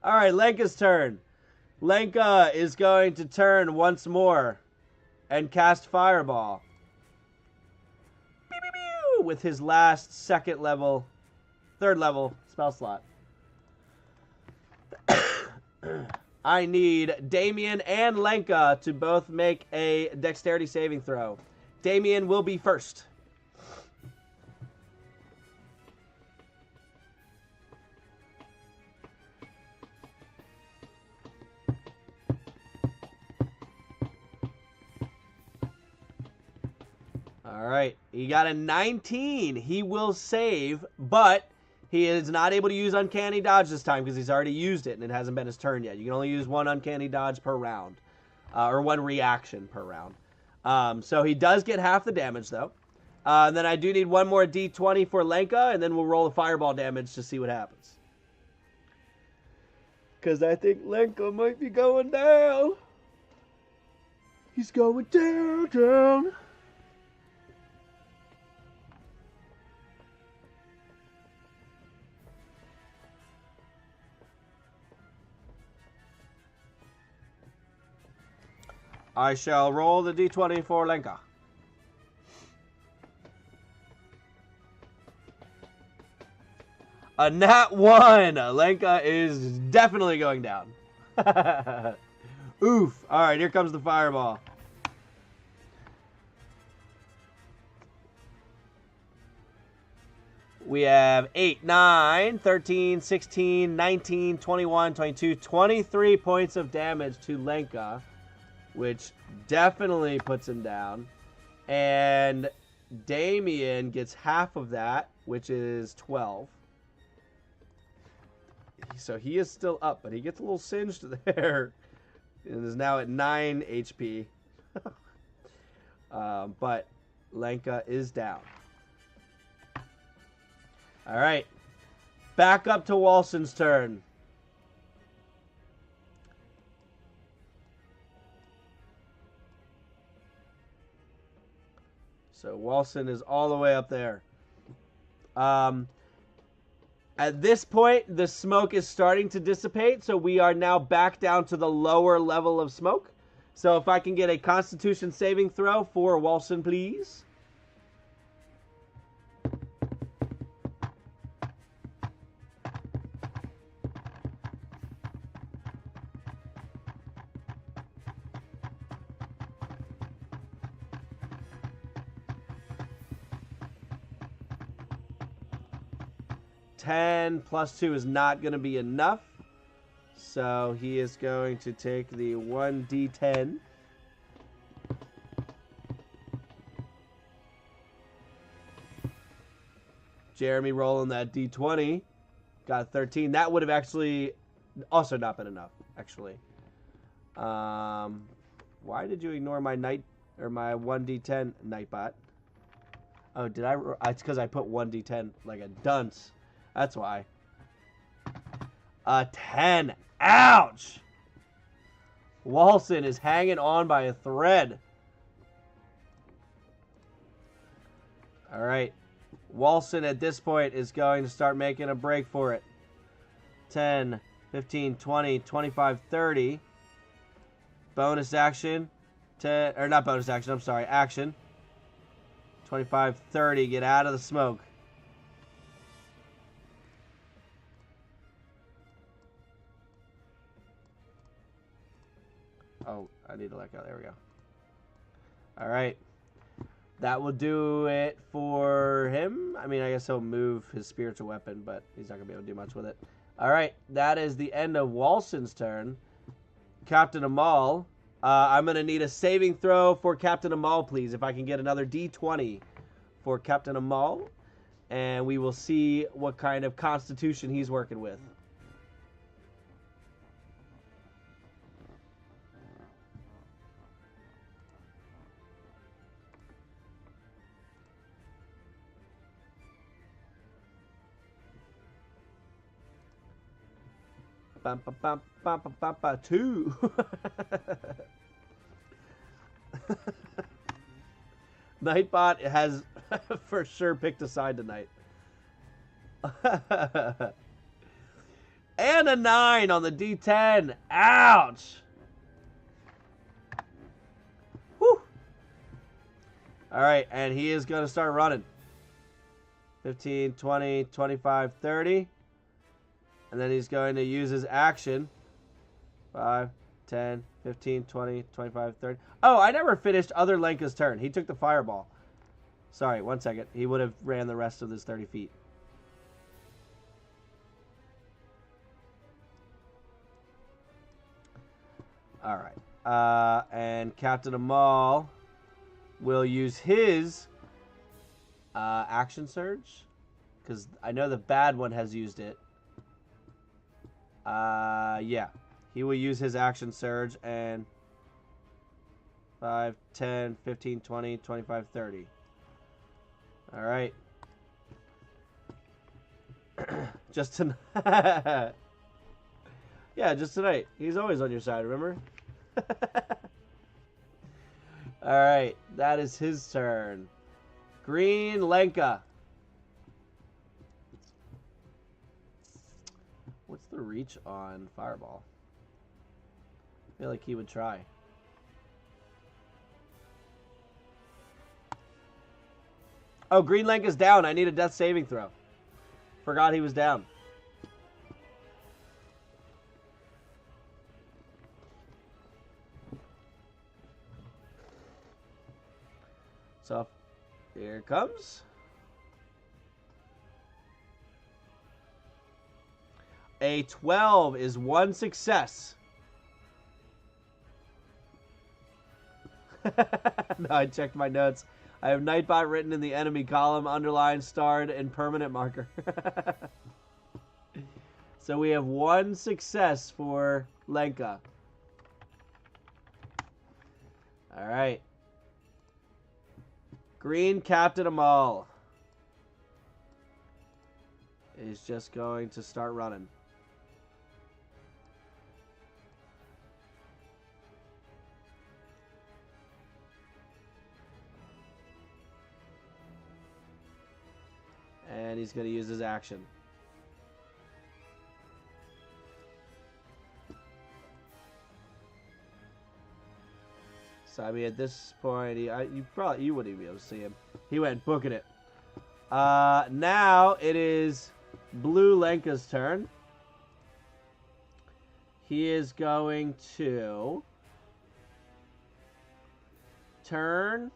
All right, Lenka's turn. Lenka is going to turn once more and cast Fireball. Pew, pew, pew, with his last third level spell slot. I need Damien and Lenka to both make a dexterity saving throw. Damien will be first. All right, he got a 19. He will save, but he is not able to use Uncanny Dodge this time because he's already used it and it hasn't been his turn yet. You can only use one Uncanny Dodge per round, or one reaction per round. So he does get half the damage, though. Then I do need one more D20 for Lenka, and then we'll roll the Fireball damage to see what happens. Because I think Lenka might be going down. He's going down. I shall roll the D20 for Lenka. A nat 1. Lenka is definitely going down. Oof. All right, here comes the Fireball. We have 8, 9, 13, 16, 19, 21, 22, 23 points of damage to Lenka, which definitely puts him down. And Damien gets half of that, which is 12. So he is still up, but he gets a little singed there. And is now at 9 HP. But Lenka is down. All right. Back up to Walsen's turn. So Walsen is all the way up there. At this point, the smoke is starting to dissipate, so we are now back down to the lower level of smoke. So if I can get a Constitution saving throw for Walsen, please. +2 is not going to be enough. So he is going to take the 1d10. Jeremy rolling that D20. Got 13. That would have actually also not been enough, actually. Why did you ignore my night or my 1d10 Nightbot? Oh, did I? It's because I put 1d10 like a dunce. That's why. A 10. Ouch! Walsen is hanging on by a thread. All right. Walsen at this point is going to start making a break for it. 10, 15, 20, 25, 30. Bonus action. 10, or not bonus action, I'm sorry. Action. 25, 30. Get out of the smoke. Oh, I need to let go. There we go. All right. That will do it for him. I mean, I guess he'll move his spiritual weapon, but he's not going to be able to do much with it. All right. That is the end of Walsen's turn. Captain Ommoll. I'm going to need a saving throw for Captain Ommoll, please. If I can get another D20 for Captain Ommoll. And we will see what kind of constitution he's working with. Bum, bum, bum, bum, bum, bum, bum, 2. Nightbot has for sure picked a side tonight. And a 9 on the D10. Ouch. Whew. All right, and he is going to start running. 15, 20, 25, 30. And then he's going to use his action. 5, 10, 15, 20, 25, 30. Oh, I never finished other Lenka's turn. He took the fireball. Sorry, 1 second. He would have ran the rest of this 30 feet. All right. And Captain Ommoll will use his action surge. Because I know the bad one has used it. Yeah. He will use his action surge and 5, 10, 15, 20, 25, 30. All right. Just tonight. Yeah, just tonight. He's always on your side, remember? All right. That is his turn. Green Lenka. What's the reach on Fireball? I feel like he would try. Oh, Green Lenka's down. I need a death saving throw. Forgot he was down. So, here it comes. A 12 is one success. No, I checked my notes. I have Nightbot written in the enemy column, underlined, starred, and permanent marker. So we have one success for Lenka. All right. Green Captain Ommoll is just going to start running. And he's going to use his action. So I mean, at this point, you wouldn't even be able to see him. He went booking it. Now it is Blue Lenka's turn. He is going to turn.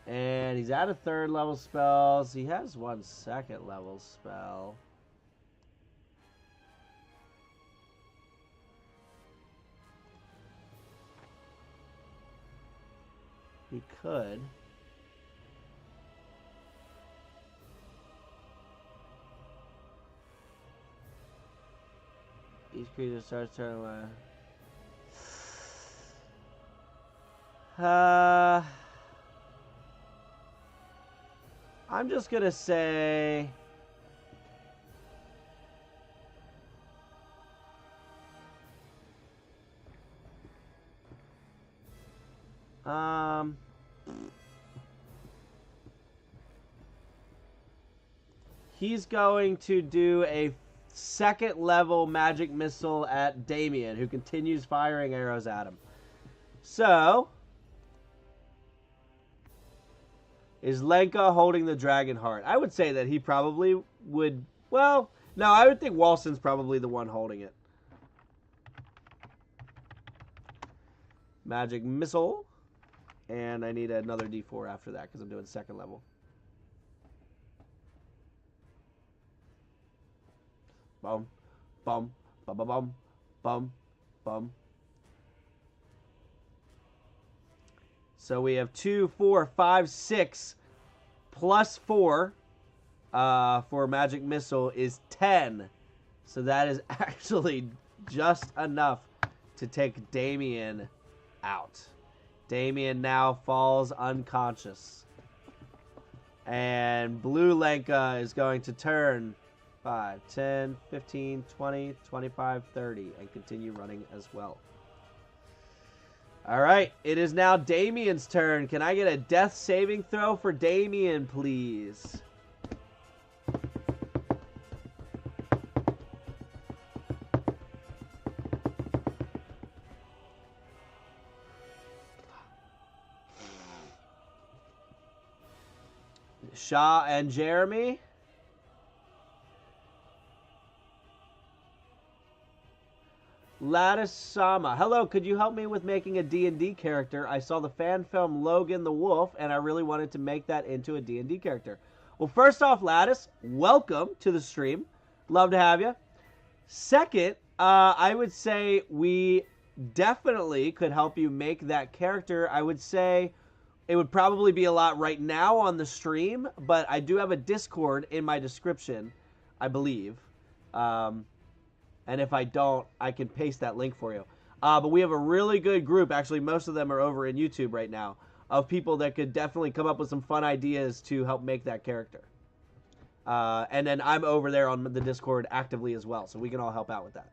And he's out of 3rd level spells. He has 1 2nd level spell. He could. creature starts turning. I'm just gonna say. He's going to do a second level magic missile at Damien, who continues firing arrows at him. So, is Lenka holding the dragon heart? I would say that he probably would. Well, no, I would think Walsen's probably the one holding it. Magic missile. And I need another D4 after that because I'm doing second level. Bum, bum, bum, bum, bum, bum, bum. So we have 2, 4, 5, 6 plus 4 for magic missile is 10. So that is actually just enough to take Damien out. Damien now falls unconscious. And blue Lenka is going to turn 5, 10, 15, 20, 25, 30 and continue running as well. All right, it is now Damien's turn. Can I get a death saving throw for Damien, please? Shaw and Jeremy. Lattice Sama. Hello, could you help me with making a D&D character? I saw the fan film Logan the Wolf, and I really wanted to make that into a D&D character. Well, first off, Lattice, welcome to the stream. Love to have you. Second, I would say we definitely could help you make that character. I would say it would probably be a lot right now on the stream, but I do have a Discord in my description, I believe. And if I don't, I can paste that link for you. But we have a really good group. Actually, most of them are over in YouTube right now, of people that could definitely come up with some fun ideas to help make that character. And then I'm over there on the Discord actively as well, so we can all help out with that.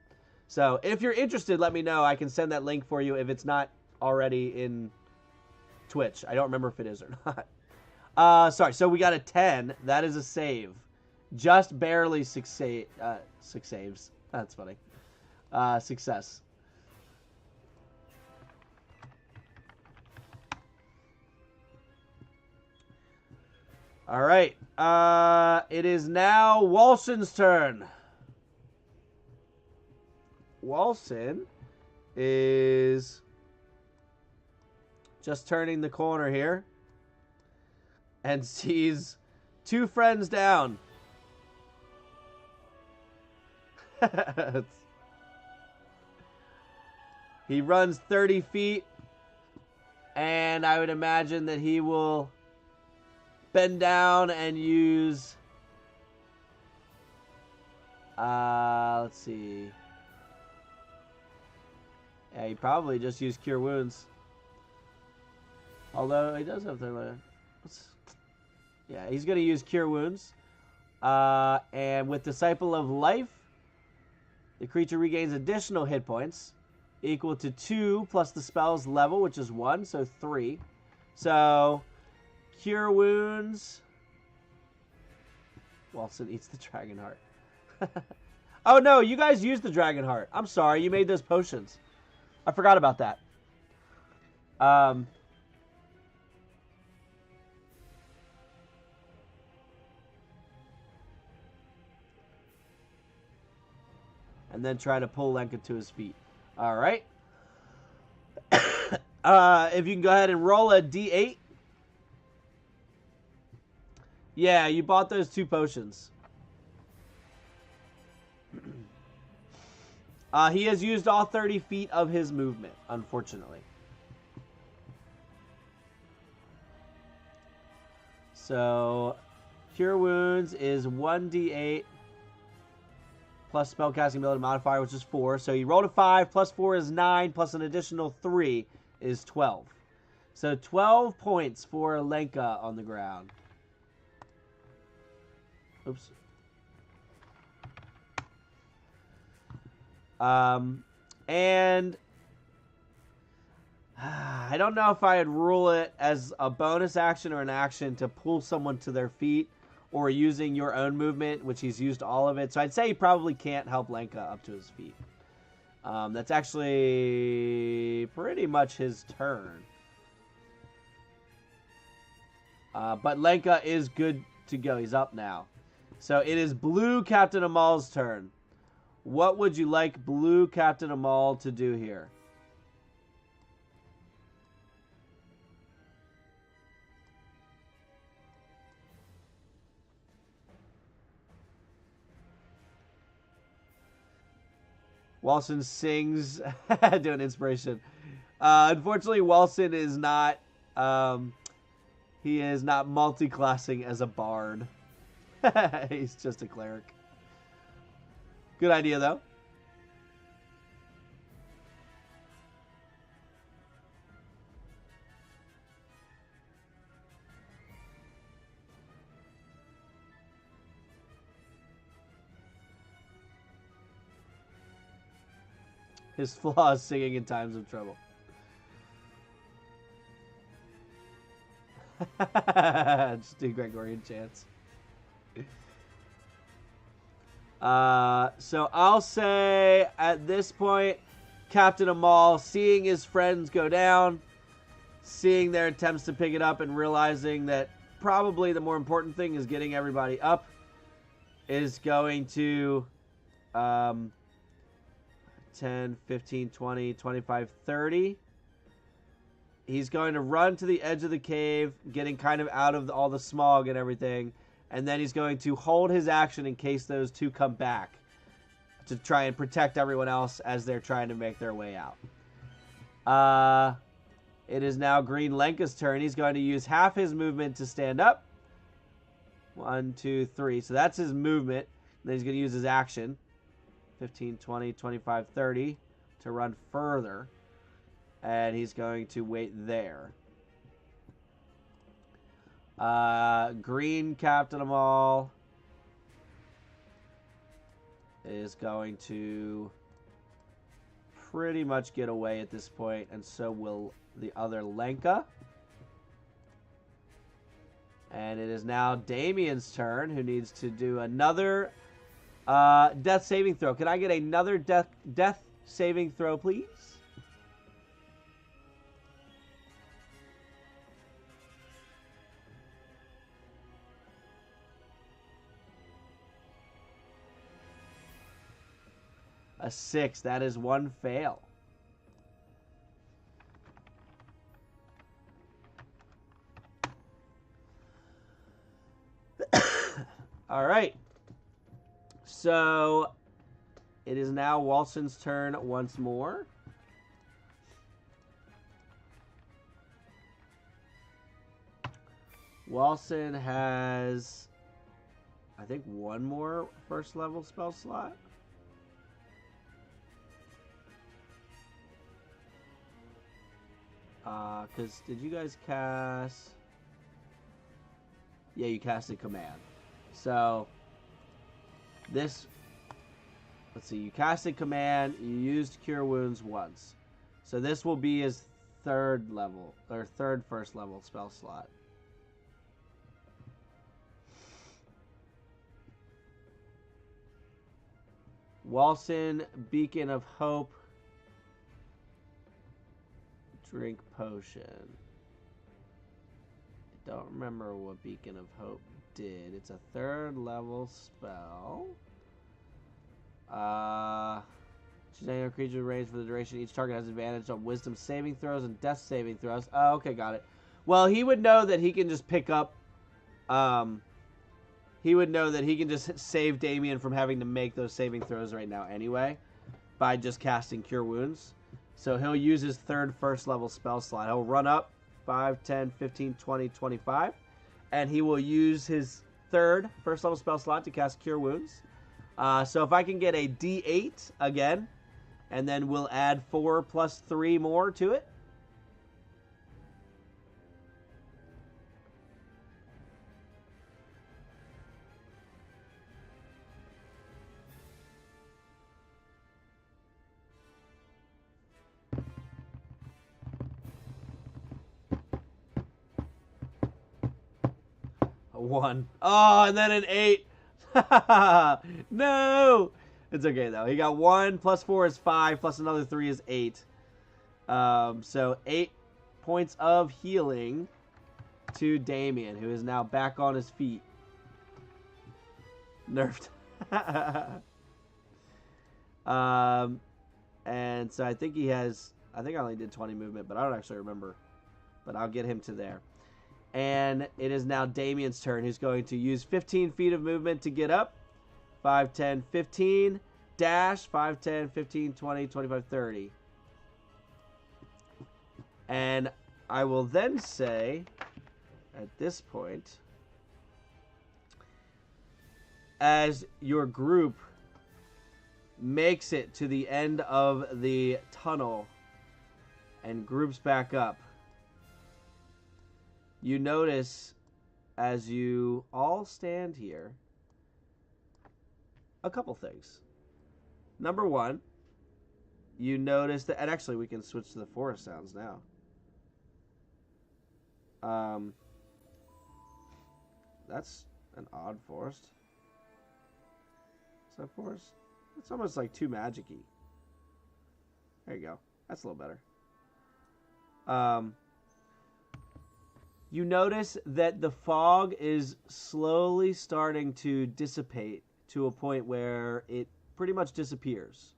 So if you're interested, let me know. I can send that link for you if it's not already in Twitch. I don't remember if it is or not. Sorry, so we got a 10. That is a save. Just barely six saves. That's funny. Success. All right. It is now Walsen's turn. Walsen is just turning the corner here and sees two friends down. He runs 30 feet, and I would imagine that he will bend down and use, let's see. Yeah, he probably just used Cure Wounds. Although he does have the, yeah, he's going to use Cure Wounds. And with Disciple of Life, the creature regains additional hit points equal to 2 plus the spell's level, which is 1, so 3. So, Cure Wounds. Walsen eats the Dragon Heart. Oh, no, you guys used the Dragon Heart. I'm sorry, you made those potions. I forgot about that. And then try to pull Lenka to his feet. All right. If you can go ahead and roll a D8. Yeah, you bought those 2 potions. He has used all 30 feet of his movement, unfortunately. So, Cure Wounds is 1d8 plus spellcasting ability modifier, which is 4. So he rolled a 5, plus 4 is 9, plus an additional 3 is 12. So 12 points for Lenka on the ground. Oops. And I don't know if I'd rule it as a bonus action or an action to pull someone to their feet or using your own movement, which he's used all of it. So I'd say he probably can't help Lenka up to his feet. That's actually pretty much his turn. But Lenka is good to go. He's up now. So it is Blue Captain Ommoll's turn. What would you like Blue Captain Ommoll to do here? Walsen sings, doing inspiration. Unfortunately, Walsen is not, he is not multi-classing as a bard. He's just a cleric. Good idea, though. His flaw is singing in times of trouble. Just do Gregorian chants. So I'll say at this point, Captain Ommoll, seeing his friends go down, seeing their attempts to pick it up and realizing that probably the more important thing is getting everybody up, is going to 10, 15, 20, 25, 30. He's going to run to the edge of the cave, getting kind of out of all the smog and everything. And then he's going to hold his action in case those two come back to try and protect everyone else as they're trying to make their way out. It is now Green Lenka's turn. He's going to use half his movement to stand up. 1, 2, 3. So that's his movement. And then he's going to use his action. 15, 20, 25, 30 to run further. And he's going to wait there. Green Captain Ommoll is going to pretty much get away at this point, and so will the other Lenka. And it is now Damien's turn, who needs to do another death saving throw. Can I get another death saving throw, please? A 6. That is one fail. All right. So it is now Walsen's turn once more. Walsen has, I think, one more first level spell slot. Because did you guys cast? Yeah, you casted command. So this, let's see, you casted command, you used cure wounds once. So this will be his third level, or third first level spell slot. Walsen, Beacon of Hope. Drink potion. I don't remember what Beacon of Hope did. It's a third level spell. Choose any creature range for the duration. Each target has advantage on wisdom saving throws and death saving throws. Oh, okay, got it. Well, he would know that he can just pick up. He would know that he can just save Damien from having to make those saving throws right now anyway by just casting Cure Wounds. So he'll use his third first level spell slot. He'll run up 5, 10, 15, 20, 25. And he will use his third first level spell slot to cast Cure Wounds. So if I can get a D8 again, and then we'll add 4 plus 3 more to it. A 1. Oh, and then an 8. No! It's okay, though. He got 1 plus 4 is 5, plus another 3 is 8. So 8 points of healing to Damien, who is now back on his feet. Nerfed. And so I think he has... I think I only did 20 movement, but I don't actually remember. But I'll get him to there. And it is now Damien's turn. He's going to use 15 feet of movement to get up. 5, 10, 15. Dash. 5, 10, 15, 20, 25, 30. And I will then say, at this point, as your group makes it to the end of the tunnel and groups back up, you notice as you all stand here a couple things. Number one, you notice that, and actually we can switch to the forest sounds now. That's an odd forest. Is that forest? It's almost like too magic-y. There you go. That's a little better. You notice that the fog is slowly starting to dissipate to a point where it pretty much disappears.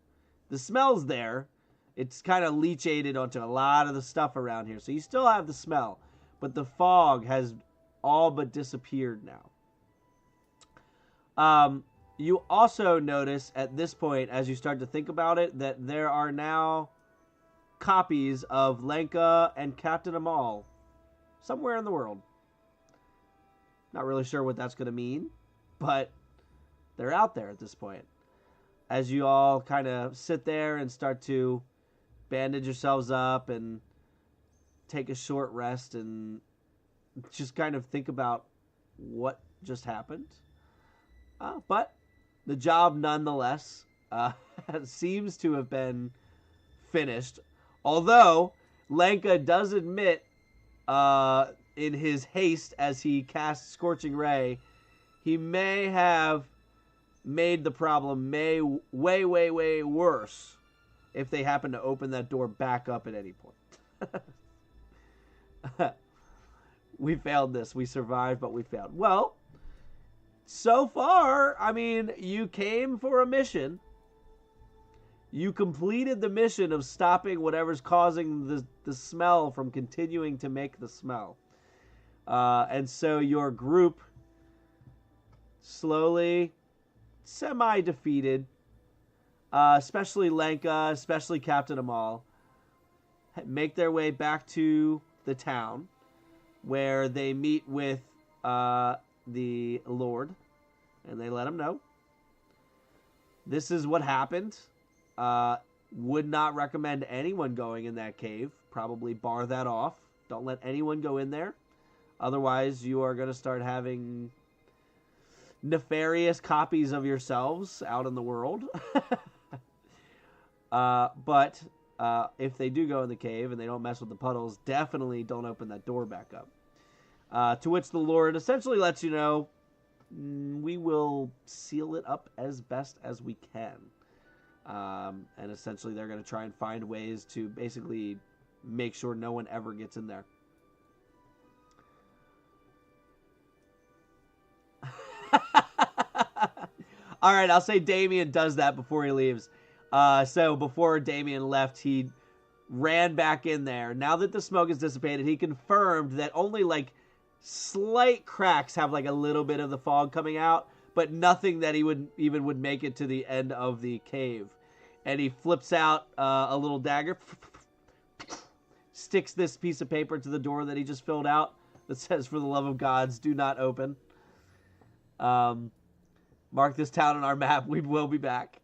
The smell's there. It's kind of leachated onto a lot of the stuff around here. So you still have the smell, but the fog has all but disappeared now. You also notice at this point, as you start to think about it, that there are now copies of Lenka and Captain Ommoll somewhere in the world. Not really sure what that's going to mean, but they're out there at this point. As you all kind of sit there and start to bandage yourselves up and take a short rest and just kind of think about what just happened. But the job nonetheless seems to have been finished. Although Lenka does admit in his haste as he casts Scorching Ray, he may have made the problem way worse if they happen to open that door back up at any point. We failed this. We survived, but we failed. Well, so far, I mean, you came for a mission. You completed the mission of stopping whatever's causing the smell from continuing to make the smell. And so your group slowly, semi-defeated, especially Lenka, especially Captain Ommoll, make their way back to the town where they meet with the Lord, and they let him know. This is what happened. Would not recommend anyone going in that cave. Probably bar that off. Don't let anyone go in there. Otherwise, you are going to start having nefarious copies of yourselves out in the world. But if they do go in the cave and they don't mess with the puddles, definitely don't open that door back up. To which the Lord essentially lets you know, we will seal it up as best as we can. And essentially they're going to try and find ways to basically make sure no one ever gets in there. All right, I'll say Damien does that before he leaves. So before Damien left, he ran back in there. Now that the smoke has dissipated, he confirmed that only like slight cracks have like a little bit of the fog coming out, but nothing that he would make it to the end of the cave. And he flips out a little dagger, sticks this piece of paper to the door that he just filled out that says, "For the love of gods, do not open." Mark this town on our map. We will be back.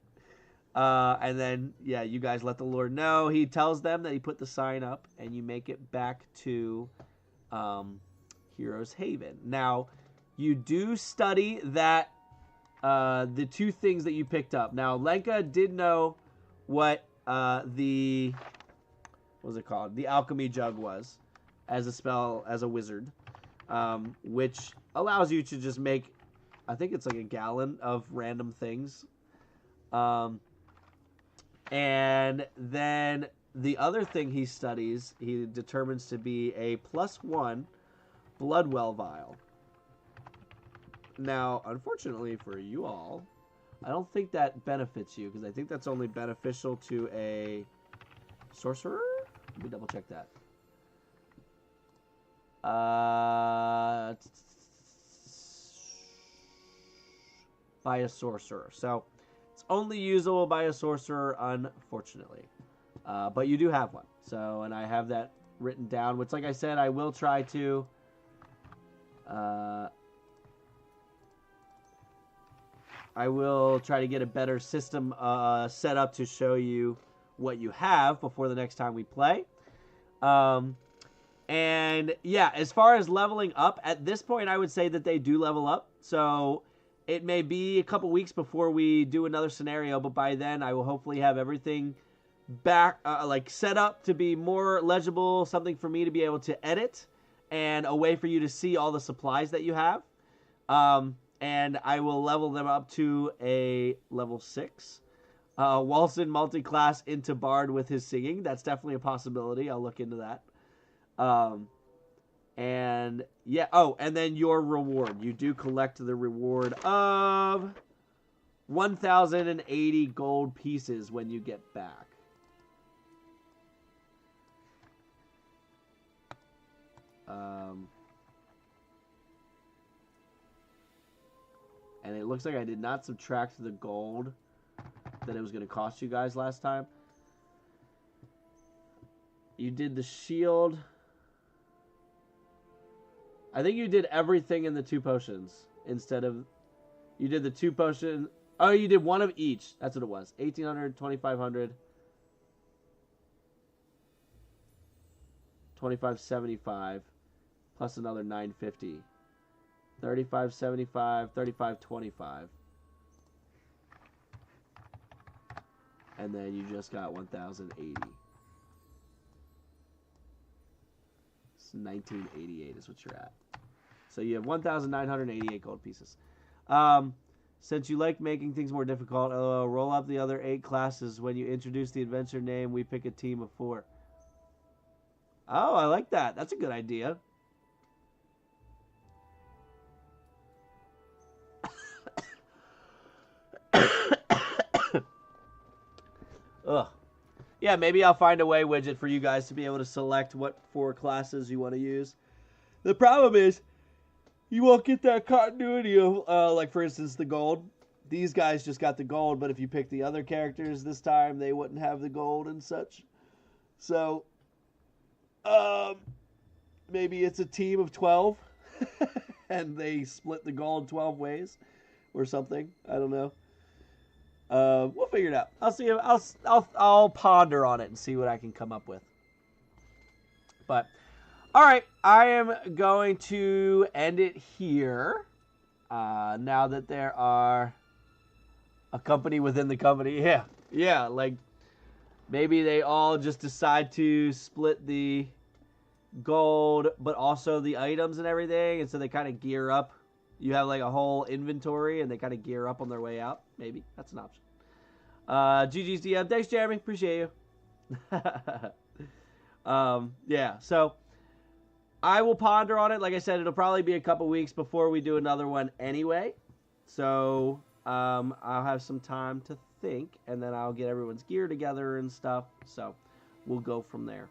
And then, yeah, you guys let the Lord know. He tells them that he put the sign up, and you make it back to Heroes Haven. Now, you do study that the two things that you picked up. Now, Lenka did know what what was it called? The alchemy jug was as a spell, as a wizard, which allows you to just make, I think it's like a gallon of random things. And then the other thing he studies, he determines to be a +1 Bloodwell vial. Now, unfortunately for you all, I don't think that benefits you, because I think that's only beneficial to a sorcerer? Let me double check that. By a sorcerer. So, it's only usable by a sorcerer, unfortunately. But you do have one. So, and I have that written down, which, like I said, I will try to... I will try to get a better system set up to show you what you have before the next time we play. And yeah, as far as leveling up, at this point I would say that they do level up. So it may be a couple weeks before we do another scenario, but by then I will hopefully have everything back, like set up to be more legible, something for me to be able to edit, and a way for you to see all the supplies that you have. And I will level them up to a level 6. Walsen multi-class into Bard with his singing. That's definitely a possibility. I'll look into that. And yeah, oh, and then your reward. You do collect the reward of 1,080 gold pieces when you get back. And it looks like I did not subtract the gold that it was going to cost you guys last time. You did the shield. I think you did everything in the 2 potions instead of... You did the 2 potions... Oh, you did one of each. That's what it was. 1,800, 2,500. 2,575. Plus another 950. 3,575, 3,525. And then you just got 1,080. It's 1,988 is what you're at. So you have 1,988 gold pieces. Since you like making things more difficult, roll up the other 8 classes. When you introduce the adventure name, we pick a team of 4. Oh, I like that. That's a good idea. Ugh. Yeah, maybe I'll find a way widget for you guys to be able to select what 4 classes you want to use. The problem is, you won't get that continuity of, like for instance, the gold. These guys just got the gold, but if you pick the other characters this time, they wouldn't have the gold and such. So, maybe it's a team of 12, and they split the gold 12 ways, or something. I don't know. We'll figure it out. I'll see. I'll ponder on it and see what I can come up with. But, all right, I am going to end it here. Now that there are a company within the company, yeah, like maybe they all just decide to split the gold, but also the items and everything, and so they kind of gear up. You have like a whole inventory, and they kind of gear up on their way out. Maybe that's an option. GG's DM. Thanks, Jeremy. Appreciate you. Yeah, so I will ponder on it. Like I said, it'll probably be a couple weeks before we do another one anyway. So I'll have some time to think, and then I'll get everyone's gear together and stuff. So we'll go from there.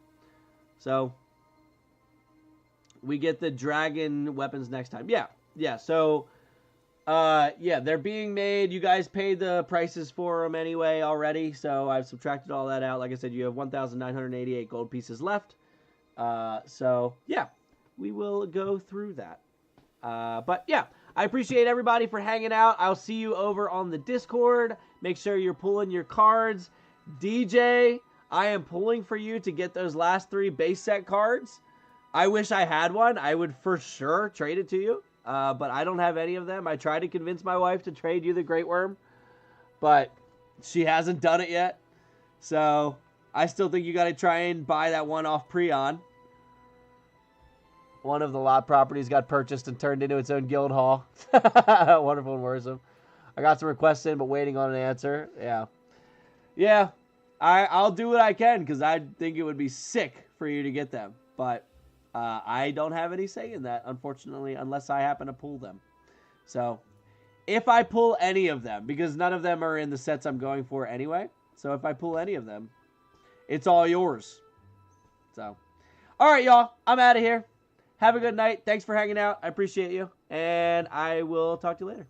So we get the dragon weapons next time. Yeah, so... yeah, they're being made. You guys paid the prices for them anyway already, so I've subtracted all that out. Like I said, you have 1,988 gold pieces left. So, yeah, we will go through that. But, yeah, I appreciate everybody for hanging out. I'll see you over on the Discord. Make sure you're pulling your cards. DJ, I am pulling for you to get those last 3 base set cards. I wish I had one. I would for sure trade it to you. But I don't have any of them. I tried to convince my wife to trade you the Great Worm, but she hasn't done it yet. So I still think you got to try and buy that one off Preon. One of the lot properties got purchased and turned into its own guild hall. Wonderful and worrisome. I got some requests in, but waiting on an answer. Yeah. Yeah. I'll do what I can because I think it would be sick for you to get them. But I don't have any say in that, unfortunately, unless I happen to pull them. So if I pull any of them, because none of them are in the sets I'm going for anyway. So if I pull any of them, it's all yours. So, all right, y'all. I'm out of here. Have a good night. Thanks for hanging out. I appreciate you. And I will talk to you later.